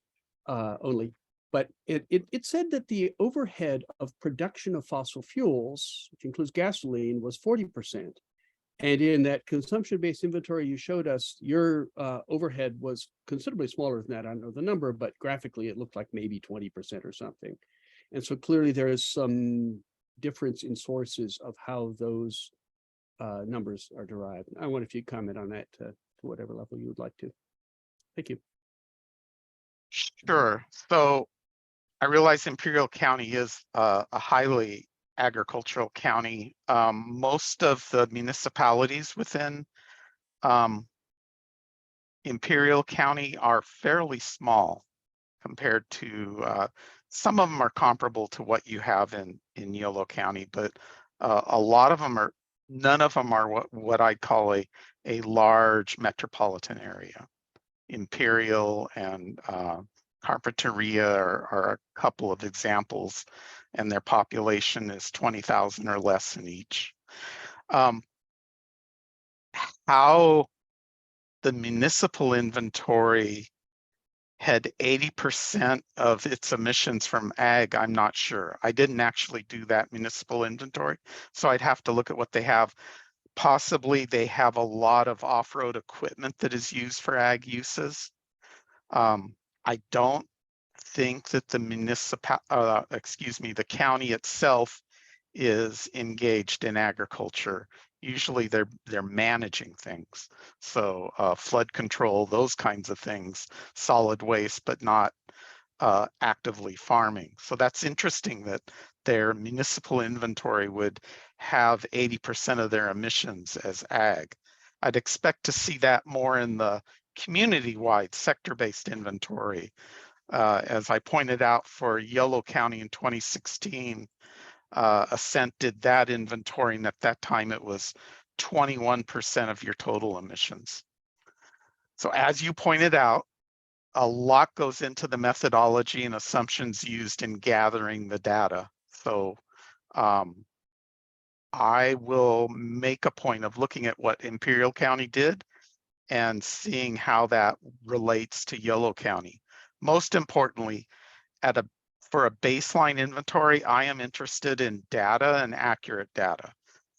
only. But it said that the overhead of production of fossil fuels, which includes gasoline, was 40%. And in that consumption-based inventory you showed us, your overhead was considerably smaller than that. I don't know the number, but graphically it looked like maybe 20% or something. And so clearly there is some difference in sources of how those numbers are derived. I wonder if you'd comment on that to whatever level you would like to. Thank you. Sure. So I realize Imperial County is a highly agricultural county. Most of the municipalities within Imperial County are fairly small compared to some of them are comparable to what you have in Yolo County, but a lot of them are, none of them are what I'd call a large metropolitan area. Imperial and Carpinteria are a couple of examples, and their population is 20,000 or less in each. How the municipal inventory had 80% of its emissions from ag, I'm not sure. I didn't actually do that municipal inventory, so I'd have to look at what they have. Possibly they have a lot of off-road equipment that is used for ag uses. I don't think that the the county itself is engaged in agriculture. Usually they're managing things. So flood control, those kinds of things, solid waste, but not actively farming. So that's interesting that their municipal inventory would have 80% of their emissions as ag. I'd expect to see that more in the community-wide sector-based inventory. As I pointed out for Yolo County in 2016, Ascent did that inventory, and at that time it was 21% of your total emissions. So as you pointed out, a lot goes into the methodology and assumptions used in gathering the data. So I will make a point of looking at what Imperial County did and seeing how that relates to Yolo County. Most importantly, for a baseline inventory, I am interested in data and accurate data.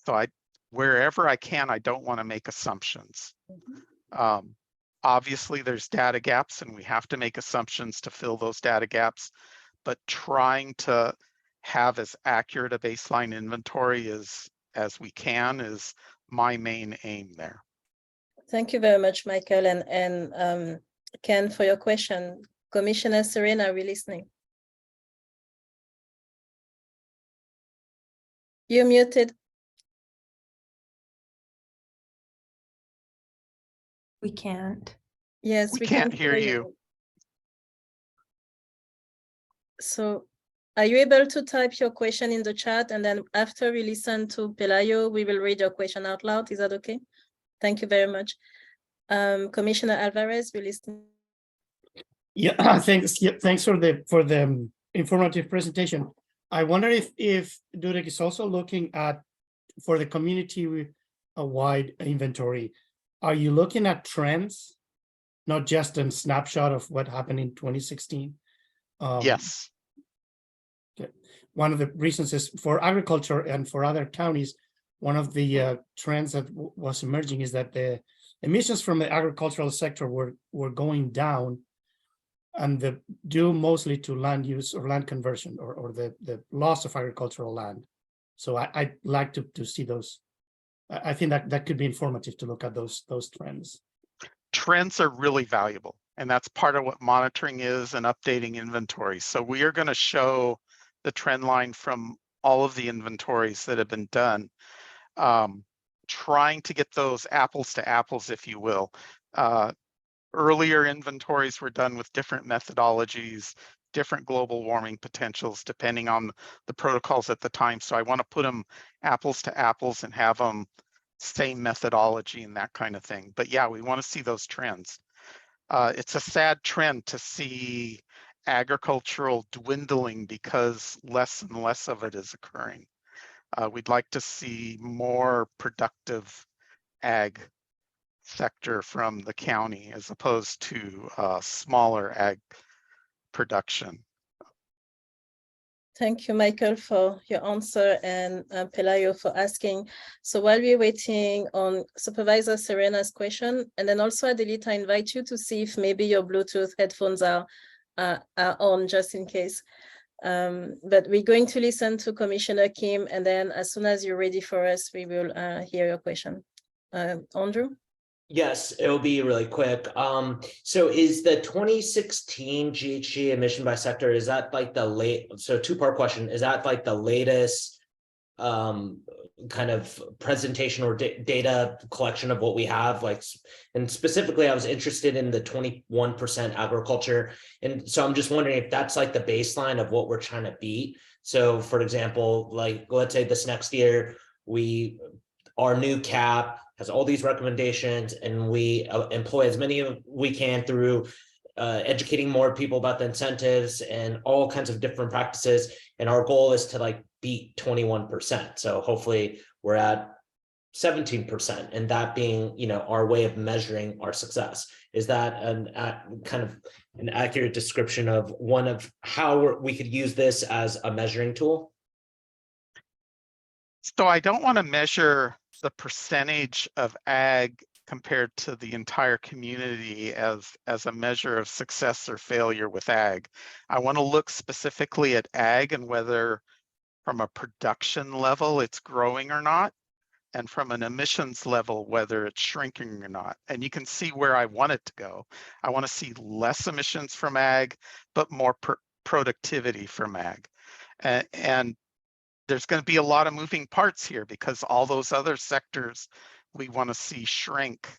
So wherever I can, I don't want to make assumptions. Obviously, there's data gaps and we have to make assumptions to fill those data gaps, but trying to have as accurate a baseline inventory as we can is my main aim there. Thank you very much, Michael, and Ken, for your question. Commissioner Serena, are we listening? You're muted. We can't. Yes, we can't hear you. So are you able to type your question in the chat, and then after we listen to Pelayo, we will read your question out loud? Is that okay? Thank you very much. Commissioner Alvarez, we listen. Yeah, thanks. Yeah, thanks for the informative presentation. I wonder if DUDEC is also looking at, for the community-wide inventory, are you looking at trends, not just a snapshot of what happened in 2016? Yes. Okay. One of the reasons is for agriculture and for other counties, one of the trends that was emerging is that the emissions from the agricultural sector were going down, and due mostly to land use or land conversion or the loss of agricultural land. So I'd like to see those. I think that could be informative to look at those trends. Trends are really valuable, and that's part of what monitoring is and updating inventory. So we are going to show the trend line from all of the inventories that have been done, trying to get those apples to apples, if you will. Earlier inventories were done with different methodologies, different global warming potentials, depending on the protocols at the time. So I want to put them apples to apples and have them same methodology and that kind of thing. But yeah, we want to see those trends. It's a sad trend to see agricultural dwindling because less and less of it is occurring. We'd like to see more productive ag sector from the county as opposed to smaller ag production. Thank you, Michael, for your answer, and Pelayo for asking. So while we're waiting on Supervisor Serena's question, and then also Adelita, I invite you to see if maybe your Bluetooth headphones are on, just in case. But we're going to listen to Commissioner Kim, and then as soon as you're ready for us, we will hear your question. Andrew? Yes, it'll be really quick. So is the 2016 GHG emission by sector, is that like the so two-part question, is that like the latest kind of presentation or data collection of what we have? Like, and specifically, I was interested in the 21% agriculture. And so I'm just wondering if that's like the baseline of what we're trying to beat. So for example, like, let's say this next year, our new cap has all these recommendations, and we employ as many as we can through educating more people about the incentives and all kinds of different practices. And our goal is to like beat 21%. So hopefully we're at 17%, and that being, you know, our way of measuring our success. Is that kind of an accurate description of one of how we could use this as a measuring tool? So I don't want to measure the percentage of ag compared to the entire community as a measure of success or failure with ag. I want to look specifically at ag and whether from a production level it's growing or not, and from an emissions level whether it's shrinking or not. And you can see where I want it to go. I want to see less emissions from ag, but more productivity from ag. And there's going to be a lot of moving parts here because all those other sectors we want to see shrink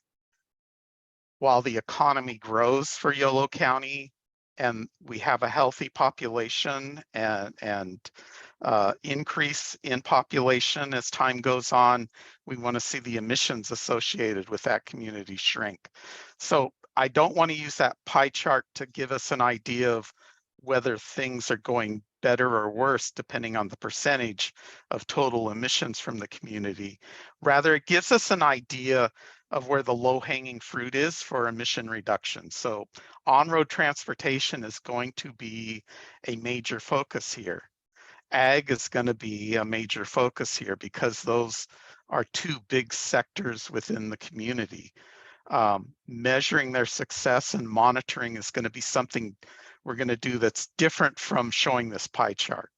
while the economy grows for Yolo County and we have a healthy population and increase in population as time goes on. We want to see the emissions associated with that community shrink. So I don't want to use that pie chart to give us an idea of whether things are going better or worse depending on the percentage of total emissions from the community. Rather, it gives us an idea of where the low-hanging fruit is for emission reduction. So on-road transportation is going to be a major focus here. Ag is going to be a major focus here because those are two big sectors within the community. Measuring their success and monitoring is going to be something we're going to do that's different from showing this pie chart.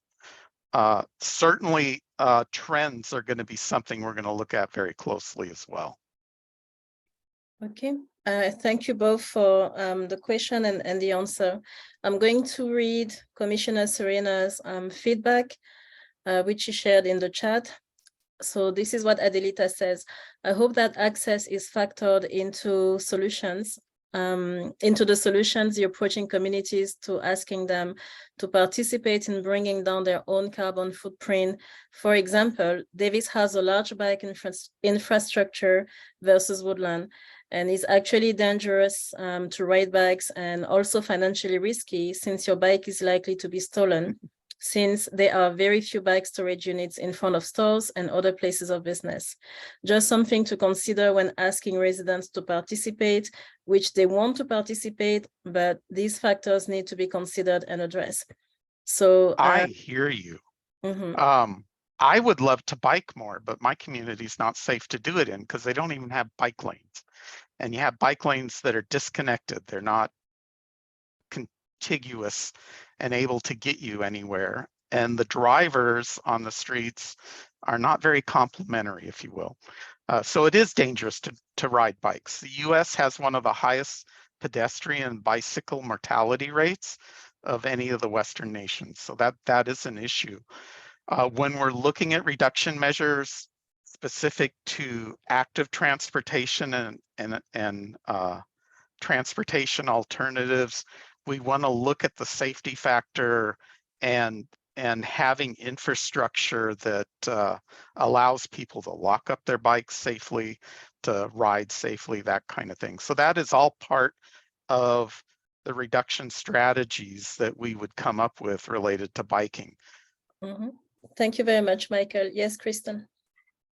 Certainly, trends are going to be something we're going to look at very closely as well. Okay, thank you both for the question and the answer. I'm going to read Commissioner Serena's feedback, which she shared in the chat. So this is what Adelita says. I hope that access is factored into solutions, into the solutions you're approaching communities to asking them to participate in bringing down their own carbon footprint. For example, Davis has a large bike infrastructure versus woodland, and it's actually dangerous to ride bikes and also financially risky since your bike is likely to be stolen, since there are very few bike storage units in front of stores and other places of business. Just something to consider when asking residents to participate, which they want to participate, but these factors need to be considered and addressed. So I hear you. I would love to bike more, but my community is not safe to do it in because they don't even have bike lanes. And you have bike lanes that are disconnected. They're not contiguous and able to get you anywhere. And the drivers on the streets are not very complimentary, if you will. So it is dangerous to ride bikes. The US has one of the highest pedestrian bicycle mortality rates of any of the Western nations. So that is an issue. When we're looking at reduction measures specific to active transportation and transportation alternatives, we want to look at the safety factor and having infrastructure that allows people to lock up their bikes safely, to ride safely, that kind of thing. So that is all part of the reduction strategies that we would come up with related to biking. Thank you very much, Michael. Yes, Kristen.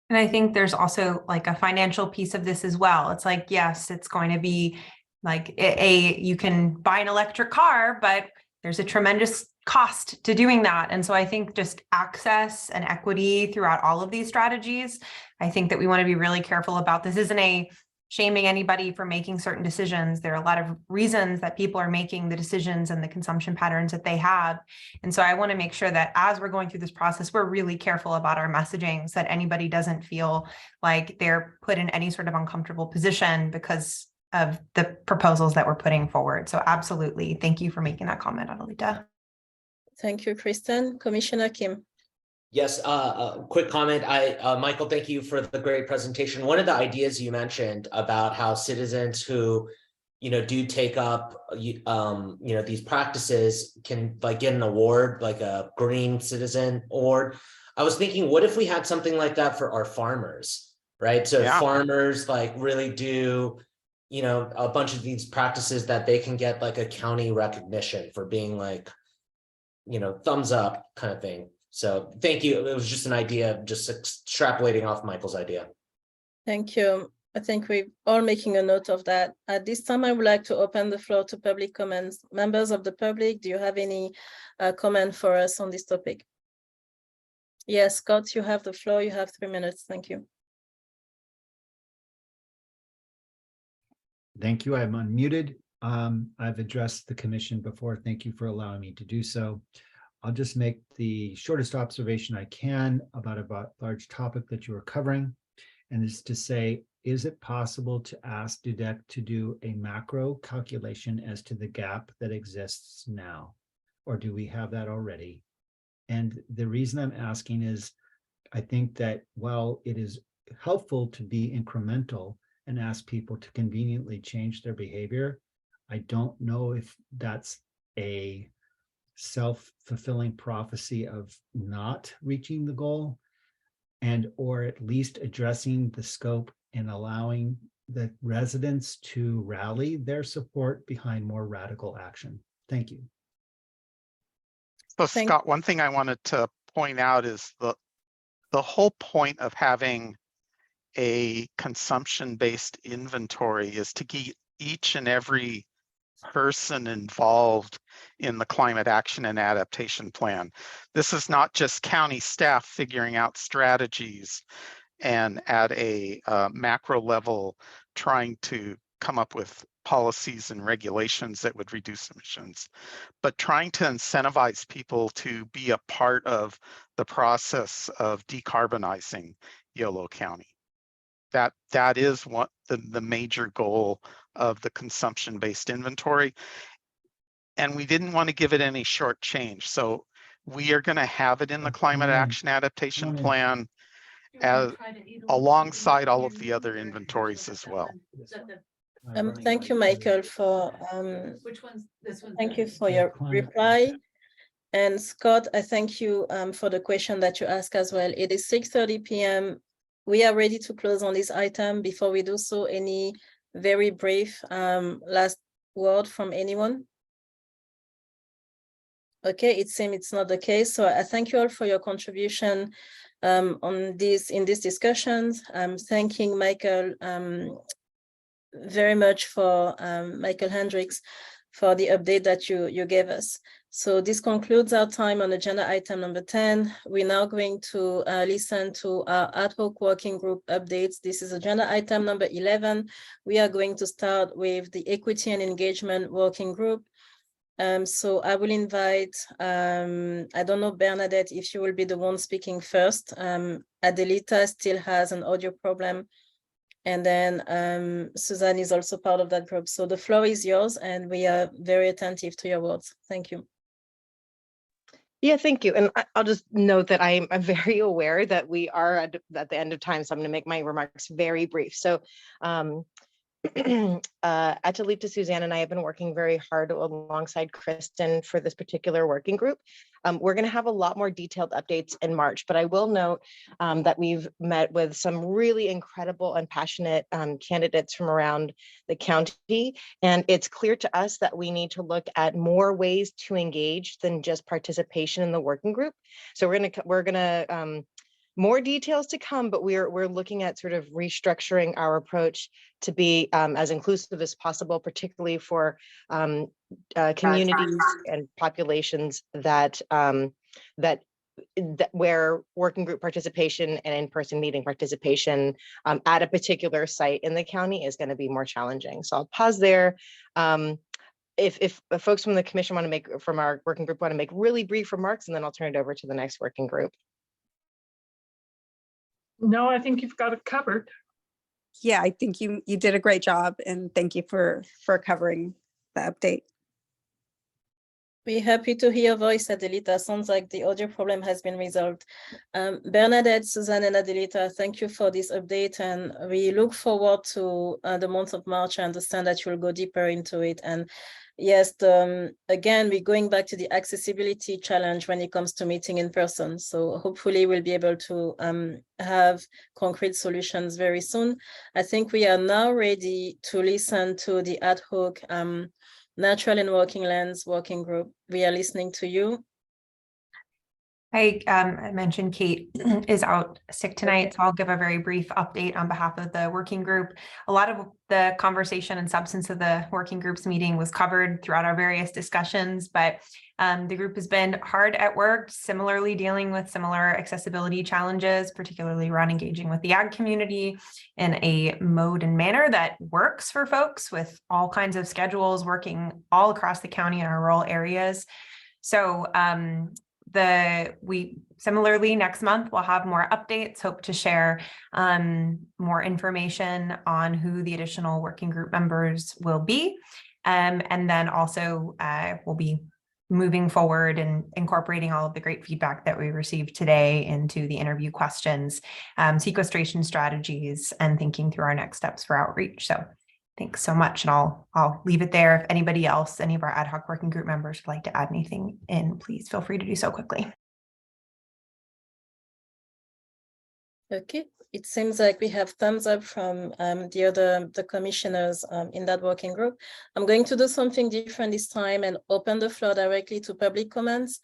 And I think there's also like a financial piece of this as well. It's like, yes, it's going to be like you can buy an electric car, but there's a tremendous cost to doing that. And so I think just access and equity throughout all of these strategies, I think that we want to be really careful about. This isn't a shaming anybody for making certain decisions. There are a lot of reasons that people are making the decisions and the consumption patterns that they have. And so I want to make sure that as we're going through this process, we're really careful about our messaging so that anybody doesn't feel like they're put in any sort of uncomfortable position because of the proposals that we're putting forward. So absolutely. Thank you for making that comment, Adelita. Thank you, Kristen. Commissioner Kim. Yes, a quick comment. Michael, thank you for the great presentation. One of the ideas you mentioned about how citizens who, do take up, these practices can like get an award, like a green citizen award. I was thinking, what if we had something like that for our farmers, right? So if farmers like really do, a bunch of these practices that they can get like a county recognition for being like, thumbs up kind of thing. So thank you. It was just an idea, just extrapolating off Michael's idea. Thank you. I think we're all making a note of that. At this time, I would like to open the floor to public comments. Members of the public, do you have any comment for us on this topic? Yes, Scott, you have the floor. You have 3 minutes. Thank you. Thank you. I'm unmuted. I've addressed the commission before. Thank you for allowing me to do so. I'll just make the shortest observation I can about a large topic that you are covering, and is to say, is it possible to ask DUDEC to do a macro calculation as to the gap that exists now, or do we have that already? And the reason I'm asking is, I think that while it is helpful to be incremental and ask people to conveniently change their behavior, I don't know if that's a self-fulfilling prophecy of not reaching the goal, and or at least addressing the scope and allowing the residents to rally their support behind more radical action. Thank you. So Scott, one thing I wanted to point out is the whole point of having a consumption-based inventory is to get each and every person involved in the climate action and adaptation plan. This is not just county staff figuring out strategies and at a macro level trying to come up with policies and regulations that would reduce emissions, but trying to incentivize people to be a part of the process of decarbonizing Yolo County. That is what the major goal of the consumption-based inventory. And we didn't want to give it any short change. So we are going to have it in the climate action adaptation plan as alongside all of the other inventories as well. Thank you, Michael, for thank you for your reply. And Scott, I thank you for the question that you asked as well. It is 6:30 p.m. We are ready to close on this item. Before we do so, any very brief last word from anyone? Okay, it seems it's not the case. So I thank you all for your contribution in these discussions. I'm thanking Michael very much for Michael Hendricks for the update that you gave us. So this concludes our time on agenda item number 10. We're now going to listen to our ad hoc working group updates. This is agenda item number 11. We are going to start with the equity and engagement working group. So I will invite, I don't know, Bernadette, if you will be the one speaking first. Adelita still has an audio problem. And then Suzanne is also part of that group. So the floor is yours, and we are very attentive to your words. Thank you. Yeah, thank you. And I'll just note that I'm very aware that we are at the end of time, so I'm going to make my remarks very brief. So Atalita, Suzanne, and I have been working very hard alongside Kristen for this particular working group. We're going to have a lot more detailed updates in March, but I will note that we've met with some really incredible and passionate candidates from around the county. And it's clear to us that we need to look at more ways to engage than just participation in the working group. So we're gonna more details to come, but we're looking at sort of restructuring our approach to be as inclusive as possible, particularly for communities and populations that where working group participation and in-person meeting participation at a particular site in the county is going to be more challenging. So I'll pause there. If folks from the commission want to make, from our working group want to make really brief remarks, and then I'll turn it over to the next working group. No, I think you've got it covered. Yeah, I think you did a great job, and thank you for covering the update. We're happy to hear your voice, Adelita. Sounds like the audio problem has been resolved. Bernadette, Suzanne, and Adelita, thank you for this update, and we look forward to the month of March. I understand that you'll go deeper into it. And yes, again, we're going back to the accessibility challenge when it comes to meeting in person. So hopefully we'll be able to have concrete solutions very soon. I think we are now ready to listen to the ad hoc Natural and Working Lands Working Group. We are listening to you. I mentioned Kate is out sick tonight, so I'll give a very brief update on behalf of the working group. A lot of the conversation and substance of the working group's meeting was covered throughout our various discussions, but the group has been hard at work, similarly dealing with similar accessibility challenges, particularly around engaging with the ag community in a mode and manner that works for folks with all kinds of schedules working all across the county in our rural areas. So we similarly next month we'll have more updates, hope to share more information on who the additional working group members will be, and then also we'll be moving forward and incorporating all of the great feedback that we received today into the interview questions, sequestration strategies, and thinking through our next steps for outreach. So thanks so much, and I'll leave it there. If anybody else, any of our ad hoc working group members would like to add anything in, please feel free to do so quickly. Okay, it seems like we have thumbs up from the commissioners in that working group. I'm going to do something different this time and open the floor directly to public comments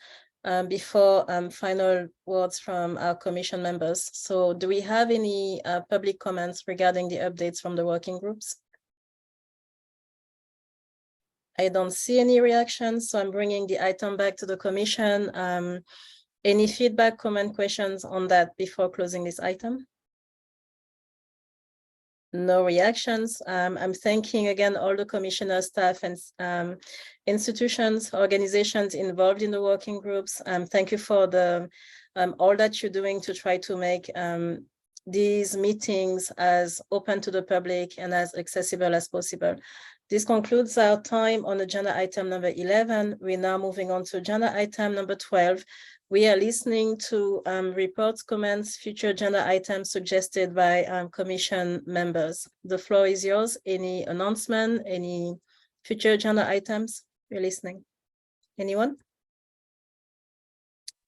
before final words from our commission members. So do we have any public comments regarding the updates from the working groups? I don't see any reactions, so I'm bringing the item back to the commission. Any feedback, comment, questions on that before closing this item? No reactions. I'm thanking again all the commissioner staff and institutions, organizations involved in the working groups. Thank you for all that you're doing to try to make these meetings as open to the public and as accessible as possible. This concludes our time on agenda item number 11. We're now moving on to agenda item number 12. We are listening to reports, comments, future agenda items suggested by commission members. The floor is yours. Any announcement, any future agenda items? We're listening. Anyone?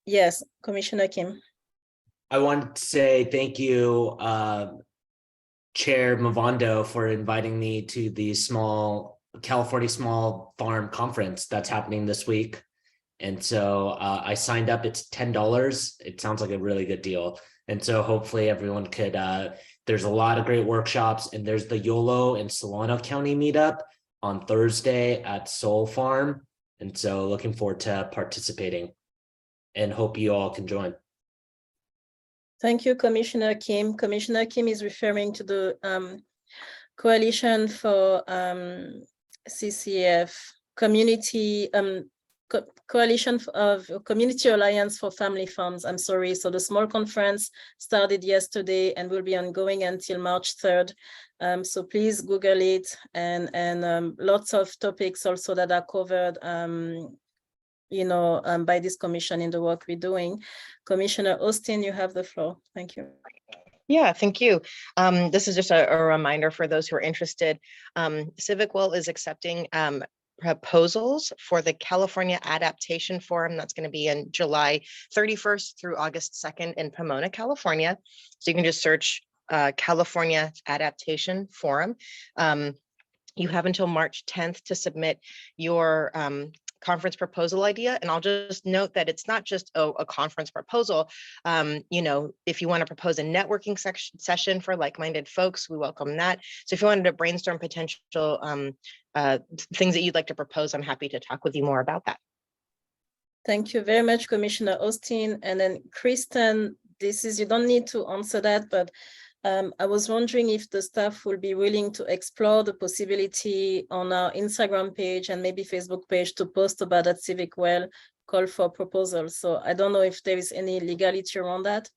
Yes, Commissioner Kim. I want to say thank you, Chair Mavondo, for inviting me to the California Small Farm Conference that's happening this week. And so I signed up. It's $10. It sounds like a really good deal. And so hopefully everyone could, there's a lot of great workshops, and there's the Yolo and Solano County meetup on Thursday at Soul Farm. And so looking forward to participating and hope you all can join. Thank you, Commissioner Kim. Commissioner Kim is referring to the Coalition for CCF Community Coalition of Community Alliance for Family Farms. I'm sorry. So the small conference started yesterday and will be ongoing until March 3rd. So please Google it, and lots of topics also that are covered by this commission in the work we're doing. Commissioner Austin, you have the floor. Thank you. Yeah, thank you. This is just a reminder for those who are interested. Civic Will is accepting proposals for the California Adaptation Forum. That's going to be in July 31st through August 2nd in Pomona, California. So you can just search California Adaptation Forum. You have until March 10th to submit your conference proposal idea. And I'll just note that it's not just a conference proposal. You know, if you want to propose a networking session for like-minded folks, we welcome that. So if you wanted to brainstorm potential things that you'd like to propose, I'm happy to talk with you more about that. Thank you very much, Commissioner Austin. And then Kristen, you don't need to answer that, but I was wondering if the staff will be willing to explore the possibility on our Instagram page and maybe Facebook page to post about that Civic Well call for proposals. So I don't know if there is any legality around that.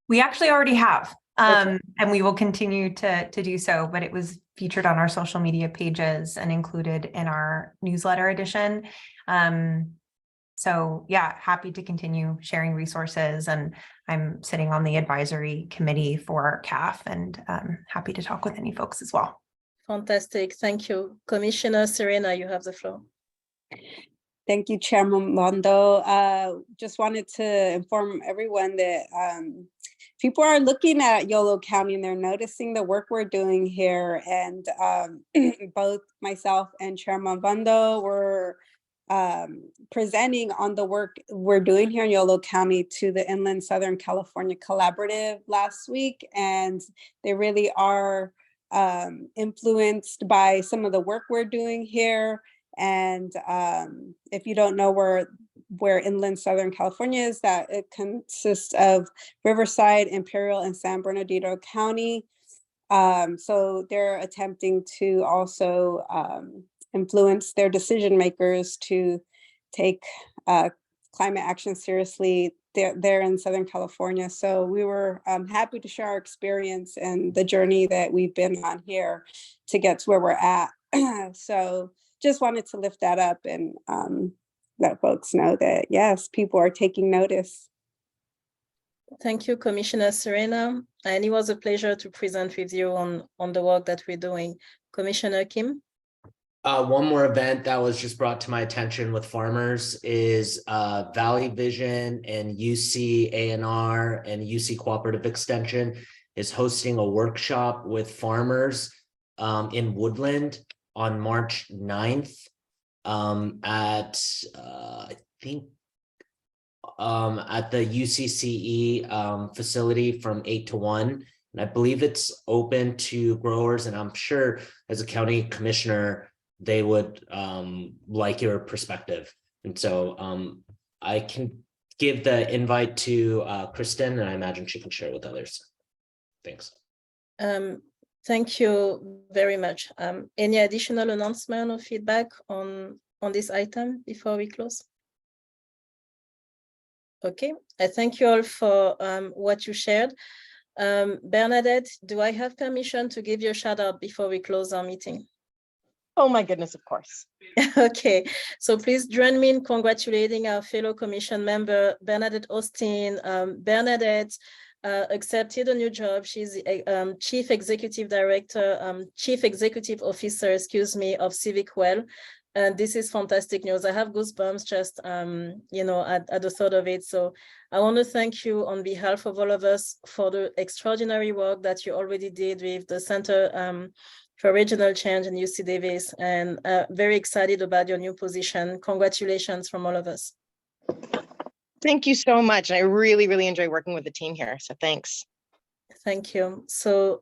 We actually already have, Okay. and we will continue to do so, but it was featured on our social media pages and included in our newsletter edition. So yeah, happy to continue sharing resources, and I'm sitting on the advisory committee for CAF, and happy to talk with any folks as well. Fantastic, thank you. Commissioner Serena, you have the floor. Thank you, Chairman Mondo. Just wanted to inform everyone that people are looking at Yolo County and they're noticing the work we're doing here. And both myself and Chairman Mondo were presenting on the work we're doing here in Yolo County to the Inland Southern California Collaborative last week. And they really are influenced by some of the work we're doing here. And if you don't know where Inland Southern California is, that it consists of Riverside, Imperial, and San Bernardino County. So they're attempting to also influence their decision makers to take climate action seriously there in Southern California. So we were happy to share our experience and the journey that we've been on here to get to where we're at. So just wanted to lift that up and let folks know that, yes, people are taking notice. Thank you, Commissioner Serena. And it was a pleasure to present with you on the work that we're doing. Commissioner Kim? One more event that was just brought to my attention with farmers is Valley Vision and UC A&R and UC Cooperative Extension is hosting a workshop with farmers in Woodland on March 9th at I think at the UCCE facility from 8 to 1. And I believe it's open to growers, and I'm sure as a county commissioner, they would like your perspective. And so I can give the invite to Kristen, and I imagine she can share it with others. Thanks. Thank you very much. Any additional announcement or feedback on this item before we close? Okay, I thank you all for what you shared. Bernadette, do I have permission to give you a shout out before we close our meeting? Oh my goodness, of course. Okay, so please join me in congratulating our fellow commission member, Bernadette Austin. Bernadette accepted a new job. She's Chief Executive Officer, excuse me, of Civic Well. And this is fantastic news. I have goosebumps just, you know, at the thought of it. So I want to thank you on behalf of all of us for the extraordinary work that you already did with the Center for Regional Change in UC Davis, and very excited about your new position. Congratulations from all of us. Thank you so much. I really, really enjoy working with the team here. So thanks. Thank you. So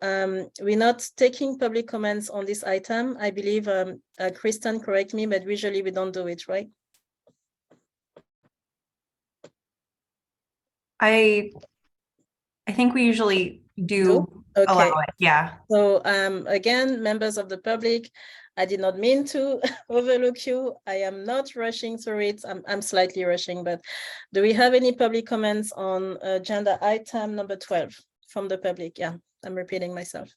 we're not taking public comments on this item. I believe, Kristen, correct me, but usually we don't do it, right? I think we usually do. Okay. Allow it. Yeah. So again, members of the public, I did not mean to overlook you. I am not rushing through it. I'm slightly rushing, but do we have any public comments on agenda item number 12 from the public? Yeah, I'm repeating myself.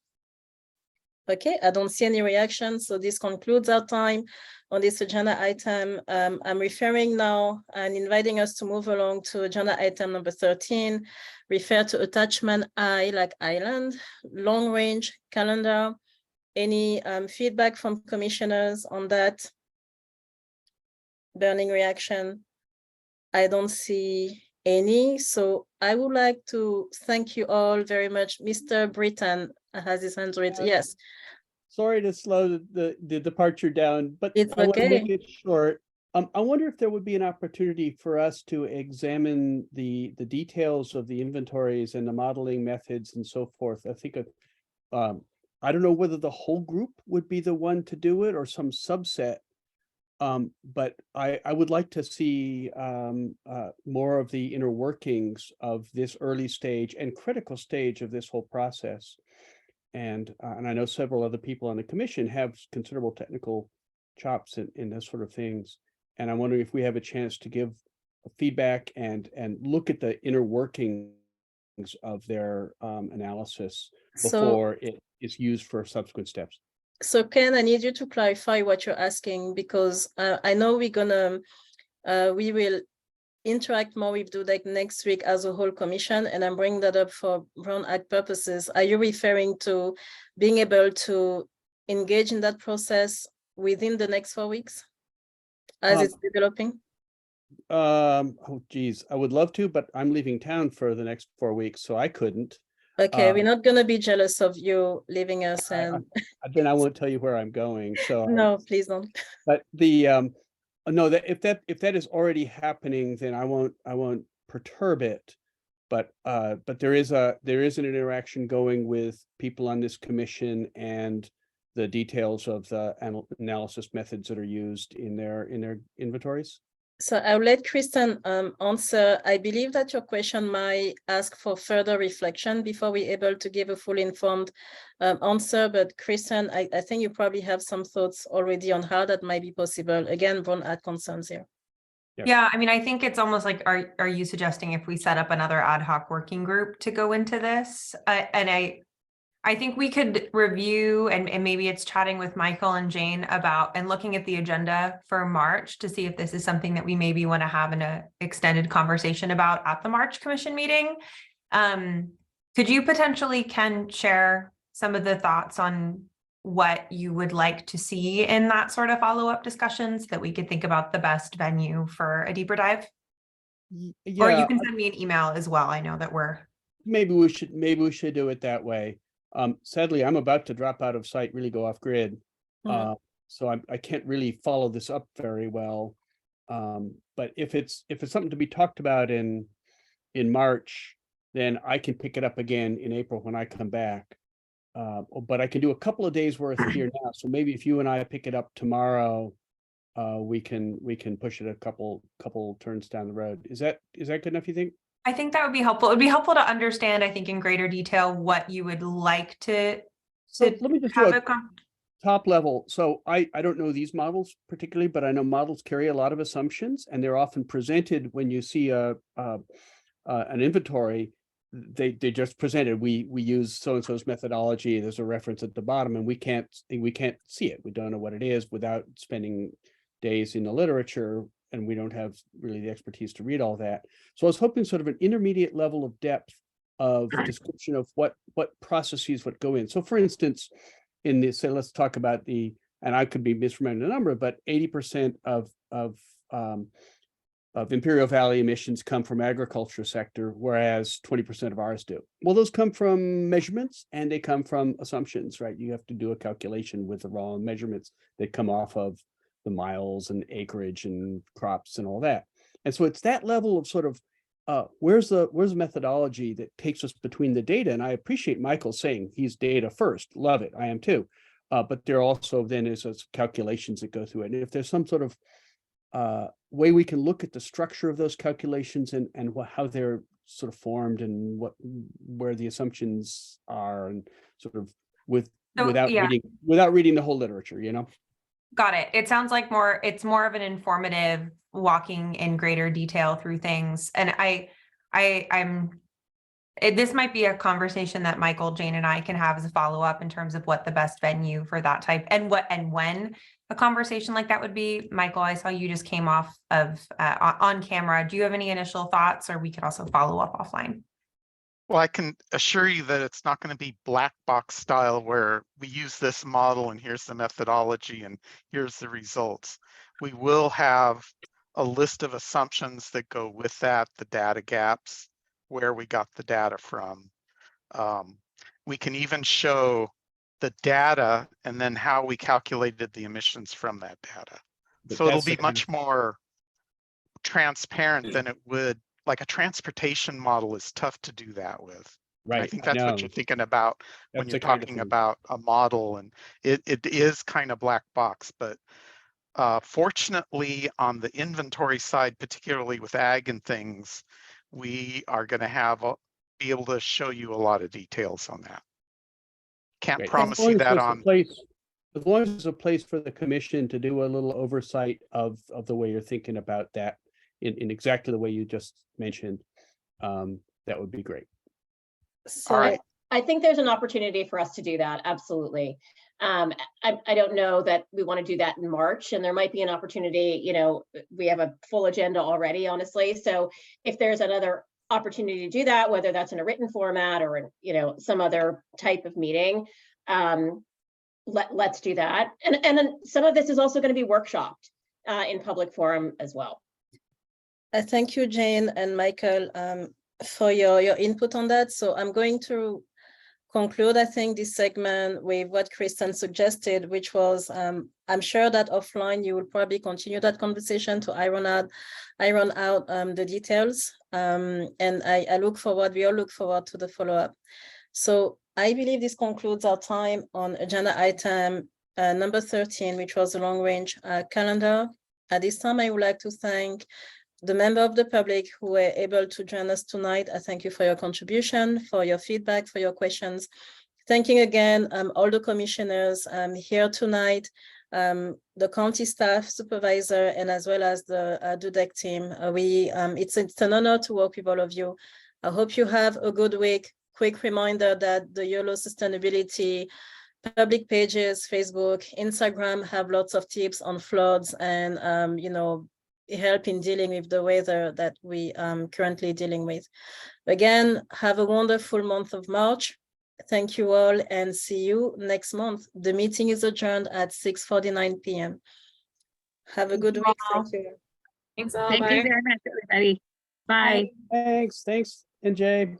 Okay, I don't see any reactions, so this concludes our time on this agenda item. I'm referring now and inviting us to move along to agenda item number 13, refer to attachment I like island, long range calendar. Any feedback from commissioners on that? Burning reaction? I don't see any, so I would like to thank you all very much. Mr. Britton has his hand raised. Yes. Sorry to slow the departure down, but It's I want to make okay. it short. I wonder if there would be an opportunity for us to examine the details of the inventories and the modeling methods and so forth. I think I don't know whether the whole group would be the one to do it or some subset. But I would like to see more of the inner workings of this early stage and critical stage of this whole process. And I know several other people on the commission have considerable technical chops in those sort of things. And I'm wondering if we have a chance to give feedback and look at the inner workings of their analysis before it is used for subsequent steps. So Ken, I need you to clarify what you're asking, because I know we will interact more with DUDEC next week as a whole commission, and I'm bringing that up for Brown Act purposes. Are you referring to being able to engage in that process within the next 4 weeks as it's developing? Oh geez, I would love to, but I'm leaving town for the next 4 weeks, so I couldn't. Okay, we're not going to be jealous of you leaving us, and then I won't tell you where I'm going. So no, please don't. But the no, that if that is already happening, then I won't perturb it. But there is an interaction going with people on this commission and the details of the analysis methods that are used in their inventories. So I'll let Kristen answer. I believe that your question might ask for further reflection before we're able to give a fully informed answer. But Kristen, I think you probably have some thoughts already on how that might be possible. Again, Brown Act concerns here. Yeah, I mean, I think it's almost like, are you suggesting if we set up another ad hoc working group to go into this? And I think we could review and maybe it's chatting with Michael and Jane about and looking at the agenda for March to see if this is something that we maybe want to have an extended conversation about at the March Commission meeting. Could you potentially, Ken, share some of the thoughts on what you would like to see in that sort of follow-up discussions, that we could think about the best venue for a deeper dive? Yeah, or you can send me an email as well. I know that maybe we should do it that way. Sadly, I'm about to drop out of sight, really go off grid. So I can't really follow this up very well. But if it's something to be talked about in March, then I can pick it up again in April when I come back. But I can do a couple of days worth here now. So maybe if you and I pick it up tomorrow, we can push it a couple turns down the road. Is that good enough, you think? I think that would be helpful. It would be helpful to understand, I think, in greater detail what you would like to let me just have a top level. So I don't know these models particularly, but I know models carry a lot of assumptions, and they're often presented when you see an inventory. They just presented, we use so-and-so's methodology. There's a reference at the bottom, and we can't see it. We don't know what it is without spending days in the literature, and we don't have really the expertise to read all that. So I was hoping sort of an intermediate level of depth of description of what processes would go in. So for instance, in this, say, let's talk about and I could be misremembering the number, but 80% of Imperial Valley emissions come from agriculture sector, whereas 20% of ours do. Well, those come from measurements and they come from assumptions, right? You have to do a calculation with the raw measurements that come off of the miles and acreage and crops and all that. And so it's that level of sort of where's the methodology that takes us between the data. And I appreciate Michael saying he's data first. Love it. I am too. But there also then is calculations that go through it. And if there's some sort of way we can look at the structure of those calculations and how they're sort of formed and where the assumptions are, and sort of without reading the whole literature, you know. Got it. It sounds like it's more of an informative walking in greater detail through things. And I'm This might be a conversation that Michael, Jane, and I can have as a follow-up in terms of what the best venue for that type and what and when a conversation like that would be. Michael, I saw you just came off of on camera. Do you have any initial thoughts, or we could also follow up offline? Well, I can assure you that it's not going to be black box style where we use this model and here's the methodology and here's the results. We will have a list of assumptions that go with that, the data gaps, where we got the data from. We can even show the data and then how we calculated the emissions from that data. But So it'll that's the be kind much more transparent than it would, like a transportation model is tough to do that with. And I Right, think I that's what know. you're thinking about when That's you're the kind of talking thing. about a model, and it is kind of black box, but fortunately on the inventory side, particularly with ag and things, we are going to have be able to show you a lot of details on that. Can't Great. promise As long you as that there's a on. as long as there's a place for the commission to do a little oversight of the way you're thinking about that in exactly the way you just mentioned, that would be great. So I think there's an opportunity for us to do that. Absolutely. I don't know that we want to do that in March, and there might be an opportunity, you know, we have a full agenda already, honestly. So if there's another opportunity to do that, whether that's in a written format or in, you know, some other type of meeting, let's do that. And then some of this is also going to be workshopped in public forum as well. Thank you, Jane and Michael, for your input on that. So I'm going to conclude, I think, this segment with what Kristen suggested, which was, I'm sure that offline you will probably continue that conversation to iron out the details. And I look forward, we all look forward to the follow-up. So I believe this concludes our time on agenda item number 13, which was the long range calendar. At this time, I would like to thank the member of the public who were able to join us tonight. I thank you for your contribution, for your feedback, for your questions. Thanking again all the commissioners here tonight, the county staff, supervisor, and as well as the DUDEC team. It's an honor to work with all of you. I hope you have a good week. Quick reminder that the Yolo sustainability public pages, Facebook, Instagram have lots of tips on floods and you know, help in dealing with the weather that we currently dealing with. Again, have a wonderful month of March. Thank you all and see you next month. The meeting is adjourned at 6:49 p.m. Have a good week. Thank you. Thank you very much, everybody. Bye. Thanks, and Jay.